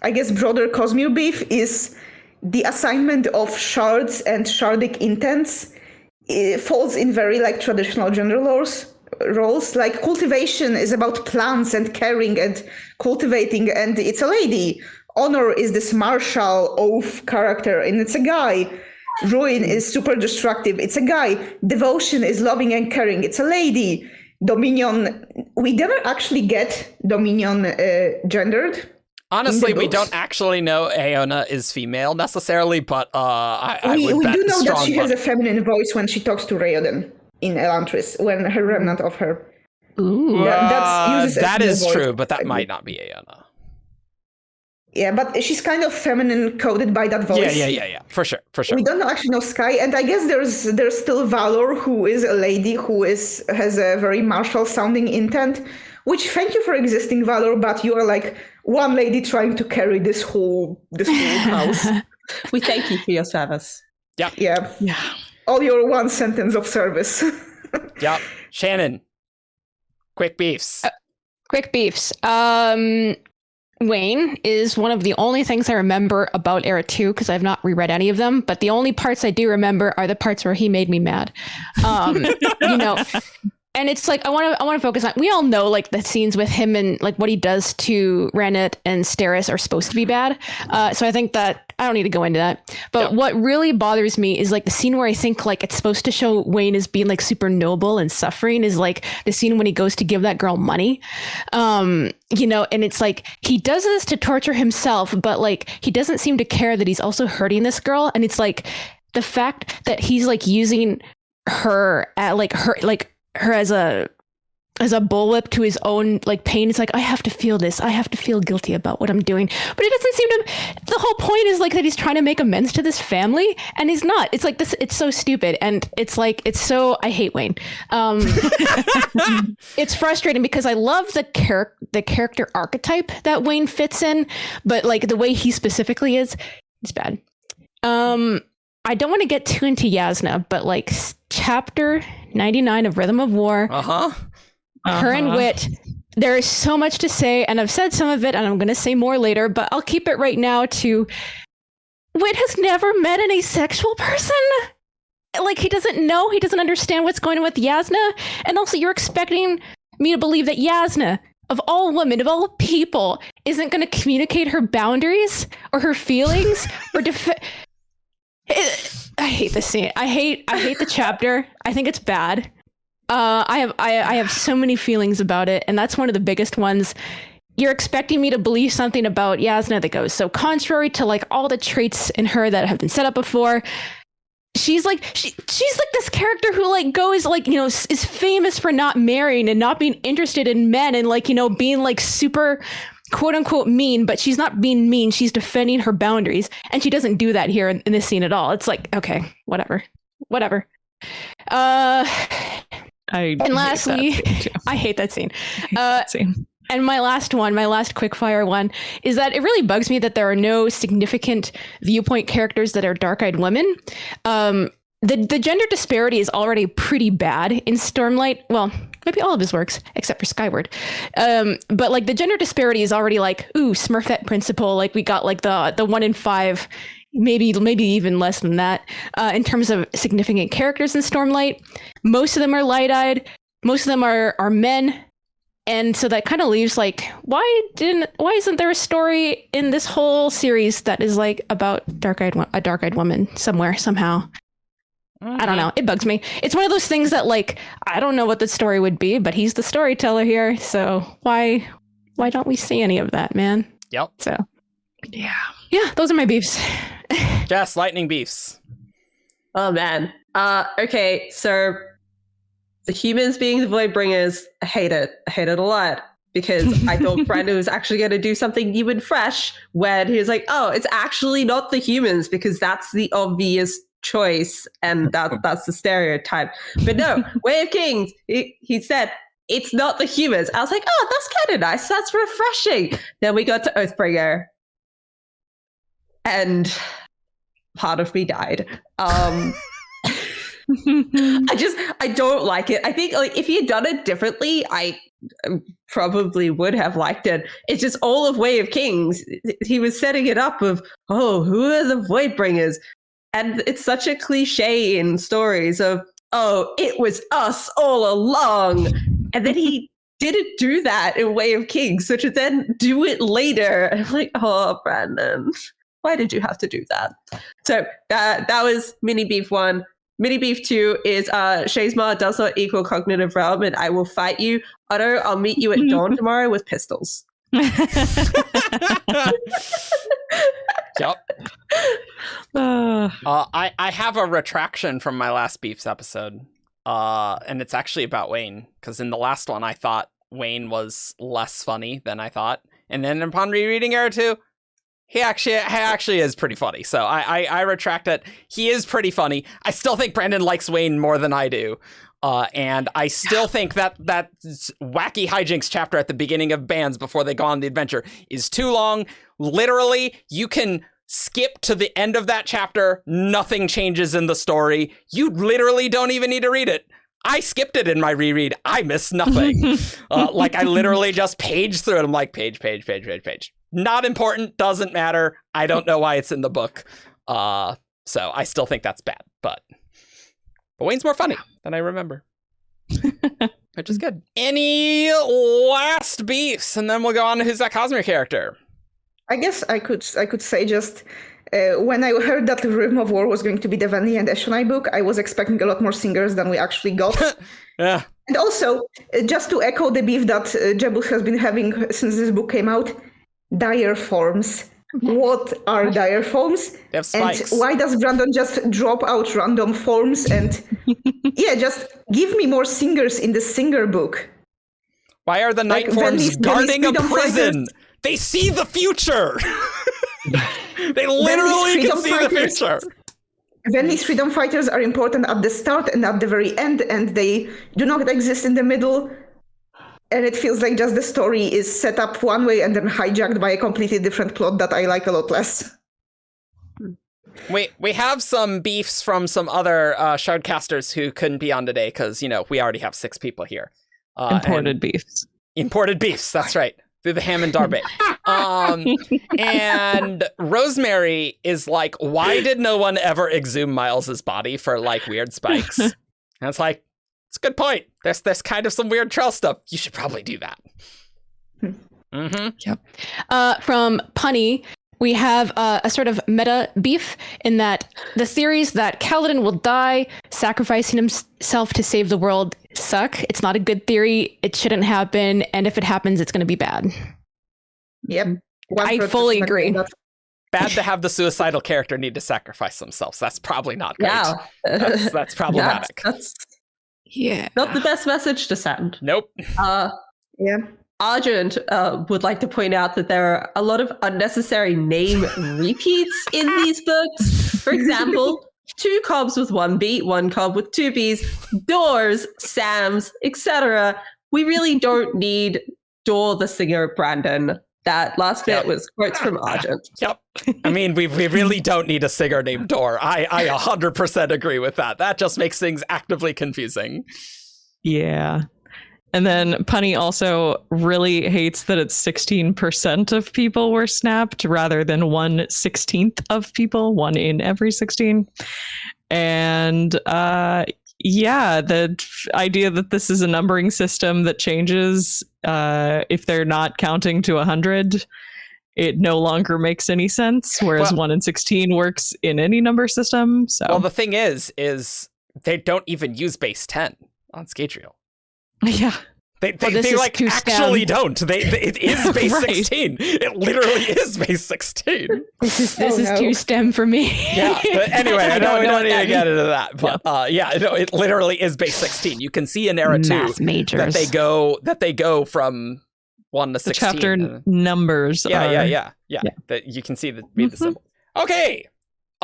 I guess, broader Cosmere beef is the assignment of shards and shardic intents. It falls in very traditional gender roles. Cultivation is about plants and caring and cultivating, and it's a lady. Honor is this martial oath character, and it's a guy. Ruin is super destructive. It's a guy. Devotion is loving and caring. It's a lady. Dominion, we never actually get Dominion gendered. Honestly, we don't actually know Aeona is female necessarily, but we do know that she has a feminine voice when she talks to Raoden in Elantris, when her remnant of her. Ooh. That is true, but that might not be Aeona. Yeah, but she's kind of feminine coded by that voice. Yeah. For sure. We don't actually know Sky, and I guess there's still Valor, who is a lady who has a very martial sounding intent. Which, thank you for existing, Valor, but you are one lady trying to carry this whole house. We thank you for your service. Yeah. All your 1 sentence of service. Yep. Shannon, quick beefs. Quick beefs. Wayne is one of the only things I remember about Era 2 because I've not reread any of them, but the only parts I do remember are the parts where he made me mad. And it's I want to focus on, we all know the scenes with him and what he does to Ranit and Steris are supposed to be bad. So I think that I don't need to go into that. But what really bothers me is the scene where I think it's supposed to show Wayne as being super noble and suffering is the scene when he goes to give that girl money. And it's he does this to torture himself, but he doesn't seem to care that he's also hurting this girl. And it's the fact that he's using her at her as a bullwhip to his own pain. It's I have to feel this. I have to feel guilty about what I'm doing. But it doesn't seem to. The whole point is that he's trying to make amends to this family, and he's not. It's this. It's so stupid, and it's so. I hate Wayne. It's frustrating because I love the character archetype that Wayne fits in, but the way he specifically is, it's bad. I don't want to get too into Jasna, but chapter 99 of Rhythm of War. Her and Wit. There is so much to say, and I've said some of it, and I'm going to say more later, but I'll keep it right now to Wit has never met an asexual person. He doesn't know, he doesn't understand what's going on with Jasna. And also, you're expecting me to believe that Jasna, of all women, of all people, isn't going to communicate her boundaries or her feelings or I hate this scene. I hate the chapter. I think it's bad. I have so many feelings about it, and that's one of the biggest ones. You're expecting me to believe something about Yasna that goes so contrary to like all the traits in her that have been set up before. She's like this character who like goes like, you know, is famous for not marrying and not being interested in men and like, you know, being like super quote unquote mean, but she's not being mean. She's defending her boundaries, and she doesn't do that here in this scene at all. It's like, okay, whatever. And lastly, I hate that scene. And my last quickfire one is that it really bugs me that there are no significant viewpoint characters that are dark-eyed women. The gender disparity is already pretty bad in Stormlight. Well, maybe all of his works, except for Skyward. But like the gender disparity is already like, ooh, Smurfette principle. Like we got like the 1 in 5, maybe even less than that, in terms of significant characters in Stormlight. Most of them are light-eyed. Most of them are men. And so that kind of leaves like, why isn't there a story in this whole series that is like about a dark-eyed woman somewhere, somehow? I don't know. It bugs me. It's one of those things that like, I don't know what the story would be, but he's the storyteller here. So why don't we see any of that, man? Yep. So yeah, those are my beefs. Jess, lightning beefs. Oh man. Okay, so the humans being the Voidbringers, I hate it. I hate it a lot because I thought Brandon was actually going to do something new and fresh when he was like, oh, it's actually not the humans because that's the obvious choice and that's the stereotype. But no, Way of Kings, he said, it's not the humans. I was like, oh, that's kind of nice. That's refreshing. Then we got to Oathbringer and part of me died. I don't like it. I think like if he had done it differently, I probably would have liked it. It's just all of Way of Kings. He was setting it up of, oh, who are the Voidbringers? And it's such a cliche in stories of, oh, it was us all along. And then he didn't do that in Way of Kings, so to then do it later. And I'm like, oh, Brandon, why did you have to do that? So that was Mini Beef 1. Mini Beef 2 is Shazma does not equal cognitive realm, and I will fight you. Otto, I'll meet you at dawn tomorrow with pistols. Yep. I have a retraction from my last Beefs episode, and it's actually about Wayne, because in the last one I thought Wayne was less funny than I thought, and then upon rereading Era 2, he actually is pretty funny. So I retract it. He is pretty funny. I still think Brandon likes Wayne more than I do. And I still think that wacky hijinks chapter at the beginning of Bands before they go on the adventure is too long. Literally, you can skip to the end of that chapter. Nothing changes in the story. You literally don't even need to read it. I skipped it in my reread. I missed nothing. Like I literally just paged through it. I'm like, page. Not important, doesn't matter. I don't know why it's in the book. So I still think that's bad, but Wayne's more funny than I remember. Which is good. Any last beefs? And then we'll go on to who's that Cosmere character. I guess I could say just when I heard that the Rhythm of War was going to be the Vanny and Eshonai book, I was expecting a lot more singers than we actually got. Yeah. And also, just to echo the beef that Jebus has been having since this book came out, dire forms. What are dire forms? They have spikes. And why does Brandon just drop out random forms? And yeah, just give me more singers in the singer book. Why are the night forms guarding a prison? They see the future. They literally can see the future. Venly's freedom fighters are important at the start and at the very end, and they do not exist in the middle. And it feels like just the story is set up one way and then hijacked by a completely different plot that I like a lot less. We have some beefs from some other Shardcasters who couldn't be on today because, you know, we already have 6 people here. Imported beefs. Imported beefs, that's right. Through the Hammond Darby. And Rosemary is like, why did no one ever exhume Miles's body for like weird spikes? And it's like, it's a good point. There's kind of some weird trail stuff. You should probably do that. Mm-hmm. Yep. From Punny, we have a sort of meta beef in that the theories that Kaladin will die, sacrificing himself to save the world, suck. It's not a good theory. It shouldn't happen. And if it happens, it's going to be bad. Yep. I fully agree. Bad to have the suicidal character need to sacrifice themselves. That's probably not great. Yeah. That's problematic. That's Yeah. not the best message to send. Nope. Yeah. Argent would like to point out that there are a lot of unnecessary name repeats in these books. For example, 2 cobs with 1 B, 1 cob with 2 Bs, Doors, Sams, etc. We really don't need Door the singer, Brandon. That last bit was quotes from Argent. Yep. I mean, we really don't need a singer named Door. I 100% agree with that. That just makes things actively confusing. Yeah. And then Punny also really hates that it's 16% of people were snapped rather than 1/16 of people, 1 in every 16. And yeah, the idea that this is a numbering system that changes if they're not counting to 100, it no longer makes any sense, whereas 1 in 16 works in any number system. So well, the thing is they don't even use base 10 on Scadrial. Yeah. They like actually don't. It is base 16. It literally is base 16. This is too STEM for me. Yeah, but anyway, I know we don't need to get into that. But it literally is base 16. You can see in Era 2 that they go from 1 to 16. The chapter numbers. Yeah. That you can see read the symbol. Okay.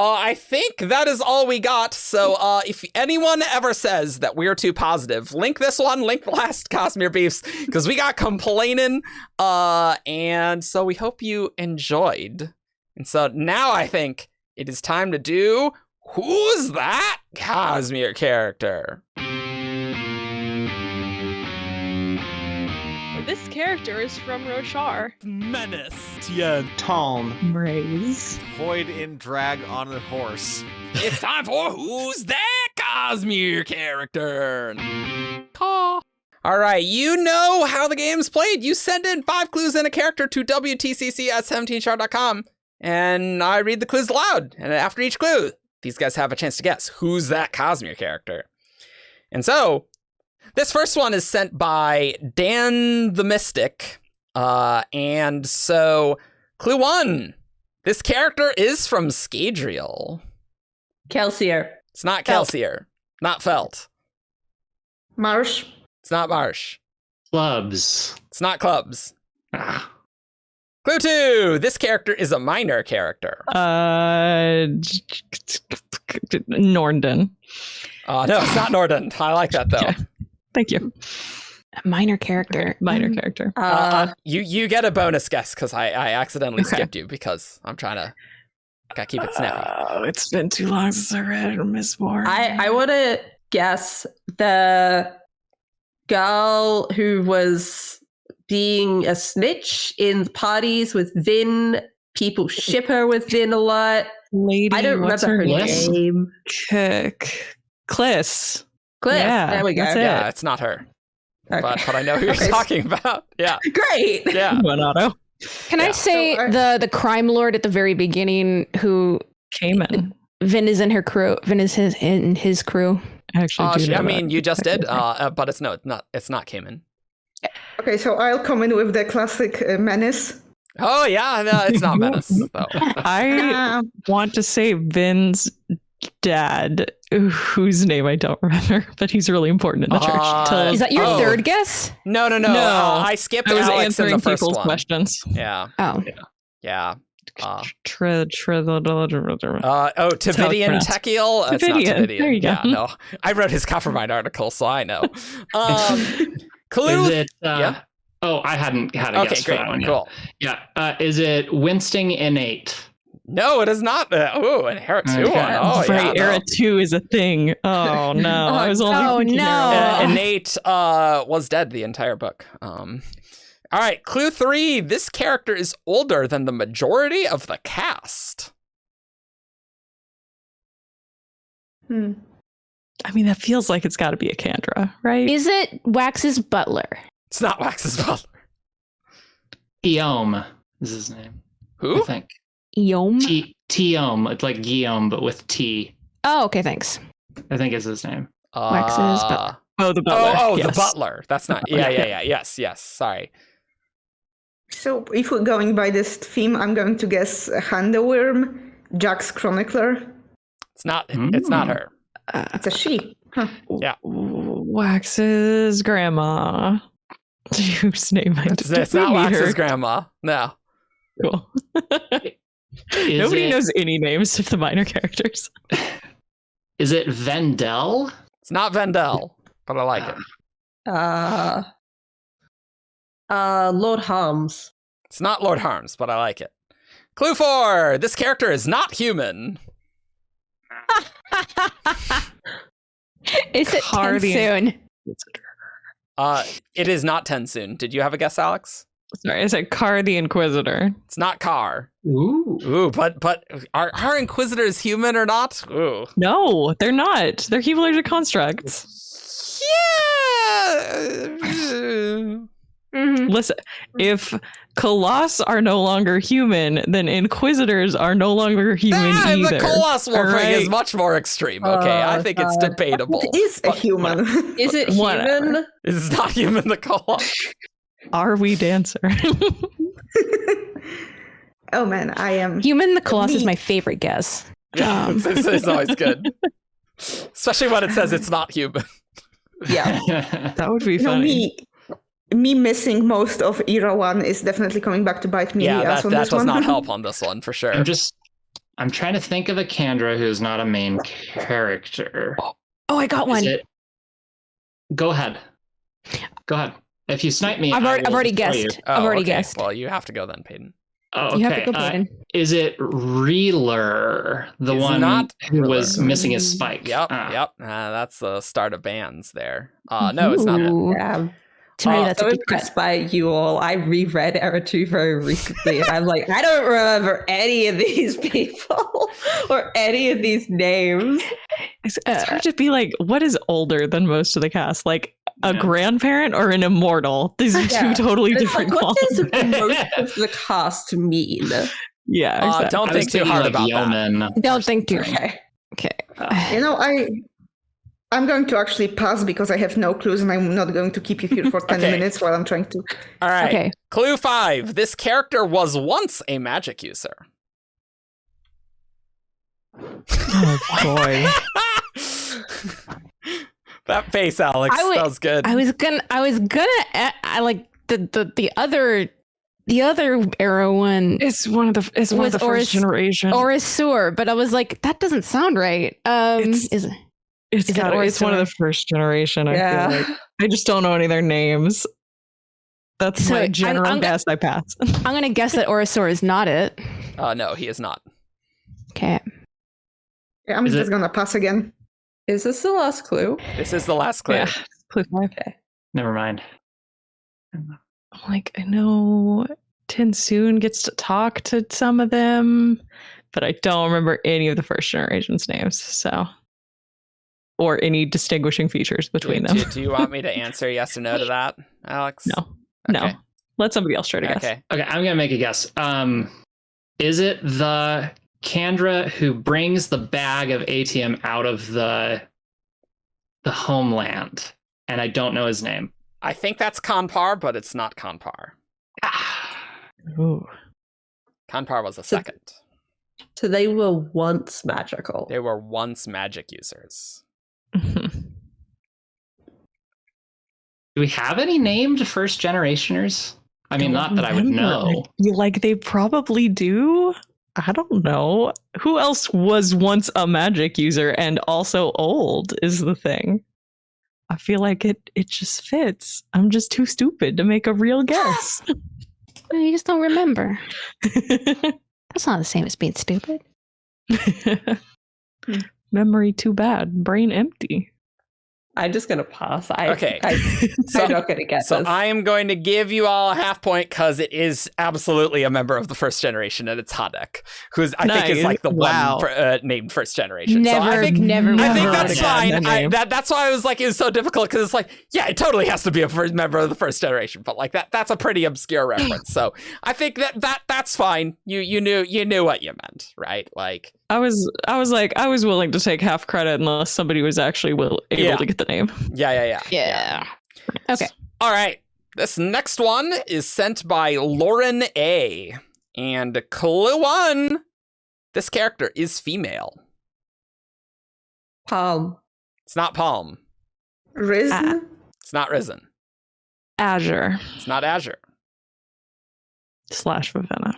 I think that is all we got. So if anyone ever says that we're too positive, link this one, link the last Cosmere Beefs, because we got complaining. And so we hope you enjoyed. And so now I think it is time to do Who's That Cosmere Character? This character is from Rasarr. Menace. Tien. Tom. Raise. Void in drag on a horse. It's time for Who's That Cosmere Character? Caw. All right, you know how the game's played. You send in 5 clues and a character to WTCC at 17shard.com, and I read the clues aloud. And after each clue, these guys have a chance to guess who's that Cosmere character. And so, this first one is sent by Dan the Mystic. And so, clue 1. This character is from Scadrial. Kelsier. It's not Kelsier. Not Felt. Marsh. It's not Marsh. Clubs. It's not Clubs. Ah. Clue 2. This character is a minor character. Norden. No, it's not Norden. I like that, though. Okay. Thank you. A minor character. Minor character. You get a bonus guess because I accidentally skipped you because I'm trying to gotta keep it snappy. Oh, it's been too long since I read Miss Moore. I want to guess the girl who was being a snitch in parties with Vin. People ship her with Vin a lot. Lady, I don't remember her name. Kliss. Yeah, there we go. Yeah, it's not her. Okay. But I know who you're talking about. Yeah. Great. Yeah. Otto. Can I say the crime lord at the very beginning who came in? Vin is in her crew. Vin is in his crew. Actually, you just did, but it's not. It's not Cayman. Okay, so I'll come in with the classic Menace. Oh yeah, no, it's not Menace though. I want to say Vin's dad, whose name I don't remember, but he's really important in the church. Is that your third guess? No. I skipped. I was Alex answering in the first people's one. questions. Yeah. Oh. Yeah. Tavidian Tekiel? It's not Tavidian. There you go. Yeah, no. I wrote his Coppermine article, so I know. Clue. Is it? Oh, I hadn't had a guess for that one. Cool. Yeah. Is it Winsting Innate? No, it is not. An Era 2 one. Oh, right, yeah. Era 2 is a thing. Oh, no. I was only thinking Innate was dead the entire book. All right, clue 3. This character is older than the majority of the cast. I mean, that feels like it's got to be a Kandra, right? Is it Wax's butler? It's not Wax's butler. Guillaume is his name. Who? I think. Guillaume? Guillaume. It's like Guillaume, but with T. Oh, okay, thanks. I think is his name. Wax's butler. Oh, the butler. The Yes. butler. That's not. Yeah. Yes. Sorry. So if we're going by this theme, I'm going to guess Handeworm, Jack's Chronicler. It's not. It's not her. It's a she. Huh. Yeah. Wax's grandma. Whose name I It's not Wax's grandma. No. Cool. Nobody knows any names of the minor characters. Is it Vendel? It's not Vendel, but I like it. Lord Harms. It's not Lord Harms, but I like it. Clue 4. This character is not human. Is it Cardian. soon? It is not Tensoon. Did you have a guess, Alyx? Sorry, I said Car the Inquisitor. It's not Car. Ooh. But are Inquisitors human or not? Ooh. No, they're not. They're hemolytic constructs. Yeah. Listen, if Colossus are no longer human, then Inquisitors are no longer human either. The Colossus Wolfing right? is much more extreme. Okay, I think it's debatable. It is a human. Is it human? It's not human. The Colossus. Are we Dancer? Oh man, I am. Human the Colossus is my favorite guess. Yeah, it's always good, especially when it says it's not human. Yeah. That would be You know, funny. me missing most of Era 1 is definitely coming back to bite me in the ass on that this does one. not help on this one for sure. I'm trying to think of a Kandra who's not a main character. Oh, I got one. Go ahead. If you snipe me, I've already tell you. guessed. I've already guessed. Well, you have to go then, Payden. Oh, okay. You have to go, Payden. Is it Reeler, the It's one not who Reeler. was missing his spike? Yep. That's the start of bands there. No, it's not. Ooh. Yeah. To me, that's So a deep cut. impressed by you all. I reread Era 2 very recently, and I'm like, I don't remember any of these people or any of these names. It's hard to be like, what is older than most of the cast? Like a grandparent or an immortal? These are two totally It's different like, what does qualities. most of the cast mean? Yeah, exactly. Don't think too hard about that. Don't think too. Okay. Okay. You know, I'm going to actually pass because I have no clues and I'm not going to keep you here for 10 Okay. minutes while I'm trying to. All right. Okay. Clue 5. This character was once a magic user. Oh boy. That face, Alyx. That was good. I was gonna. I like the other Era one. It's one of the first generation. Rasarr, but I was like, that doesn't sound right. It's one of the first generation. I feel like I just don't know any of their names. That's So my general I'm guess. I pass. I'm gonna guess that Rasarr is not it. No, he is not. Okay. Yeah, I'm just going to pass again. Is this the last clue? This is the last clue. Yeah. Clue 5. Never mind. Like, I know Tensoon gets to talk to some of them, but I don't remember any of the first generation's names. So, or any distinguishing features between them. Do you want me to answer yes or no to that, Alyx? No. Let somebody else try to guess. Okay. Okay, I'm gonna make a guess. Is it the Kandra who brings the bag of ATM out of the homeland? And I don't know his name. I think that's Conpar, but it's not Conpar. Ooh. Conpar was the second. So they were once magical. They were once magic users. Do we have any named first generationers? I mean, not that I would know. Like, they probably do. I don't know. Who else was once a magic user and also old is the thing. I feel like it just fits. I'm just too stupid to make a real guess. You just don't remember. That's not the same as being stupid. Memory too bad. Brain empty. I'm just going to pass. I'm not going to get So this. I am going to give you all a half point because it is absolutely a member of the first generation, and it's Hadek, who's I think is like the one named first generation. Never, so I think that's again, fine. That's why I was like, it was so difficult because it's like, yeah, it totally has to be a member of the first generation, but like that's a pretty obscure reference. So I think that's fine. You knew what you meant, right? Like I was like, I was willing to take half credit unless somebody was actually able to get the name. Yeah. Okay. All right. This next one is sent by Lauren A. And clue 1, this character is female. Palm. It's not Palm. Risen? It's not Risen. Azure It's not Azure. / Vivenna.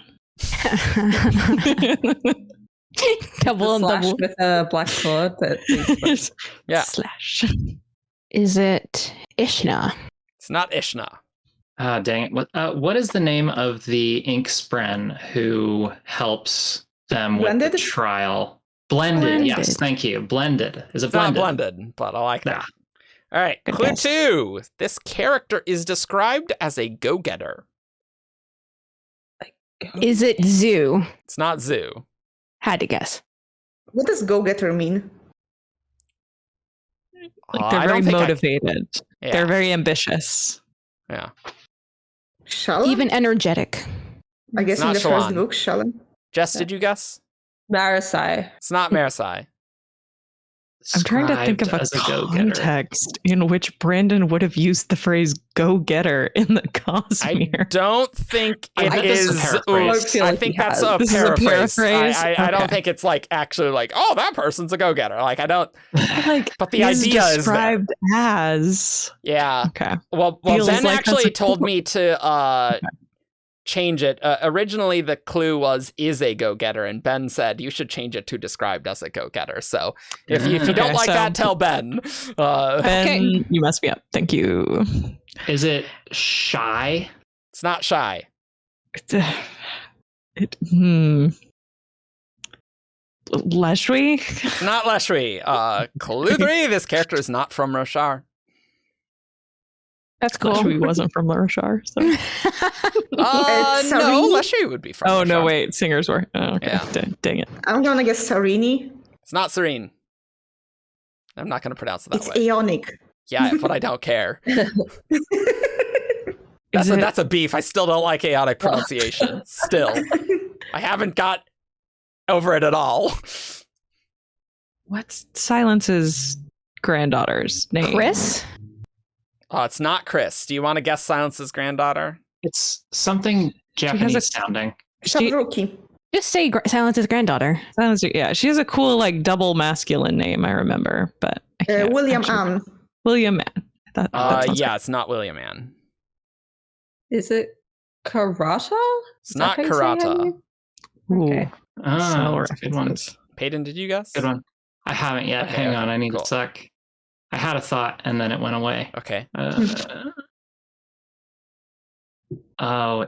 Double and Slash double. with a black sword. Yeah. / Is it Ishna? It's not Ishna. Dang it. What is the name of the ink spren who helps them with Blended? the trial? Blended. Yes, thank you. Blended. Is it It's not blended? blended, but I like that. Yeah. All right. Good Clue guess. 2. This character is described as a go-getter. Is it Zoo? It's not Zoo. Had to guess. What does go-getter mean? Like they're I very don't think motivated. Yeah. They're very ambitious. Yeah. Shallan? Even energetic. I guess It's in not the first Shallan. book, Shallan. Jess, did you guess? Marasai. It's not Marasai. I'm trying to think of a Described as go-getter. context in which Brandon would have used the phrase "go-getter" in the I Cosmere. don't think I it think this is is. a paraphrase. I think that's a This is a paraphrase. paraphrase? I don't Okay. think it's like actually like, oh, that person's a go-getter. Like I don't. Like, But the he's idea is there. described as. Yeah. Okay. Well, Feels Ben like that's actually a told cool- me to change it. Originally, the clue was "is a go-getter," and Ben said you should change it to "described as a go-getter." So if you don't Okay, like so- that, tell Ben. Ben, you messed me up. Thank you. Is it shy? It's not shy. Leshwi? It's not Leshwi. Clue 3. This character is not from Rasarr. That's cool. Leshwi wasn't from Rasarr. So. It's No, Sarini? Leshwi would be from. Oh, no, Rasarr. wait. Singers were. Oh, okay. Yeah. Dang it. I'm gonna guess Sarini. It's not Serene. I'm not going to pronounce it that It's way. Aeonic. Yeah, but I don't care. Is it- That's a beef. I still don't like chaotic pronunciation. Still, I haven't got over it at all. What's Silence's granddaughter's name? Chris? It's not Chris. Do you want to guess Silence's granddaughter? It's something Japanese sounding. Shabruki. Just say Silence's granddaughter. Silence, yeah, she has a cool, like, double masculine name, I remember, but I can't William actually- Ann. William Mann. That sounds Yeah, it's not William Ann. Is it Karata? It's not Karata. Ooh, Okay. so That's a good one. references. Payden, did you guess? Good one. I haven't yet. Okay, Hang on. okay, I need cool. a sec. I had a thought and then it went away. Okay.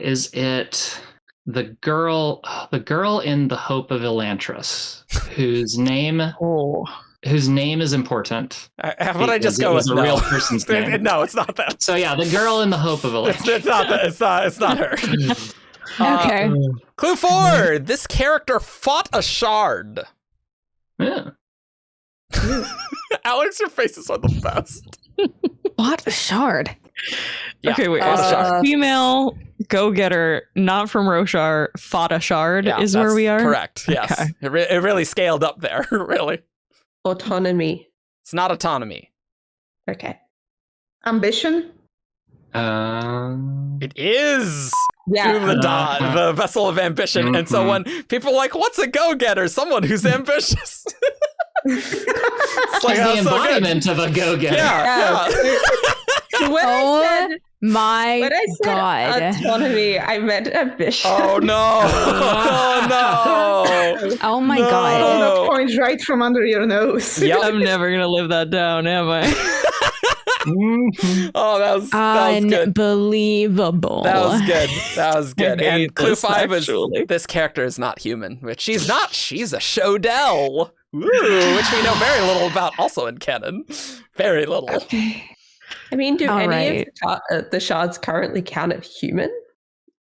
Is it the girl in The Hope of Elantris, whose name is important? How about I just go because with it was a no? real person's name. No, it's not that. So yeah, the girl in The Hope of Elantris. It's not that. It's not her. Okay. Clue 4. This character fought a shard. Yeah. Alex, your faces are the best. What? Shard. Yeah, Okay, wait. fought a shard. Female go-getter, not from Rasarr, fought a shard Yeah, is where that's we are? Correct. Yes. Okay. It really scaled up there. Really. Autonomy. It's not autonomy. Okay. Ambition. It is Yeah. Uladad, the vessel of ambition. And so when people are like, what's a go-getter? Someone who's ambitious. It's like, She's the oh, so good. embodiment of a go-getter. Yeah. When Oh I said, my when I said god. autonomy, I meant ambition. Oh no. Oh no. Oh my No. god. Oh, that point right from under your nose. Yep. I'm never going to live that down, am I? Oh, that was good. Unbelievable. That was good. That was good. I hate And clue this, 5 actually. is this character is not human, which she's not. She's a Shodell. Ooh, which we know very little about also in canon. Very little. I mean, do All any of the shards currently count as human?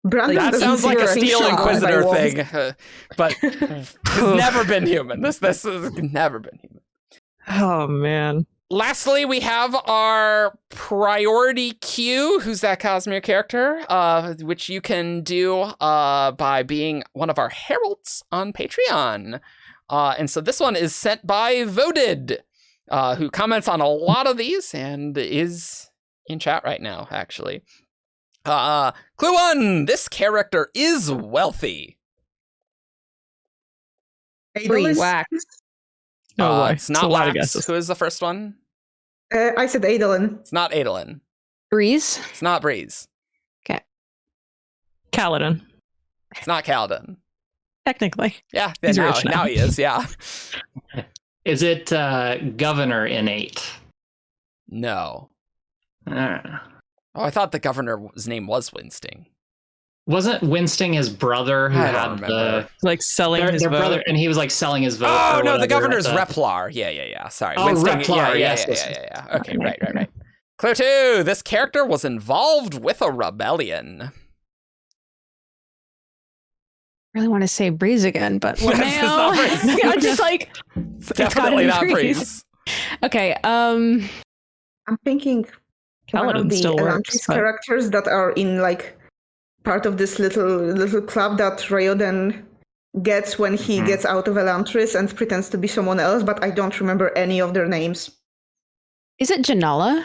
Brandon That doesn't sounds like a think Steel so. Inquisitor I was- thing, but it's never been human. This has never been human. Oh, man. Lastly, we have our priority queue. Who's that Cosmere character? Which you can do by being one of our heralds on Patreon. And so this one is sent by Voted, who comments on a lot of these and is in chat right now, actually. Clue 1, this character is wealthy. Breeze. Wax. Oh, boy. It's not a lot of Wax. guesses. Who is the first one? I said Adolin. It's not Adolin. Breeze. It's not Breeze. Kaladin. It's not Kaladin. Technically. Yeah, He's now, rich now. now he is, yeah. Is it Governor Innate? No. Oh, I thought the governor's name was Winsting. wasn't Winsting his brother who I don't had remember. Like selling his their vote. brother, and he was like selling his vote? Oh, or no, the whatever governor's at Replar. Yeah. Sorry. Oh, Replar, yes. Yeah. Okay, right. Clue 2, this character was involved with a rebellion. Really want to say Breeze again, but Yes, it's not Breeze. I'm just like It's definitely not Breeze. Okay. I'm thinking one of Kaladin the still Elantris works. But characters that are in like part of this little club that Rayoden gets when he gets out of Elantris and pretends to be someone else, but I don't remember any of their names. Is it Janala?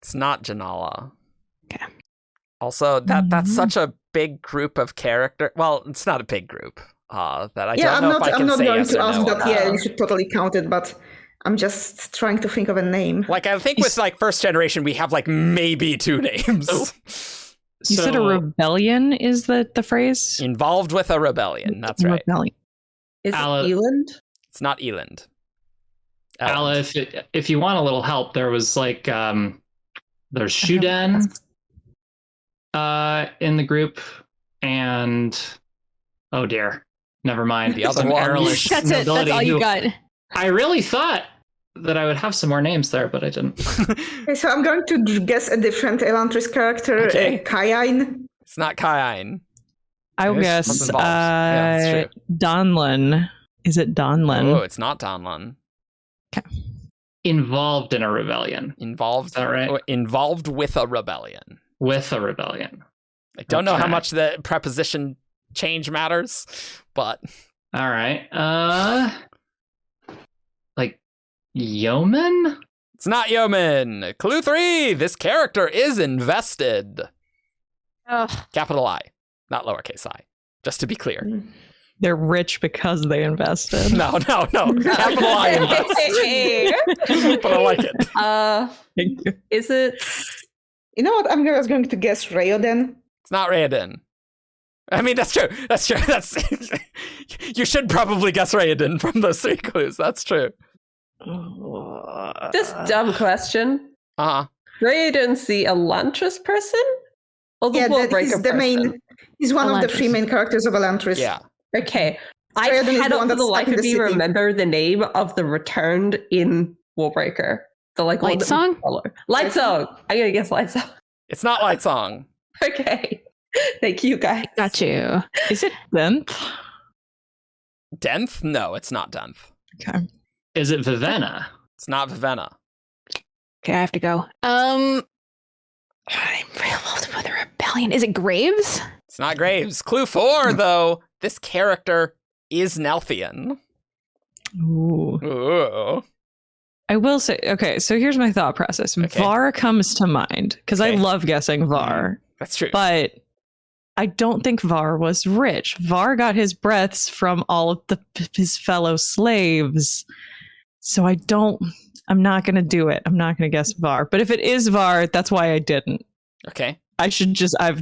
It's not Janala. Okay. Also, that's such a big group of character. Well, it's not a big group. That I don't know if I can I'm not say going yes to or ask no on that. Yeah, you should totally count it, but I'm just trying to think of a name. Like, I think with like first generation, we have like maybe 2 names. you said a rebellion is the phrase? Involved with a rebellion. That's right. Rebellion. Is it Ala- Eland? It's not Eland. Ala, if you want a little help, there was like there's Shudan in the group, and oh dear, never mind. The other Some one. Erlish That's it. That's nobility all you who- got. I really thought that I would have some more names there, but I didn't. Okay, so I'm going to guess a different Elantris character, Okay. Kayain. It's not Kayain. I will Yes, what's guess involved? Yeah, that's true. Donlin. Is it Donlin? Oh, it's not Donlon. Involved in a rebellion. Involved. Is that right? Involved with a rebellion. With a rebellion. I don't know how Okay. much the preposition change matters, but All right. Like yeoman? it's not yeoman. Clue 3, this character is invested. Capital I, not lowercase I. Just to be clear. They're rich because they invested. No. Capital I invest. But I like it. Thank you. Is it? You know what? I'm just going to guess Rayoden. It's not Rayoden. I mean, that's true. That's you should probably guess Rayoden from those 3 clues. That's true. This dumb question. Uh-huh. Rayoden's the Elantris person? Or the Yeah, Warbreaker he's the person? main. He's one of the Elantris. 3 main characters of Elantris. Yeah. Okay. I Rayoden is the cannot one for the that's life stuck in of the me city. remember the name of the returned in Warbreaker. The like one Light that we Song? follow. Light Song. I'm gonna guess Light Song. It's not Lightsong. Okay. Thank you guys. Got you. Is it Denth? Denth? No, it's not Denth. Okay. Is it Vivenna? It's not Vivenna. Okay, I have to go. I'm involved with a rebellion. Is it Graves? It's not Graves. Clue 4, though. This character is Nelthian. Ooh. Ooh. I will say, okay, so here's my thought process. Okay. Var comes to mind because I Okay. love guessing Var, That's true. but I don't think Var was rich. Var got his breaths from all of his fellow slaves. So I'm not going to do it. I'm not going to guess Var. But if it is Var, that's why I didn't. Okay. I've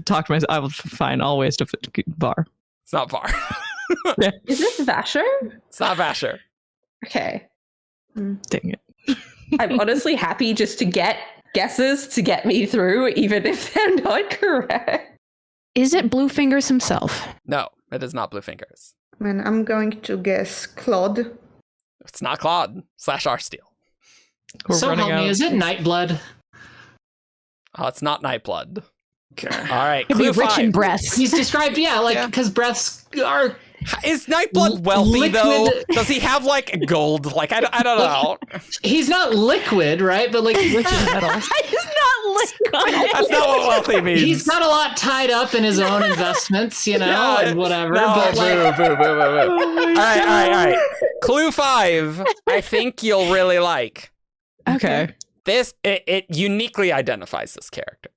talked to myself, I will find all ways to fit Var. It's not Var. Is this Vasher? It's not Vasher. Okay. Dang it. I'm honestly happy just to get guesses to get me through, even if they're not correct. Is it Bluefingers himself? No, it is not Bluefingers. And I'm going to guess Claude. It's not Claude / Arsteel. We're So running help me, out. is it Nightblood? Oh, it's not Nightblood. Okay. All right. Could be Clue rich 5. in breaths. He's described, Yeah. because breaths are Is Nightblood wealthy, though? Liquid- Does he have, like, gold? Like, I don't know. he's not liquid, right? But like Rich in metal. He's not my god. That's not what wealthy means. He's got a lot tied up in his own investments, you know, Yeah, and whatever. No, but like, boo. All right. Clue 5, I think you'll really like. Okay. This, it uniquely identifies this character.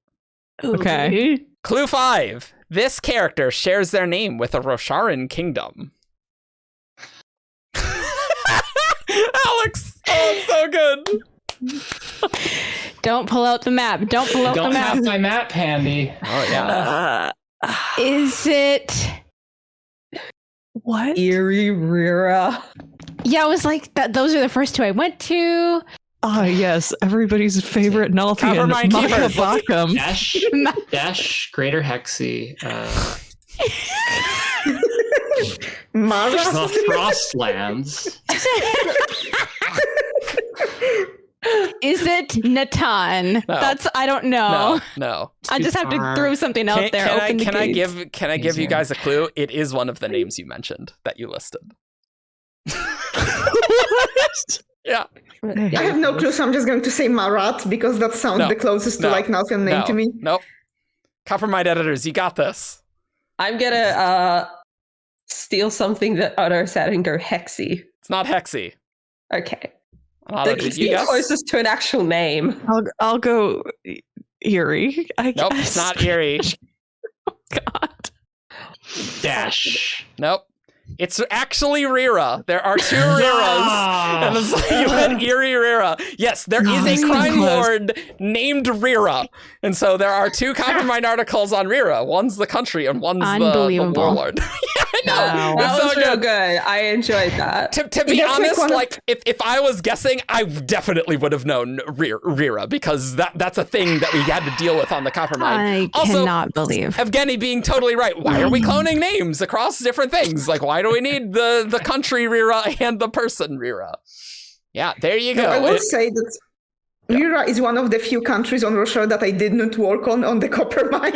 Okay. Clue 5, this character shares their name with a Rasarr kingdom. Alyx! Oh, it's so good. Don't pull out the map. Don't pull out don't the map. have my map handy. Oh, yeah. Is it? What? Eerie Rira. Yeah, I was like that. Those are the first two I went to. Oh, yes. Everybody's favorite Nalthian, Coppermine Keepers. Makabakam. Dash, Greater Hexy, Mara? the Frostlands. Is it Natan? No. That's I don't know. No. I just have to throw something out there. Can I give you guys a clue? It is one of the names you mentioned that you listed. Yeah. I have no clue, so I'm just going to say Marat because that sounds the closest to like Nalthian name to me. Nope. Coppermine editors, you got this. I'm gonna steal something that Otto said and go Hexy. It's not Hexy. Okay. Otto, did you guess? Closest to an actual name. I'll go Eerie. I guess. Nope, it's not Eerie. God. Dash. Nope. It's actually Rira. There are 2 Riras. And it's like you went Eerie Rira. Yes, there is a crime lord named Rira. And so there are 2 Coppermine articles on Rira. One's the country and one's the warlord. Yeah, I know. Wow. That was so real good. I enjoyed that. To be honest, like if I was guessing, I definitely would have known Rira because that's a thing that we had to deal with on the Coppermine. I cannot believe Evgeny being totally right. Why are we cloning names across different things? Like, why do we need the country Rira and the person Rira? Yeah, there you go. I will say that Rira is one of the few countries on Rasarr that I did not work on the Coppermine.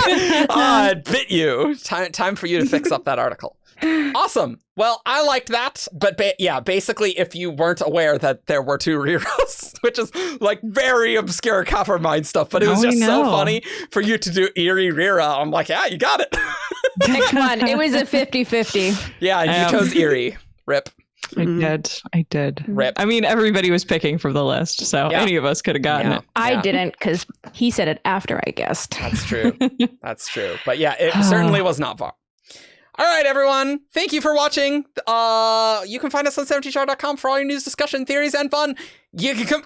It bit you. Time for you to fix up that article. Awesome. Well, I liked that, but basically, if you weren't aware that there were 2 Riras, which is like very obscure Coppermine stuff, but it was just so funny for you to do Eerie Rira. I'm like, yeah, you got it. Pick one. It was a 50-50. Yeah, you chose Eerie. Rip. I did. Rip. I mean, everybody was picking from the list, so any of us could have gotten it. I didn't because he said it after I guessed. That's true. That's true. But yeah, it certainly was not far. All right, everyone. Thank you for watching. You can find us on 70shard.com for all your news, discussion, theories, and fun. You can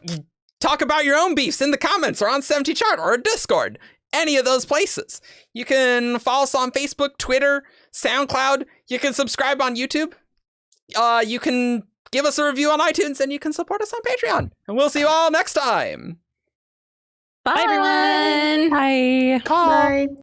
talk about your own beefs in the comments or on 70chart or Discord. Any of those places. You can follow us on Facebook, Twitter, SoundCloud. You can subscribe on YouTube. You can give us a review on iTunes, and you can support us on Patreon. And we'll see you all next time. Bye everyone. Bye. Bye.